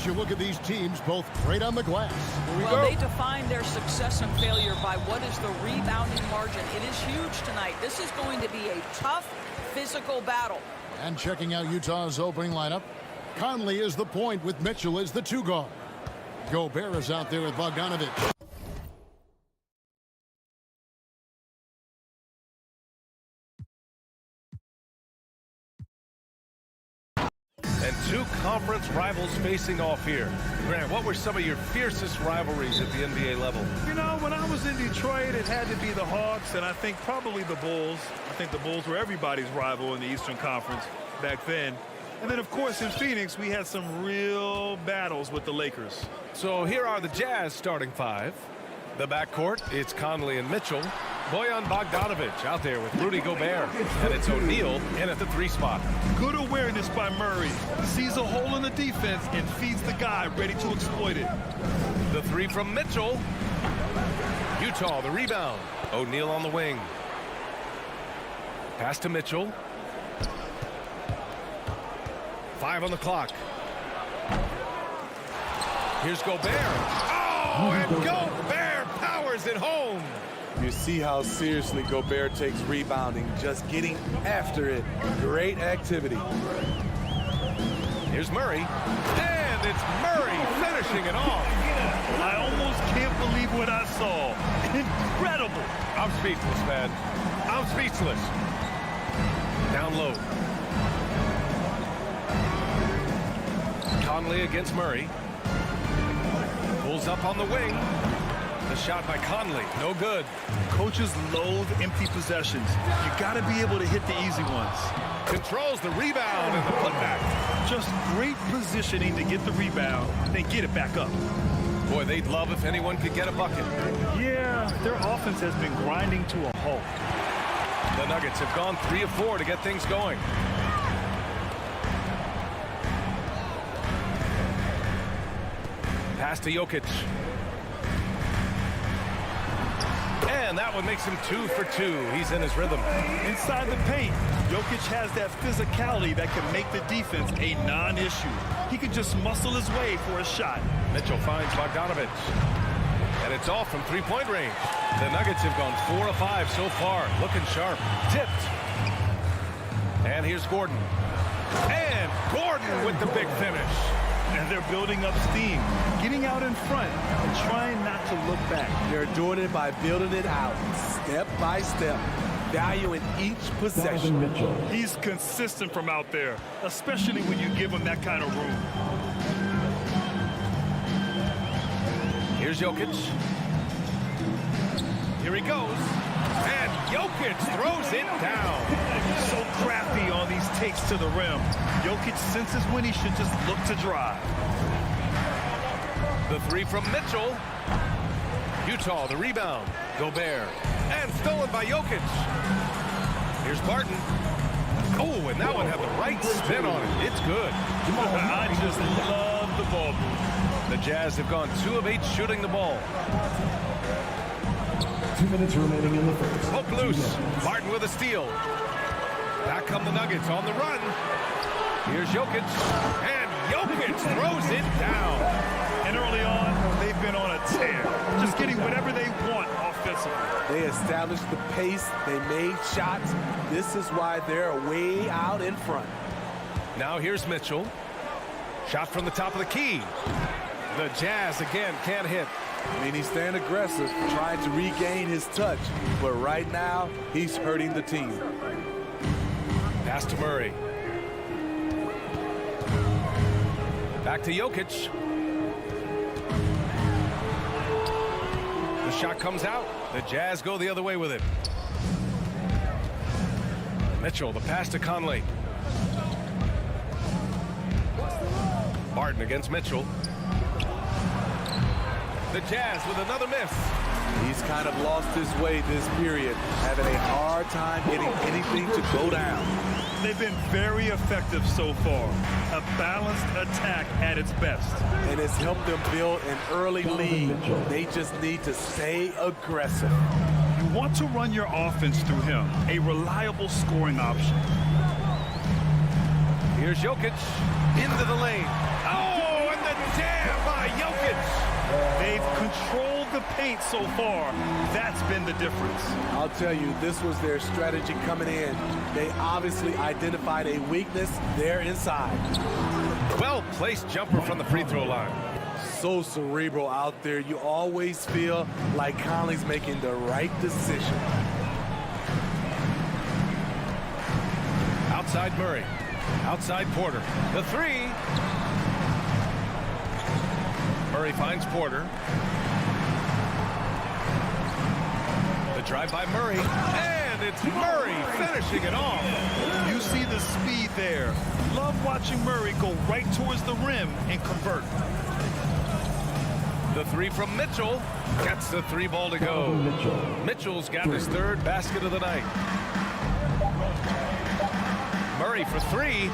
you look at these teams, both great on the glass.
Well, they define their success and failure by what is the rebounding margin. It is huge tonight. This is going to be a tough physical battle.
And checking out Utah's opening lineup, Conley is the point with Mitchell as the two guard. Gobert is out there with Bogdanovic.
And two conference rivals facing off here. Grant, what were some of your fiercest rivalries at the NBA level?
You know, when I was in Detroit, it had to be the Hawks, and I think probably the Bulls. I think the Bulls were everybody's rival in the Eastern Conference back then. And then, of course, in Phoenix, we had some real battles with the Lakers.
So here are the Jazz starting five. The backcourt, it's Conley and Mitchell. Bojan Bogdanovic out there with Rudy Gobert. And it's O'Neal in at the 3 spot.
Good awareness by Murray. Sees a hole in the defense and feeds the guy ready to exploit it.
The 3 from Mitchell. Utah, the rebound. O'Neal on the wing. Pass to Mitchell. 5 on the clock. Here's Gobert. Oh, and Gobert powers it home.
You see how seriously Gobert takes rebounding, just getting after it. Great activity.
Here's Murray. And it's Murray finishing it off.
I almost can't believe what I saw. Incredible.
I'm speechless, man. I'm speechless. Down low. Conley against Murray. Pulls up on the wing. The shot by Conley, no good.
Coaches loathe empty possessions. You got to be able to hit the easy ones.
Controls the rebound and the putback.
Just great positioning to get the rebound, then get it back up.
Boy, they'd love if anyone could get a bucket.
Yeah, their offense has been grinding to a halt.
The Nuggets have gone 3 of 4 to get things going. Pass to Jokic. And that one makes him 2 for 2. He's in his rhythm.
Inside the paint, Jokic has that physicality that can make the defense a non-issue. He can just muscle his way for a shot.
Mitchell finds Bogdanovic. And it's off from 3-point range. The Nuggets have gone 4 of 5 so far. Looking sharp. Tipped. And here's Gordon. And Gordon with the big finish.
And they're building up steam, getting out in front, and trying not to look back.
They're doing it by building it out, step by step, valuing each possession.
He's consistent from out there, especially when you give him that kind of room.
Here's Jokic. Here he goes. And Jokic throws it down.
So crafty on these takes to the rim. Jokic senses when he should just look to drive.
The 3 from Mitchell. Utah, the rebound. Gobert. And stolen by Jokic. Here's Barton. Oh, and that one had the right spin on it. It's good.
I just love the ball move.
The Jazz have gone 2 of 8 shooting the ball.
2 minutes remaining in the first.
Poke loose. Barton with a steal. Back come the Nuggets on the run. Here's Jokic. And Jokic throws it down.
And early on, they've been on a tear. Just getting whatever they want offensively.
They established the pace. They made shots. This is why they're way out in front.
Now here's Mitchell. Shot from the top of the key. The Jazz again can't hit.
I mean, he's staying aggressive, trying to regain his touch. But right now, he's hurting the team.
Pass to Murray. Back to Jokic. The shot comes out. The Jazz go the other way with it. Mitchell, the pass to Conley. Barton against Mitchell. The Jazz with another miss.
He's kind of lost his way this period, having a hard time getting anything to go down.
They've been very effective so far. A balanced attack at its best.
And it's helped them build an early lead. They just need to stay aggressive.
You want to run your offense through him, a reliable scoring option.
Here's Jokic into the lane. Oh, and the jam by Jokic.
They've controlled the paint so far. That's been the difference.
I'll tell you, this was their strategy coming in. They obviously identified a weakness there inside.
Well-placed jumper from the free throw line.
So cerebral out there. You always feel like Conley's making the right decision.
Outside Murray. Outside Porter. The three. Murray finds Porter. The drive by Murray. And it's Murray finishing it off.
You see the speed there. Love watching Murray go right towards the rim and convert.
The three from Mitchell. Gets the three ball to go. Mitchell's got his third basket of the night. Murray for three.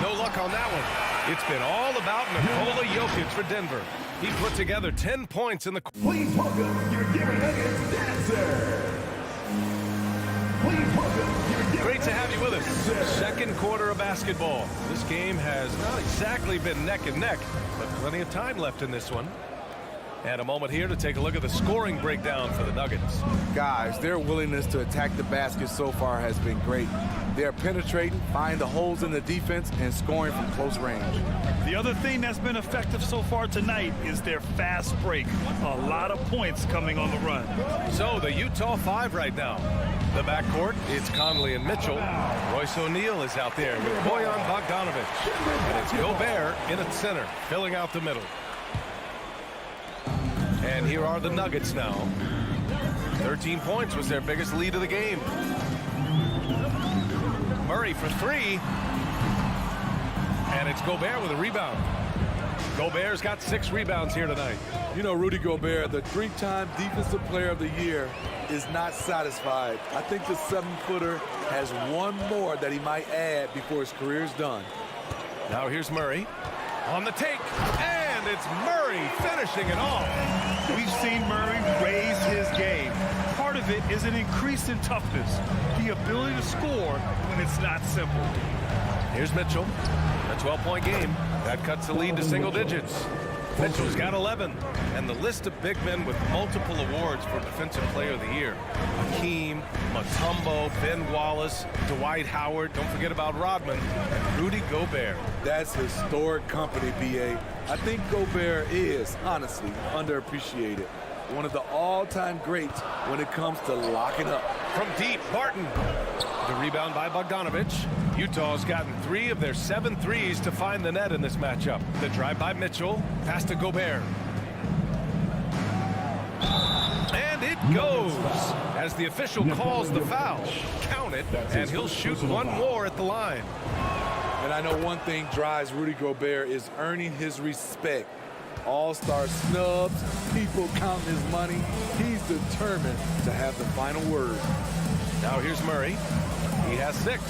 No luck on that one. It's been all about Nikola Jokic for Denver. He put together 10 points in the...
Please welcome your Gary Nuggets dancer. Please welcome your Gary
Great to have you with us. Second quarter of basketball. This game has not exactly been neck and neck, but plenty of time left in this one. And a moment here to take a look at the scoring breakdown for the Nuggets.
Guys, their willingness to attack the basket so far has been great. They're penetrating, finding the holes in the defense, and scoring from close range.
The other thing that's been effective so far tonight is their fast break. A lot of points coming on the run.
So the Utah 5 right now. The backcourt, it's Conley and Mitchell. Royce O'Neal is out there with Bojan Bogdanovic. And it's Gobert in at center, filling out the middle. And here are the Nuggets now. 13 points was their biggest lead of the game. Murray for three. And it's Gobert with a rebound. Gobert's got 6 rebounds here tonight.
You know, Rudy Gobert, the 3-time Defensive Player of the Year, is not satisfied. I think the 7-footer has one more that he might add before his career is done.
Now here's Murray on the take. And it's Murray finishing it off.
We've seen Murray raise his game. Part of it is an increase in toughness, the ability to score when it's not simple.
Here's Mitchell, a 12-point game. That cuts the lead to single digits. Mitchell's got 11, and the list of big men with multiple awards for Defensive Player of the Year. Hakeem, Mutombo, Ben Wallace, Dwight Howard, don't forget about Rodman, and Rudy Gobert.
That's historic company, B.A. I think Gobert is, honestly, underappreciated. One of the all-time greats when it comes to locking up.
From deep, Barton. The rebound by Bogdanovic. Utah's gotten 3 of their 7 threes to find the net in this matchup. The drive by Mitchell. Pass to Gobert. And it goes as the official calls the foul. Count it, and he'll shoot one more at the line.
And I know one thing drives Rudy Gobert is earning his respect. All-star snubs, people counting his money. He's determined to have the final word.
Now here's Murray. He has 6.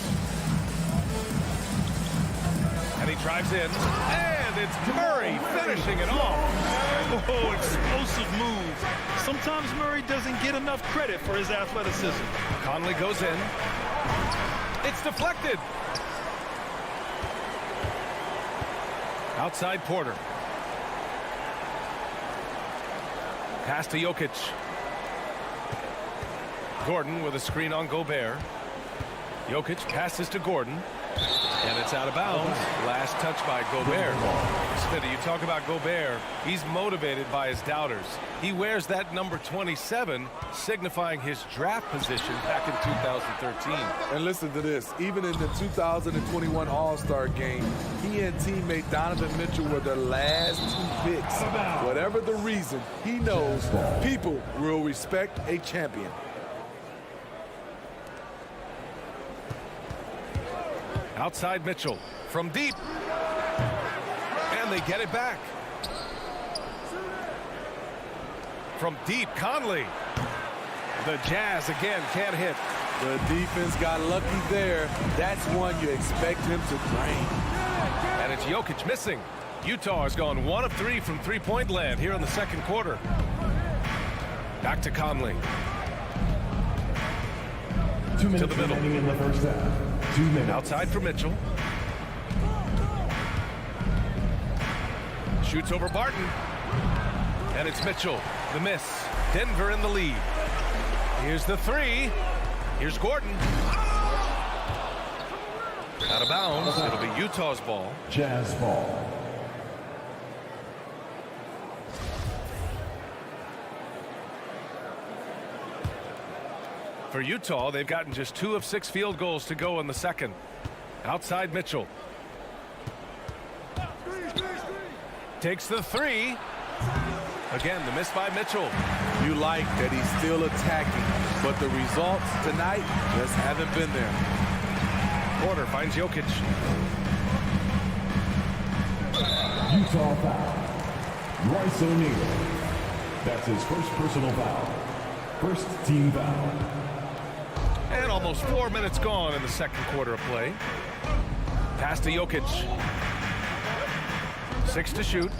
And he drives in. And it's Murray finishing it off.
Oh, explosive move. Sometimes Murray doesn't get enough credit for his athleticism.
Conley goes in. It's deflected. Outside Porter. Pass to Jokic. Gordon with a screen on Gobert. Jokic passes to Gordon. And it's out of bounds. Last touch by Gobert. Smitty, you talk about Gobert. He's motivated by his doubters. He wears that number 27, signifying his draft position back in 2013.
And listen to this. Even in the 2021 All-Star game, he and teammate Donovan Mitchell were the last 2 picks. Whatever the reason, he knows people will respect a champion.
Outside Mitchell from deep. And they get it back. From deep, Conley. The Jazz again can't hit.
The defense got lucky there. That's one you expect him to drain.
And it's Jokic missing. Utah has gone 1 of 3 from three-point land here in the second quarter. Back to Conley.
2 minutes
to the middle.
remaining in the first half. 2 minutes.
Outside for Mitchell. Shoots over Barton. And it's Mitchell. The miss. Denver in the lead. Here's the 3. Here's Gordon. Out of bounds. It'll be Utah's ball.
Jazz ball. For
Utah, they've gotten just 2 of 6 field goals to go in the second. Outside Mitchell. Takes the three. Again, the miss by Mitchell.
You like that he's still attacking, but the results tonight just haven't been there.
Porter finds Jokic.
Utah foul. Royce O'Neal. That's his first personal foul. First team foul.
And almost 4 minutes gone in the second quarter of play. Pass to Jokic. 6 to shoot.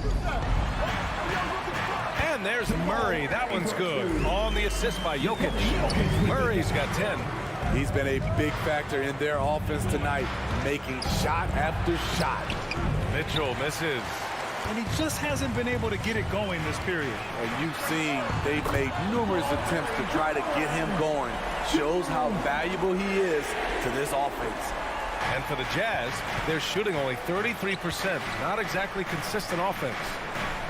And there's Murray. That one's good. On the assist by Jokic. Murray's got 10.
He's been a big factor in their offense tonight, making shot after shot.
Mitchell misses.
And he just hasn't been able to get it going this period.
And you've seen they've made numerous attempts to try to get him going. Shows how valuable he is to this offense.
And for the Jazz, they're shooting only 33%. Not exactly consistent offense.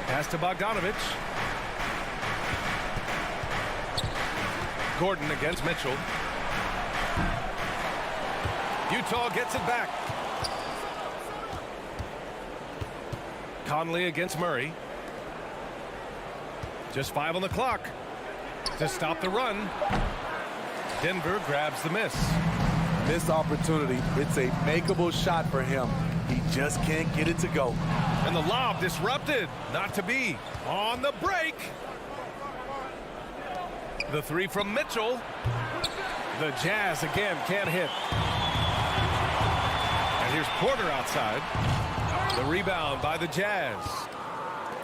Pass to Bogdanovic. Gordon against Mitchell. Utah gets it back. Conley against Murray. Just 5 on the clock to stop the run. Denver grabs the miss.
Missed opportunity. It's a makeable shot for him. He just can't get it to go.
And the lob disrupted. Not to be. On the break. The three from Mitchell. The Jazz again can't hit. And here's Porter outside. The rebound by the Jazz.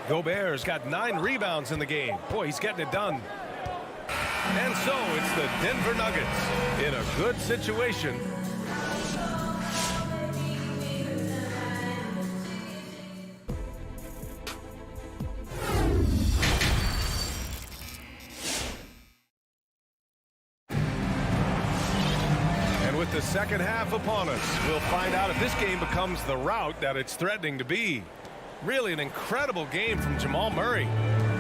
Gobert's got 9 rebounds in the game. Boy, he's getting it done. And so it's the Denver Nuggets in a good situation. And with the second half upon us, we'll find out if this game becomes the rout that it's threatening to be. Really an incredible game from Jamal Murray.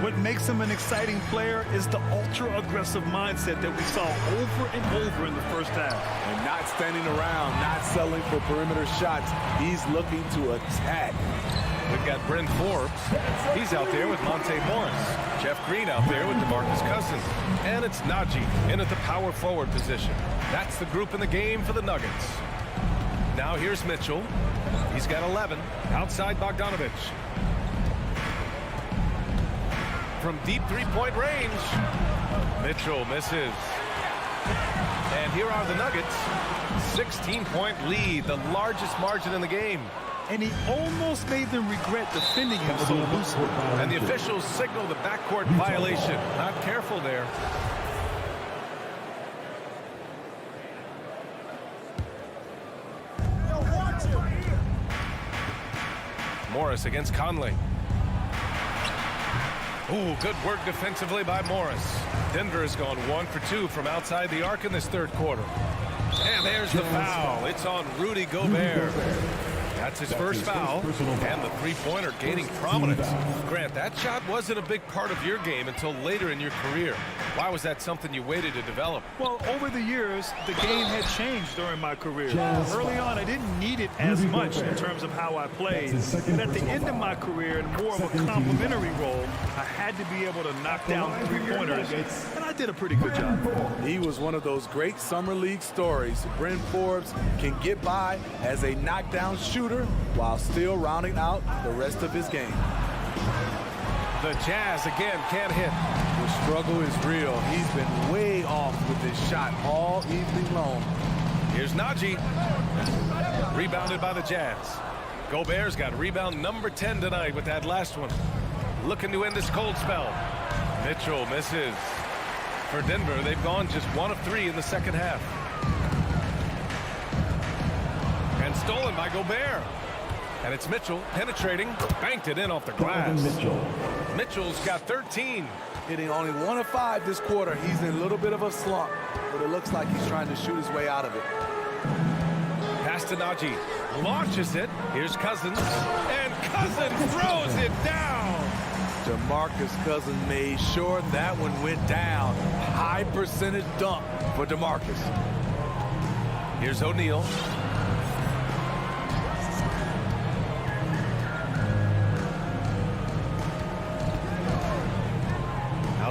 What makes him an exciting player is the ultra-aggressive mindset that we saw over and over in the first half.
And not standing around, not settling for perimeter shots. He's looking to attack.
We've got Bryn Forbes. He's out there with Monte Morris. Jeff Green out there with DeMarcus Cousins. And it's Najee in at the power forward position. That's the group in the game for the Nuggets. Now here's Mitchell. He's got 11. Outside Bogdanovic. From deep three-point range. Mitchell misses. And here are the Nuggets. 16-point lead, the largest margin in the game.
And he almost made them regret defending him so loosely.
And the officials signal the backcourt violation. Not careful there. Morris against Conley. Ooh, good work defensively by Morris. Denver has gone 1 for 2 from outside the arc in this third quarter. And there's the foul. It's on Rudy Gobert. That's his first foul, and the three-pointer gaining prominence. Grant, that shot wasn't a big part of your game until later in your career. Why was that something you waited to develop?
Well, over the years, the game had changed during my career. Early on, I didn't need it as much in terms of how I played. But at the end of my career, in more of a complementary role, I had to be able to knock down three-pointers, and I did a pretty good job.
He was one of those great summer league stories. Bryn Forbes can get by as a knockdown shooter while still rounding out the rest of his game.
The Jazz again can't hit.
The struggle is real. He's been way off with his shot all evening long.
Here's Najee. Rebounded by the Jazz. Gobert's got rebound number 10 tonight with that last one. Looking to end this cold spell. Mitchell misses. For Denver, they've gone just 1 of 3 in the second half. And stolen by Gobert. And it's Mitchell penetrating, banked it in off the glass. Mitchell's got 13.
Hitting only 1 of 5 this quarter. He's in a little bit of a slump, but it looks like he's trying to shoot his way out of it.
Pass to Najee. Launches it. Here's Cousins. And Cousins throws it down.
DeMarcus Cousins made sure that one went down. High percentage dunk for DeMarcus.
Here's O'Neal.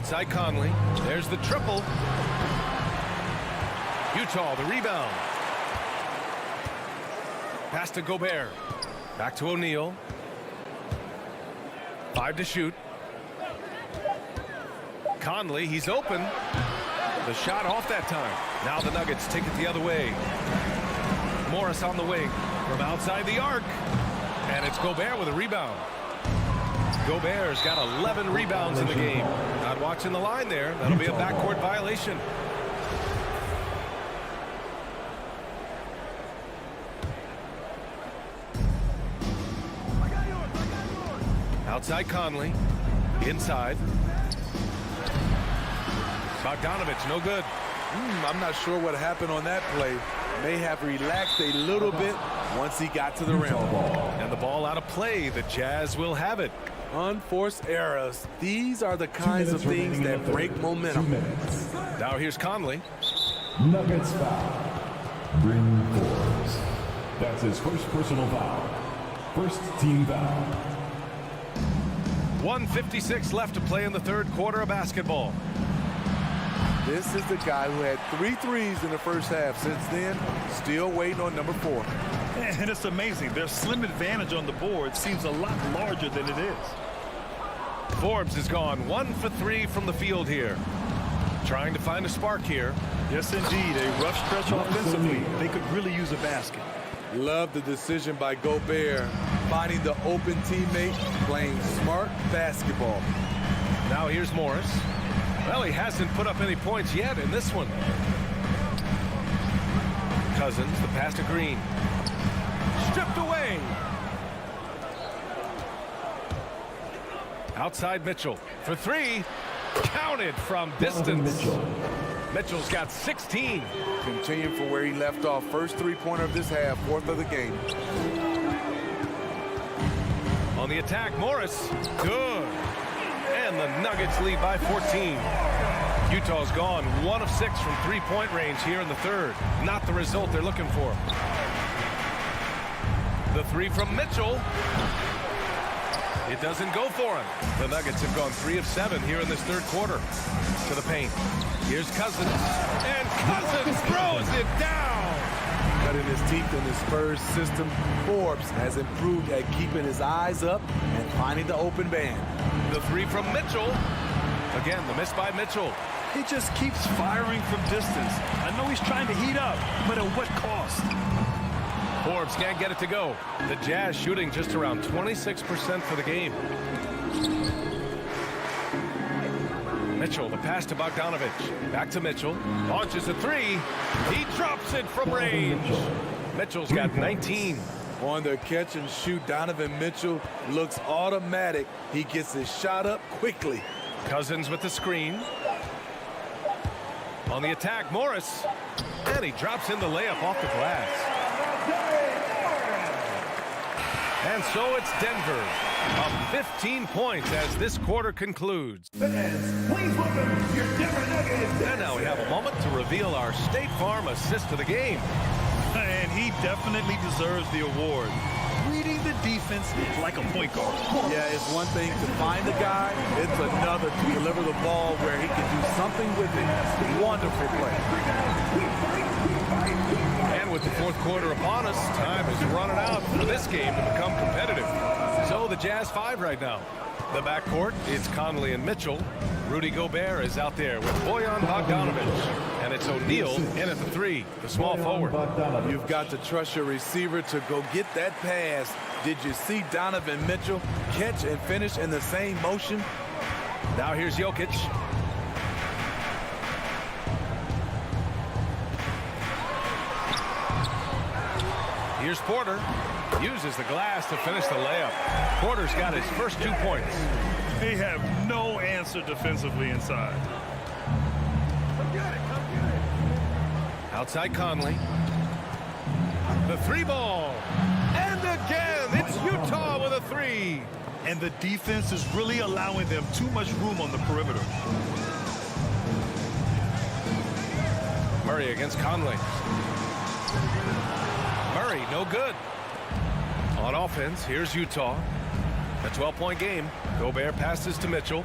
Outside Conley. There's the triple. Utah, the rebound. Pass to Gobert. Back to O'Neal. 5 to shoot. Conley, he's open. The shot off that time. Now the Nuggets take it the other way. Morris on the wing from outside the arc. And it's Gobert with a rebound. Gobert's got 11 rebounds in the game. Not watching the line there. That'll be a backcourt violation. Outside Conley. Inside. Bogdanovich, no good.
I'm not sure what happened on that play. May have relaxed a little bit once he got to the rim.
And the ball out of play. The Jazz will have it.
Unforced errors. These are the kinds of things that break momentum.
Now here's Conley.
Nuggets foul. Bryn Forbes. That's his first personal foul. First team foul.
1:56 left to play in the third quarter of basketball.
This is the guy who had 3 threes in the first half. Since then, still waiting on number 4.
And it's amazing. Their slim advantage on the board seems a lot larger than it is.
Forbes has gone 1 for 3 from the field here. Trying to find a spark here.
Yes, indeed. A rough stretch offensively. They could really use a basket.
Love the decision by Gobert. Finding the open teammate, playing smart basketball.
Now here's Morris. Well, he hasn't put up any points yet in this one. Cousins, the pass to Green. Stripped away. Outside Mitchell for 3. Counted from distance. Mitchell's got 16.
Continuing from where he left off. First 3-pointer of this half, 4th of the game.
On the attack, Morris. Good. And the Nuggets lead by 14. Utah's gone 1 of 6 from 3-point range here in the third. Not the result they're looking for. The 3 from Mitchell. It doesn't go for him. The Nuggets have gone 3 of 7 here in this third quarter. To the paint. Here's Cousins. And Cousins throws it down.
Cutting his teeth in the Spurs system, Forbes has improved at keeping his eyes up and finding the open man.
The 3 from Mitchell. Again, the miss by Mitchell.
He just keeps firing from distance. I know he's trying to heat up, but at what cost?
Forbes can't get it to go. The Jazz shooting just around 26% for the game. Mitchell, the pass to Bogdanovich. Back to Mitchell. Launches a 3. He drops it from range. Mitchell's got 19.
On the catch and shoot, Donovan Mitchell looks automatic. He gets his shot up quickly.
Cousins with the screen. On the attack, Morris. And he drops in the layup off the glass. And so it's Denver up 15 points as this quarter concludes.
Fans, please welcome your Denver Nuggets.
And now we have a moment to reveal our State Farm assist of the game.
And he definitely deserves the award. Reading the defense like a point guard.
Yeah, it's one thing to find the guy. It's another to deliver the ball where he can do something with it. Wonderful play.
And with the fourth quarter upon us, time is running out for this game to become competitive. So the Jazz 5 right now. The backcourt, it's Conley and Mitchell. Rudy Gobert is out there with Bojan Bogdanovich. And it's O'Neal in at the 3, the small forward.
You've got to trust your receiver to go get that pass. Did you see Donovan Mitchell catch and finish in the same motion?
Now here's Jokic. Here's Porter. Uses the glass to finish the layup. Porter's got his first 2 points.
They have no answer defensively inside.
Outside Conley. The 3 ball. And again, it's Utah with a 3.
And the defense is really allowing them too much room on the perimeter.
Murray against Conley. Murray, no good. On offense, here's Utah. A 12-point game. Gobert passes to Mitchell.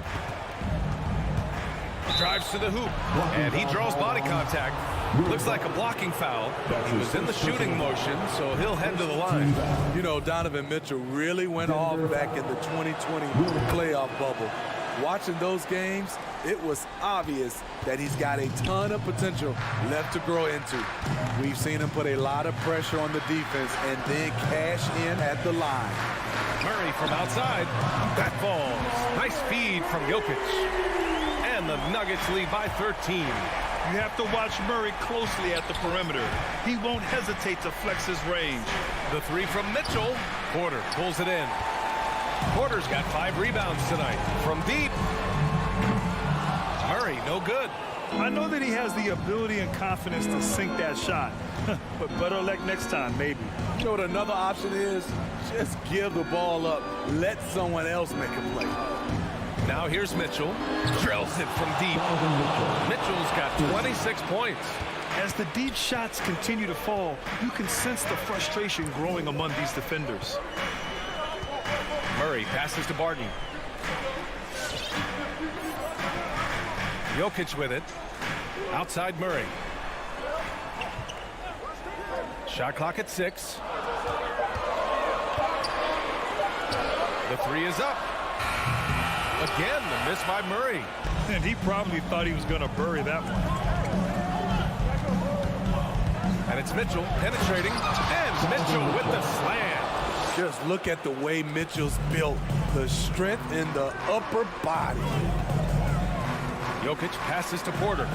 Drives to the hoop, and he draws body contact. Looks like a blocking foul. He was in the shooting motion, so he'll head to the line.
You know, Donovan Mitchell really went off back in the 2020 playoff bubble. Watching those games, it was obvious that he's got a ton of potential left to grow into. We've seen him put a lot of pressure on the defense and then cash in at the line.
Murray from outside. That falls. Nice feed from Jokic. And the Nuggets lead by 13.
You have to watch Murray closely at the perimeter. He won't hesitate to flex his range.
The three from Mitchell. Porter pulls it in. Porter's got 5 rebounds tonight. From deep. Murray, no good.
I know that he has the ability and confidence to sink that shot. But better luck next time, maybe.
You know what another option is? Just give the ball up. Let someone else make a play.
Now here's Mitchell. Drills it from deep. Mitchell's got 26 points.
As the deep shots continue to fall, you can sense the frustration growing among these defenders.
Murray passes to Barton. Jokic with it. Outside Murray. Shot clock at 6. The 3 is up. Again, the miss by Murray.
And he probably thought he was going to bury that one.
And it's Mitchell penetrating. And Mitchell with the slam.
Just look at the way Mitchell's built. The strength in the upper body.
Jokic passes to Porter.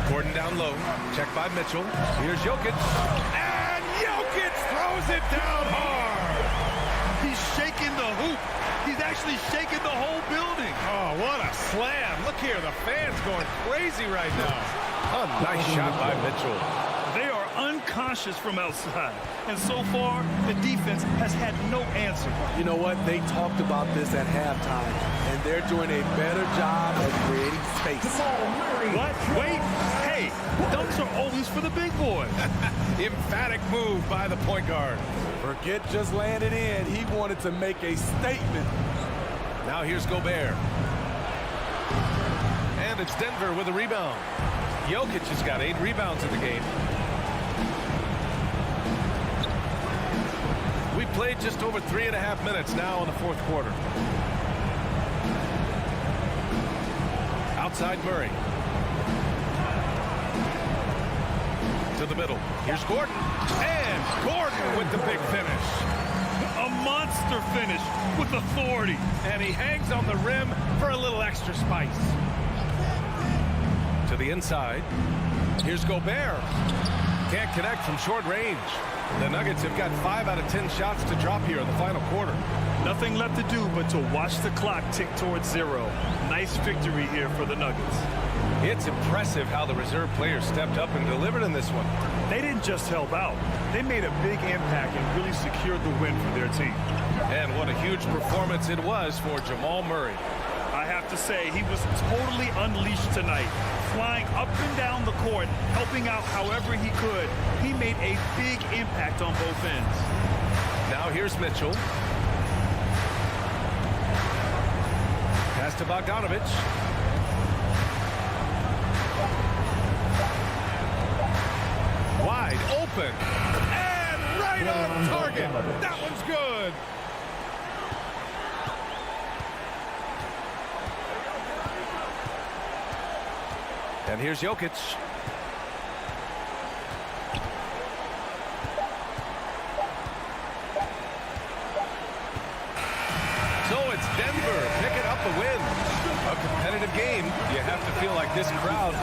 Gordon down low. Checked by Mitchell. Here's Jokic. And Jokic throws it down hard.
He's shaking the hoop. He's actually shaking the whole building.
Oh, what a slam. Look here. The fans going crazy right now. A nice shot by Mitchell.
They are unconscious from outside. And so far, the defense has had no answer.
You know what? They talked about this at halftime, and they're doing a better job of creating space.
What? Wait. Hey, dunks are always for the big boys.
Emphatic move by the point guard.
Forget just laying it in. He wanted to make a statement.
Now here's Gobert. And it's Denver with a rebound. Jokic has got 8 rebounds in the game. We played just over 3.5 minutes now in the fourth quarter. Outside Murray. To the middle. Here's Gordon. And Gordon with the big finish.
A monster finish with authority.
And he hangs on the rim for a little extra spice. To the inside. Here's Gobert. Can't connect from short range. The Nuggets have got 5 out of 10 shots to drop here in the final quarter.
Nothing left to do but to watch the clock tick towards 0. Nice victory here for the Nuggets.
It's impressive how the reserve players stepped up and delivered in this one.
They didn't just help out. They made a big impact and really secured the win for their team.
And what a huge performance it was for Jamal Murray.
I have to say, he was totally unleashed tonight. Flying up and down the court, helping out however he could. He made a big impact on both ends.
Now here's Mitchell. Pass to Bogdanovich. Wide open. And right on target. That one's good. And here's Jokic. So it's Denver picking up the win. A competitive game. You have to feel like this crowd